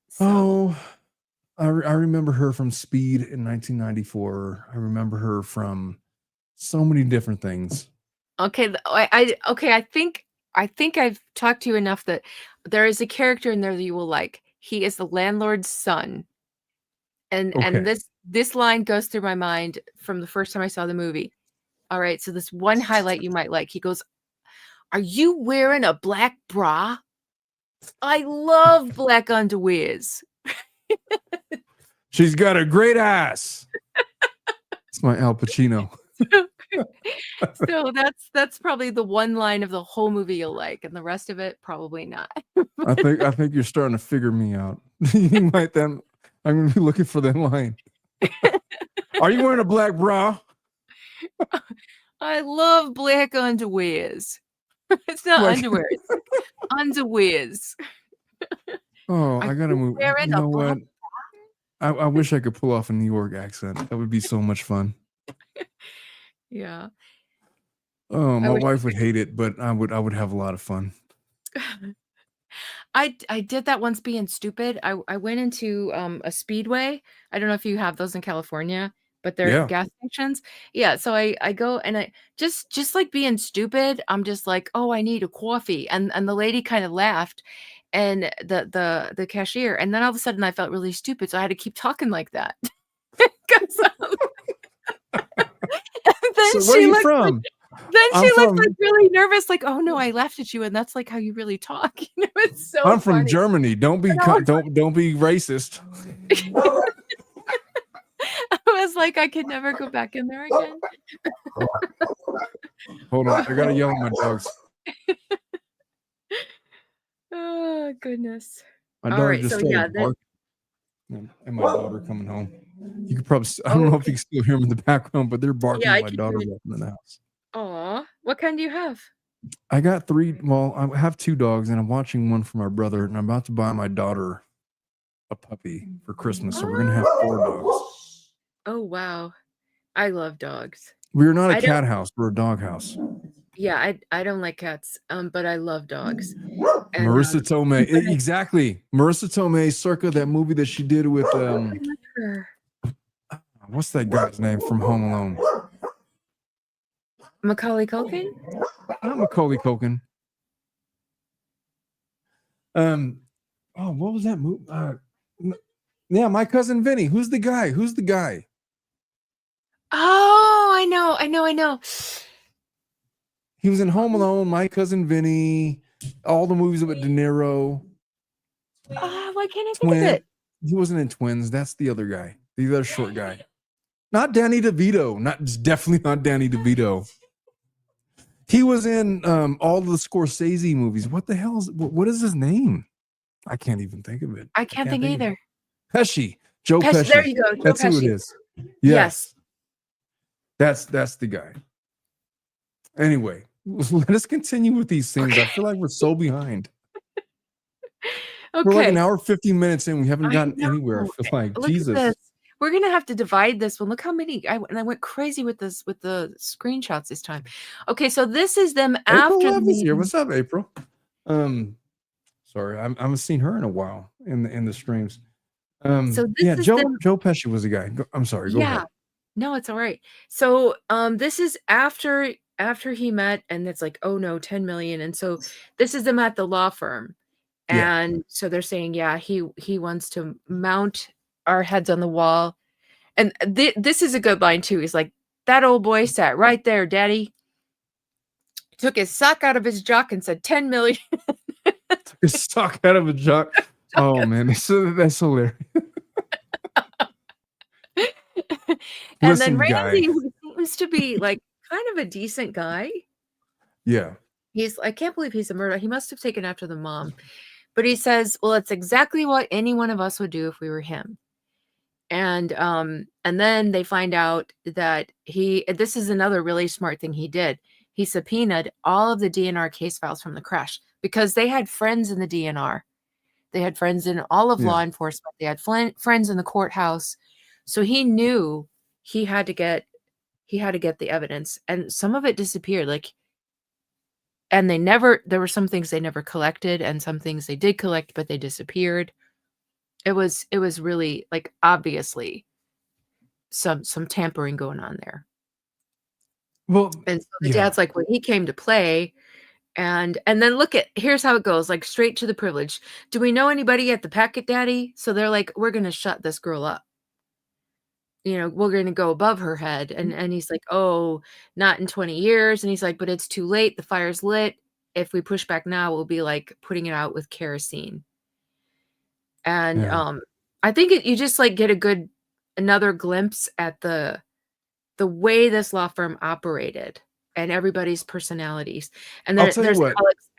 So, Oh, I remember her from Speed in 1994. I remember her from so many different things. okay, okay, I think I've talked to you enough that there is a character in there that you will like. He is the landlord's son. And Okay. this line goes through my mind from the first time I saw the movie. All right, so this one highlight you might like. He goes, "Are you wearing a black bra? I love black underwears." She's got a great ass. It's my Al Pacino. So that's probably the one line of the whole movie you'll like, and the rest of it probably not. I think you're starting to figure me out. You might then. I'm gonna be looking for that line. Are you wearing a black bra? I love black underwears. It's not Like, underwear, it's underwears. oh, Are I gotta you move. wearing You a know black what? I wish I could pull off a New York accent. That would be so much fun. Yeah. Oh, I my wish wife would hate it, but I would have a lot of fun. I did that once being stupid. I went into a Speedway. I don't know if you have those in California, but they're Yeah. gas stations. Yeah, so I go and I just like being stupid, I'm just like, "Oh, I need a coffee." And the lady kind of laughed and the cashier, and then all of a sudden I felt really stupid, so I had to keep talking like that. 'Cause, and then So where are she you looked like from? Then she I'm looked like from really nervous, like, "Oh no, I laughed at you, and that's like how you really talk." It's so I'm from funny. Germany. Don't be And I was don't be racist. I was like, I could never go back in there again. Hold on, I gotta yell at my dogs. Oh, goodness. My All dog right, just so yeah, started then barking, and my daughter coming home. You could probably I don't oh, know if you okay. can still hear them in the background, but they're Yeah, barking at I my can daughter hear it. walking in the house. Aw, what kind do you have? I got 3 well, I have 2 dogs, and I'm watching one for my brother, and I'm about to buy my daughter a puppy for Christmas, so we're gonna have 4 dogs. Oh, wow. I love dogs. We're not a I don't cat house, we're a dog house. yeah, I don't like cats, but I love dogs. And, Marissa Tomei, but exactly. Marissa Tomei, circa that movie that she did with I like her. what's that guy's name from Home Alone? Macaulay Culkin? Not Macaulay Culkin. What was that movie? Yeah, My Cousin Vinny. Who's the guy? Who's the guy? Oh, I know. He was in Home Alone, My Cousin Vinny, all the movies with De Niro. Oh, why can't I think of Twin. it? He wasn't in Twins. That's the other guy. The other short guy. Not Danny DeVito. Definitely not Danny DeVito. He was in all the Scorsese movies. What the hell what is his name? I can't even think of it. I can't think either. Pesci. Joe Pesci. There you go, Joe That's who it Pesci. is. Yes. That's the guy. Anyway, let us continue with these things. Okay. I feel like we're so behind. Okay. We're like an hour 15 minutes in. We haven't I gotten know. anywhere. I feel like Look at Jesus. this. We're gonna have to divide this one. Look how many I went crazy with this with the screenshots this time. Okay, so this is them April after Love is here. the What's up, April? Sorry, I haven't seen her in a while in the streams. so this Yeah, is Joe them Pesci was a guy. I'm sorry. Go yeah. ahead. No, it's all right. So this is after he met and it's like, oh no, 10 million. And so this is them at the law firm. Yeah. And so they're saying, yeah, he wants to mount our heads on the wall. And this is a good line too. He's like, that old boy sat right there, daddy. Took his sock out of his jock and said 10 million. Took his sock out of a jock. Oh man, that's hilarious. And Listen, then Randy, guy. who seems to be like kind of a decent guy. Yeah. I can't believe he's a murderer. He must have taken after the mom. But he says, well, it's exactly what any one of us would do if we were him. And then they find out that this is another really smart thing he did. He subpoenaed all of the DNR case files from the crash because they had friends in the DNR. They had friends in all of law enforcement. They had friends in the courthouse. So he knew he had to get the evidence, and some of it disappeared. And there were some things they never collected and some things they did collect, but they disappeared. It was really like obviously some tampering going on there. Well, and so the dad's like, well, he came to play. And then here's how it goes, like straight to the privilege. Do we know anybody at the packet, daddy? So they're like, we're going to shut this girl up. We're going to go above her head. And he's like, oh, not in 20 years. And he's like, but it's too late. The fire's lit. If we push back now, we'll be like putting it out with kerosene. And I think you just like get another glimpse at the way this law firm operated and everybody's personalities. And then there's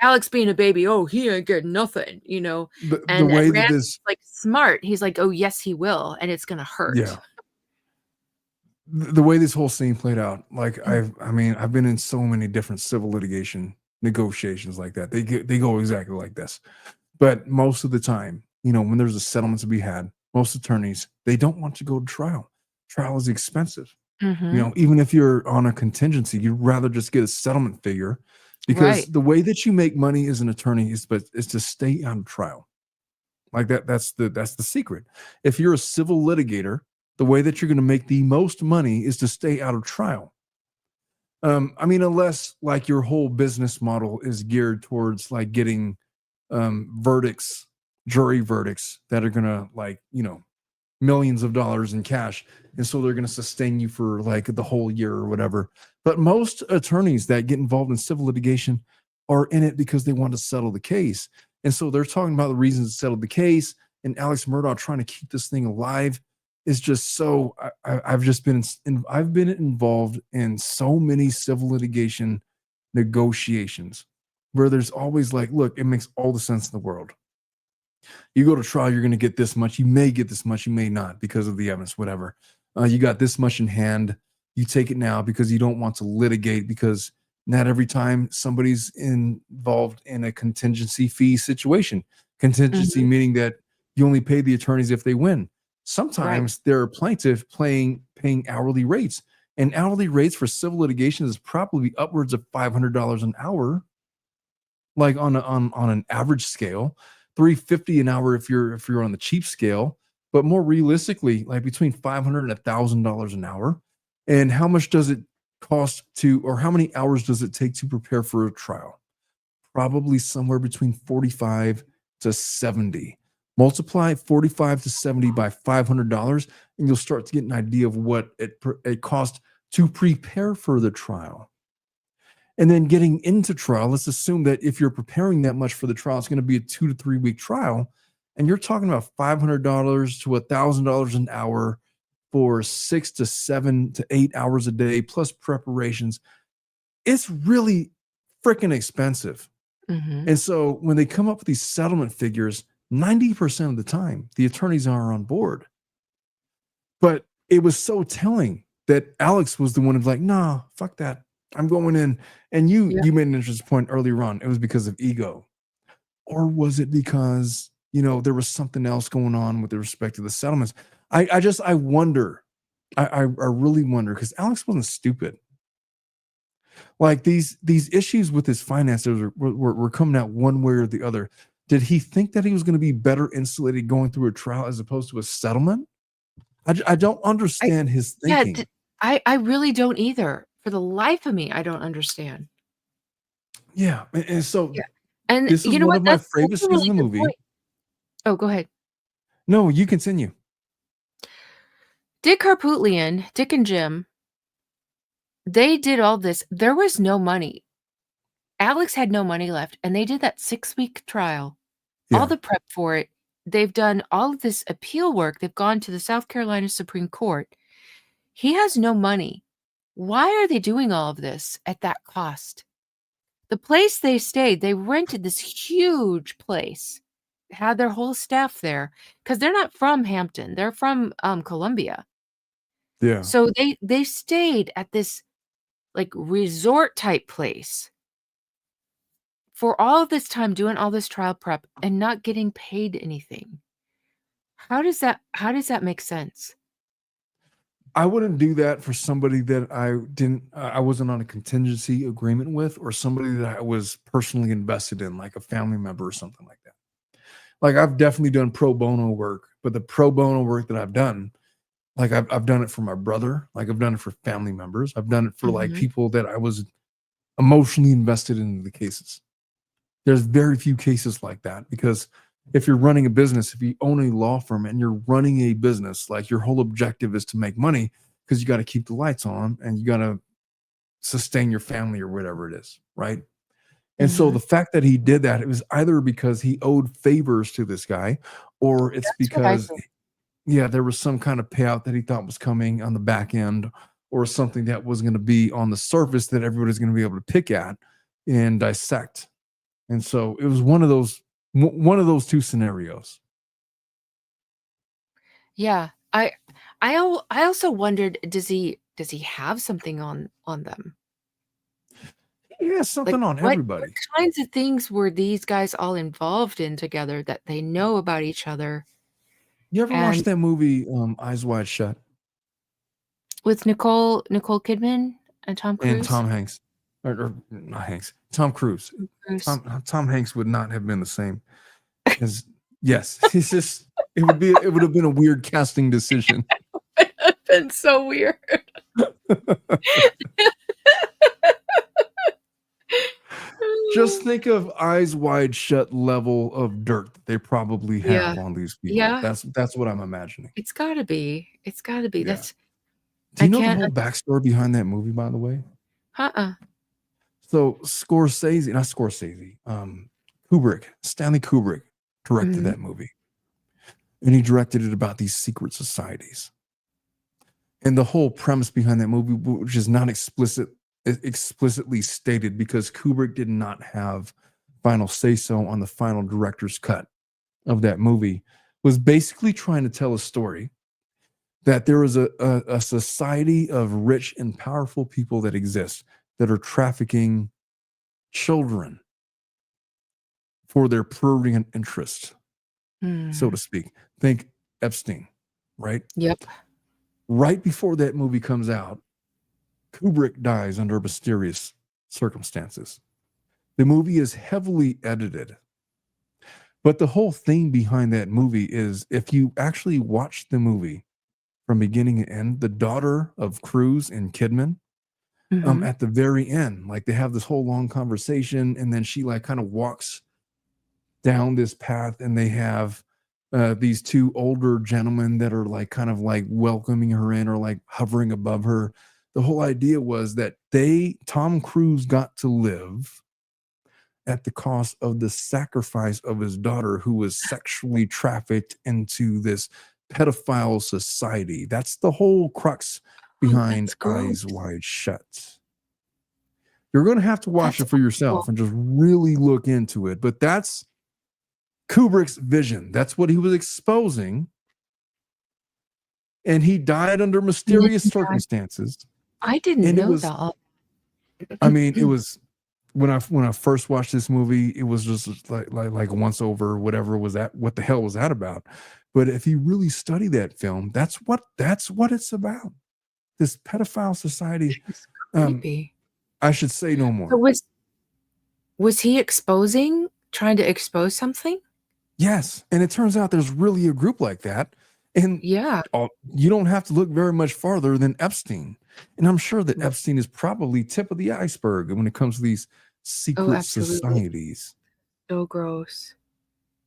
Alex being a baby. Oh, he ain't getting nothing, The way that this like smart. He's like, oh yes, he will. And it's going to hurt. Yeah. The way this whole scene played out, like I've been in so many different civil litigation negotiations like that. They go exactly like this. But most of the time, when there's a settlement to be had, most attorneys, they don't want to go to trial. Trial is expensive. Mm-hmm. Even if you're on a contingency, you'd rather just get a settlement figure, because the way that you make money as an attorney is to stay on trial. Like that's the secret. If you're a civil litigator, the way that you're going to make the most money is to stay out of trial. Unless like your whole business model is geared towards like getting jury verdicts that are going to millions of dollars in cash. And so they're going to sustain you for like the whole year or whatever. But most attorneys that get involved in civil litigation are in it because they want to settle the case. And so they're talking about the reasons to settle the case. And Alex Murdaugh trying to keep this thing alive is just so. I've just been I've been involved in so many civil litigation negotiations where there's always like, look, it makes all the sense in the world. You go to trial, you're going to get this much. You may get this much, you may not because of the evidence, whatever. You got this much in hand. You take it now because you don't want to litigate, because not every time somebody's involved in a contingency fee situation. Contingency meaning that you only pay the attorneys if they win. Sometimes there are plaintiffs paying hourly rates, and hourly rates for civil litigation is probably upwards of $500 an hour, like on an average scale. $350 an hour if you're on the cheap scale, but more realistically, like between $500 and $1,000 an hour. And how much does it cost to, or how many hours does it take to prepare for a trial? Probably somewhere between 45 to 70. Multiply 45 to 70 by $500, and you'll start to get an idea of what it costs to prepare for the trial. And then getting into trial, let's assume that if you're preparing that much for the trial, it's going to be a 2 to 3 week trial. And you're talking about $500 to $1,000 an hour for 6 to 7 to 8 hours a day, plus preparations. It's really freaking expensive. And so when they come up with these settlement figures, 90% of the time, the attorneys are on board. But it was so telling that Alex was the one who's like, nah, fuck that. I'm going in. And you made an interesting point earlier on. It was because of ego. Or was it because, there was something else going on with respect to the settlements? I wonder. I really wonder, because Alex wasn't stupid. Like these issues with his finances were coming out one way or the other. Did he think that he was going to be better insulated going through a trial as opposed to a settlement? I don't understand his thinking. I really don't either. For the life of me, I don't understand. Yeah. And so and this is one of my favorite scenes in the movie. Point. Oh, go ahead. No, you continue. Dick and Jim, they did all this. There was no money. Alex had no money left, and they did that 6-week trial. All the prep for it. They've done all of this appeal work. They've gone to the South Carolina Supreme Court. He has no money. Why are they doing all of this at that cost? The place they stayed, they rented this huge place, had their whole staff there, because they're not from Hampton. They're from Columbia. Yeah. So they stayed at this like resort type place for all of this time, doing all this trial prep and not getting paid anything. How does that make sense? I wouldn't do that for somebody that I wasn't on a contingency agreement with, or somebody that I was personally invested in, like a family member or something like that. Like I've definitely done pro bono work, but the pro bono work that I've done, like I've done it for my brother, like I've done it for family members. I've done it for like people that I was emotionally invested in the cases. There's very few cases like that, because if you're running a business, if you own a law firm and you're running a business, like your whole objective is to make money, because you got to keep the lights on and you got to sustain your family or whatever it is, right? And so the fact that he did that, it was either because he owed favors to this guy, or it's because, there was some kind of payout that he thought was coming on the back end, or something that was going to be on the surface that everybody's going to be able to pick at and dissect. And so it was one of those two scenarios. Yeah. I also wondered, does he have something on them? He has something on everybody. What kinds of things were these guys all involved in together that they know about each other? You ever watched that movie Eyes Wide Shut? With Nicole Kidman and Tom Cruise? And Tom Hanks. Or not Hanks. Tom Cruise. Tom Hanks would not have been the same. Yes. It's just it would have been a weird casting decision. It would have been so weird. just think of Eyes Wide Shut level of dirt that they probably Yeah. have on these people. Yeah. That's what I'm imagining. It's gotta be. It's gotta be. Yeah. That's Do I you know the can't whole backstory behind that movie, by the way? uh-uh. So Scorsese, not Scorsese, Kubrick, Stanley Kubrick directed Mhm. that movie. And he directed it about these secret societies. And the whole premise behind that movie, which is not explicitly stated because Kubrick did not have final say-so on the final director's cut of that movie, was basically trying to tell a story that there is a society of rich and powerful people that exist that are trafficking children for their prurient interest, so to Mm. speak. Think Epstein, right? Yep. Right before that movie comes out, Kubrick dies under mysterious circumstances. The movie is heavily edited. But the whole thing behind that movie is if you actually watch the movie from beginning to end, the daughter of Cruise and Kidman, Mhm. at the very end, like they have this whole long conversation, and then she like kind of walks down this path, and they have these two older gentlemen that are like kind of like welcoming her in or like hovering above her. The whole idea was that Tom Cruise got to live at the cost of the sacrifice of his daughter, who was sexually trafficked into this pedophile society. That's the whole crux Oh, behind that's gross. Eyes Wide Shut. You're going to have to watch That's it for awful. yourself and just really look into it. But that's Kubrick's vision. That's what he was exposing. And he died under And then mysterious he died. circumstances. I didn't And it know was, that. I mean, it was when I first watched this movie, it was just like once over, whatever was that, what the hell was that about? But if you really study that film, that's what it's about. This pedophile society. It's Um, creepy. I should say no So more. was he trying to expose something? Yes, and it turns out there's really a group like that, and Yeah. you don't have to look very much farther than Epstein. And I'm sure that Right. Epstein is probably tip of the iceberg when it comes to these Oh, secret absolutely. societies. So gross.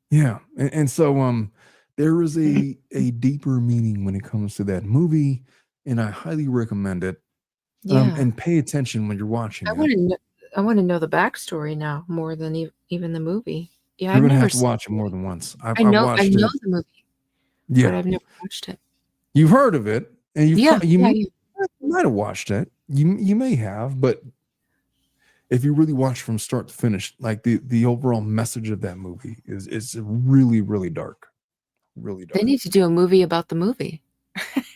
Yeah, and so there is a deeper meaning when it comes to that movie, and I highly recommend it. Yeah. And pay attention when you're watching I it. wanna kn I wanna know the backstory now more than even the movie. Yeah, You're I've gonna never have to seen watch it the more movie. than once. I've I watched know it. the movie, but Yeah, I've never watched it. you've heard of it, and Yeah, yeah, yeah. you might have watched it. You may have, but if you really watch from start to finish, like the overall message of that movie is really really dark, really They dark. need to do a movie about the movie.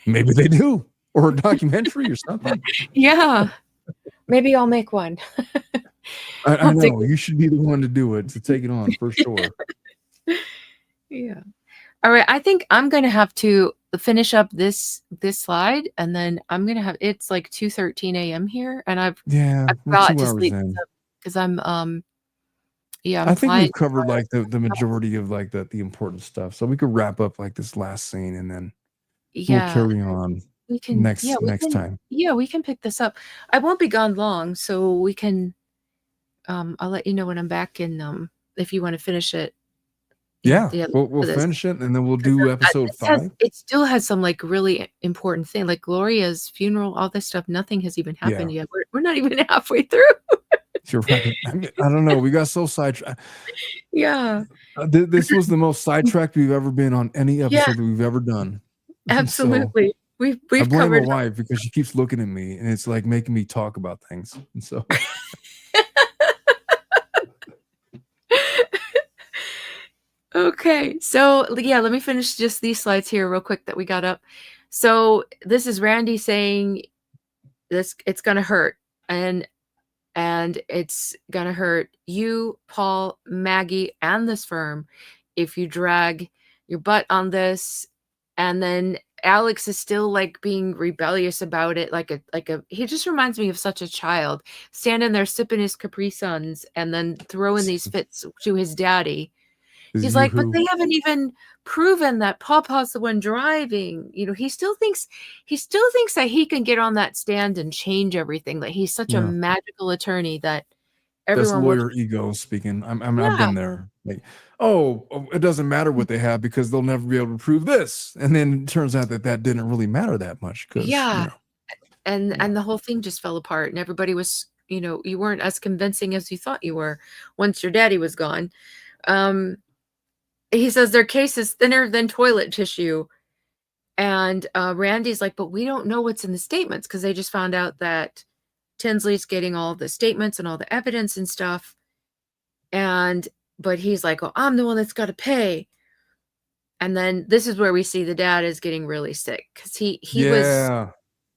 Maybe they do, or a documentary or something. Yeah. Maybe I'll make one. I I'll take know you should be the one to do it, to take it on for sure. Yeah. Alright, I think I'm gonna have to finish up this slide, and then I'm gonna have it's like 2:13 AM here, and Yeah, I've we're got 2 to hours sleep in. because I'm, yeah, I'm I think flying we've covered tomorrow. like the majority of like the important stuff. So we could wrap up like this last scene and then we'll Yeah, carry on next time. we can pick this up. I won't be gone long, so we can, I'll let you know when I'm back and, if you wanna finish it, Yeah, yeah, we'll for this. finish it and then we'll 'Cause, do episode 5. it still has some, like, really important thing, like Gloria's funeral, all this stuff, nothing has even Yeah, happened yet. We're not even halfway through. you're right. I mean, I don't know. We got so sidetracked. Yeah. This was the most sidetracked we've ever been on any Yeah, episode that we've ever done. So absolutely. I We've blame my covered wife because she keeps looking at me and it's like making me talk about things. And so Okay, so yeah, let me finish just these slides here real quick that we got up. So this is Randy saying this it's gonna hurt and it's gonna hurt you, Paul, Maggie, and this firm if you drag your butt on this. And then Alex is still like being rebellious about it, like a he just reminds me of such a child standing there sipping his Capri Suns and then throwing these fits to his daddy. is He's you like, "But who? they haven't even proven that Papa's the one driving." You know, he still thinks that he can get on that stand and change everything, that he's such a Yeah. magical attorney that That's everyone was lawyer ego speaking. I've yeah, been there. Like, oh, it doesn't matter what they have because they'll never be able to prove this. And then it turns out that that didn't really matter that much because, yeah, yeah, and the whole thing just fell apart, and everybody was, you weren't as convincing as you thought you were once your daddy was gone. Um, he says their case is thinner than toilet tissue, and Randy's like, but we don't know what's in the statements because they just found out that Tinsley's getting all the statements and all the evidence and stuff, and but he's like, oh, I'm the one that's got to pay. And then this is where we see the dad is getting really sick because he was yeah.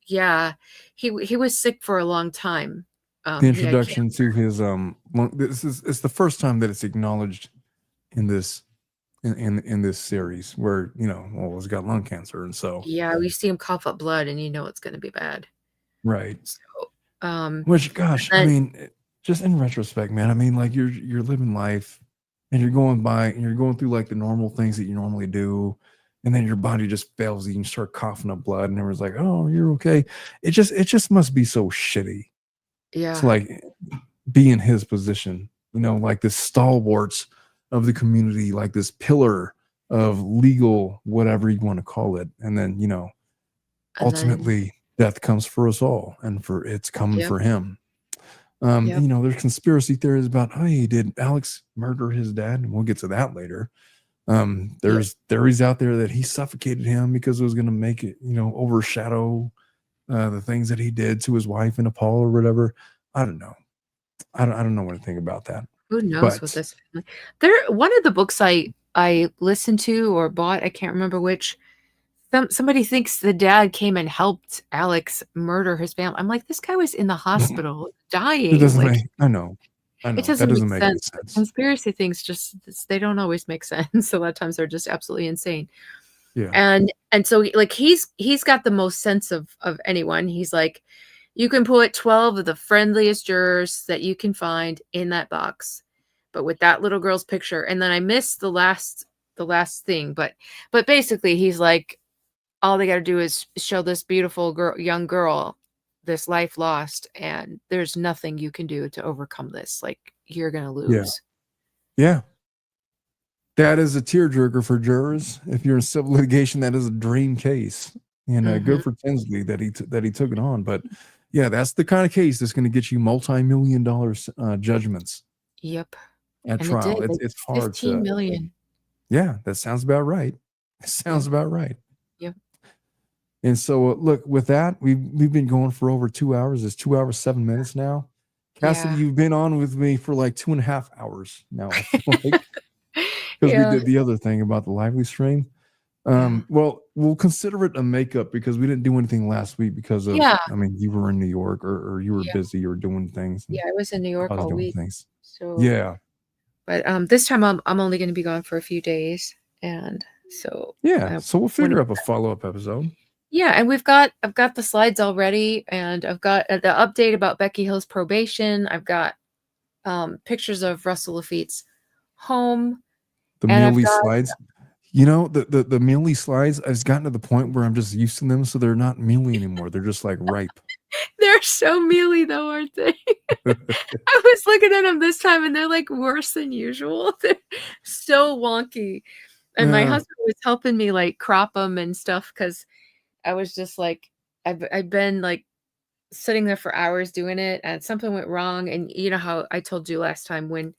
yeah, he was sick for a long time. The He had introduction to cancer. his this is it's the first time that it's acknowledged in this in this series where well, he's got lung cancer, and so Yeah, we see him cough up blood, and it's going to be bad. right. So, um, Which, gosh, I then mean, just in retrospect, man, I mean, like you're living life, and you're going by, and you're going through like the normal things that you normally do, and then your body just fails you, and you start coughing up blood, and everyone's like, "Oh, you're okay." It just must be so shitty to yeah, like be in his position, like this stalwarts of the community, like this pillar of legal, whatever you want to call it, and then and then ultimately death comes for us all, and for it's coming yep, for him. yep, There's conspiracy theories about, hey, did Alex murder his dad? And we'll get to that later. yep, There's theories out there that he suffocated him because it was going to make it, overshadow the things that he did to his wife in Nepal or whatever. I don't know. I don't know what to think about that. who knows with But this family. One of the books I listened to or bought, I can't remember which. Somebody thinks the dad came and helped Alex murder his family. I'm like, this guy was in the it hospital dying. doesn't Like, make. I it know that doesn't make doesn't make any sense. The sense. conspiracy things they don't always make sense. A lot of times they're just absolutely insane. Yeah, And so like he's got the most sense of anyone. He's like, you can put 12 of the friendliest jurors that you can find in that box, but with that little girl's picture. And then I missed the last thing, but basically he's like, all they got to do is show this beautiful young girl this life lost, and there's nothing you can do to overcome this. Like, you're gonna yeah, lose. yeah. That is a tearjerker for jurors. If you're in civil litigation, that is a dream case, and Hmm. good for Tinsley that he took it on. But yeah, that's the kind of case that's going to get you multi-million dollars judgments Yep. at And it trial. did, like It's hard 15 to. million. Yeah, that sounds about right. It sounds Yep. about right. Yep. And so, look, with that, we've been going for over 2 hours. It's 2 hours 7 minutes now. Cassidy, Yeah. you've been on with me for like 2.5 hours now. I feel like because we Yeah. did the other thing about the lively stream. Yeah. Well, we'll consider it a makeup because we didn't do anything last week because of, Yeah. I mean, you were in New York or you were Yeah. busy, you were doing things, and Yeah. I was in New I York was all doing week. things. So, Yeah. but this time I'm only going to be gone for a few days, and so Yeah. I So we'll want to figure up a follow-up episode. yeah, and I've got the slides already, and I've got the update about Becky Hill's probation. I've got pictures of Russell Lafitte's home, The and I've Mealy got slides. The Mealy slides, I've gotten to the point where I'm just used to them, so they're not mealy anymore. They're just like ripe. they're so mealy though, aren't they? I was looking at them this time, and they're like worse than usual. They're so wonky, and my Yeah. husband was helping me like crop them and stuff because I was just like, I've been like sitting there for hours doing it, and something went wrong. And you know how I told you last time when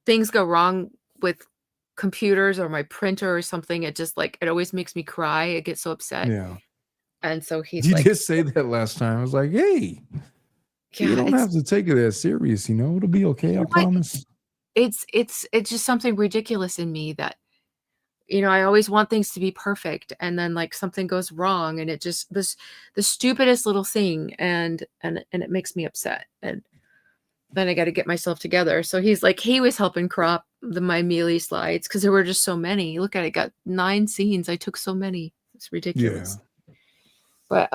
things go wrong with computers or my printer or something, it just like it always makes me cry. I get so upset. Yeah. And so he's You like, did say that last time. I was like, hey, you yeah, don't have to take it as serious, it'll be okay, you I know what? promise. It's just something ridiculous in me that I always want things to be perfect, and then like something goes wrong, and it just the stupidest little thing, and it makes me upset. And then I got to get myself together. So he's like, he was helping crop my mealy slides because there were just so many. Look at it, got 9 scenes. I took so many. It's Yeah. ridiculous. But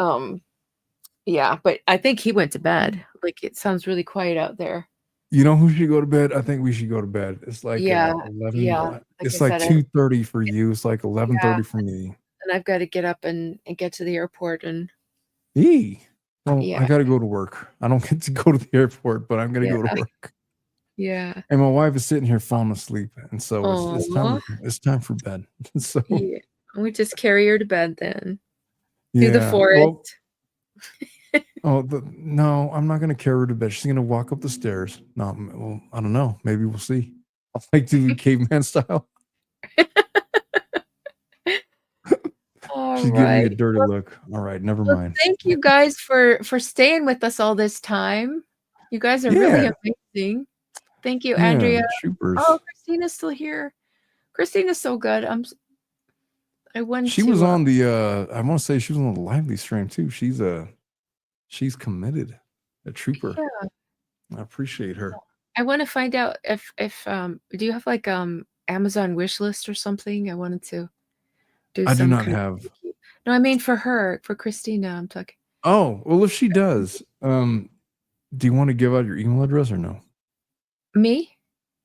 yeah, but I think he went to bed. Like, it sounds really quiet out there. You know who should go to bed? I think we should go to bed. It's like Yeah, 11. yeah. Like I It's like said, 2:30 for you. It's like yeah, 11:30 for me. and I've got to get up and get to the airport and Eee. Well, Yeah. I got to go to work. I don't get to go to the airport, but I'm going to Yeah. go to work. Yeah. And my wife is sitting here falling asleep, and so it's Aw. time for bed. So Yeah. We just carry her to bed then. Through the yeah. Well, forest. no, I'm not going to carry her to bed. She's going to walk up the stairs. No, well, I don't know. Maybe we'll see. I'll like do it caveman style. All She's giving me a right. dirty look. All right, never Well, mind. thank you guys for staying with us all this time. You guys are really Yeah, amazing. Thank you, yeah, Andrea. Oh, troopers. Christina's still here. Christina's so good. I wanted She was to on the I want to say she was on the lively stream too. She's committed, a trooper. yeah, I appreciate her. I want to find out if do you have like Amazon wish list or something? I wanted to do I do some not kind of have. no, I mean for her, for Christina, I'm talking. Oh, well, if she does, do you want to give out your email address or no? Me?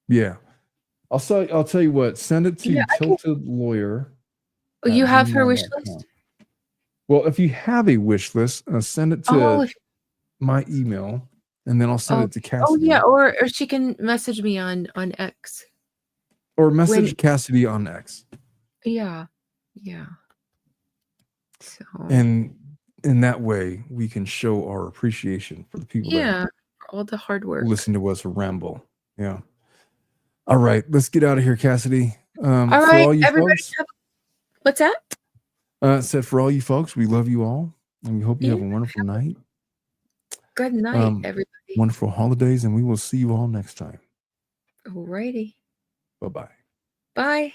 Yeah. I'll tell you what, send it Yeah, to I can. tiltedlawyer Oh, at you have her wish gmail.com. list? Well, if you have a wish list, send it Oh, to my email, and then I'll send it to Kassidy. yeah, or she can message me on X. Or message Kassidy on X. Yeah. So And in that way, we can show our appreciation for the people that for all the hard work. listen to us ramble. Yeah. All right, let's get out of here, Kassidy. All For right, all you everybody. folks, What's that? said for all you folks, we love you all, and we hope you have a wonderful night. Good night, everybody. Wonderful holidays, and we will see you all next time. Alrighty. Bye-bye. Bye.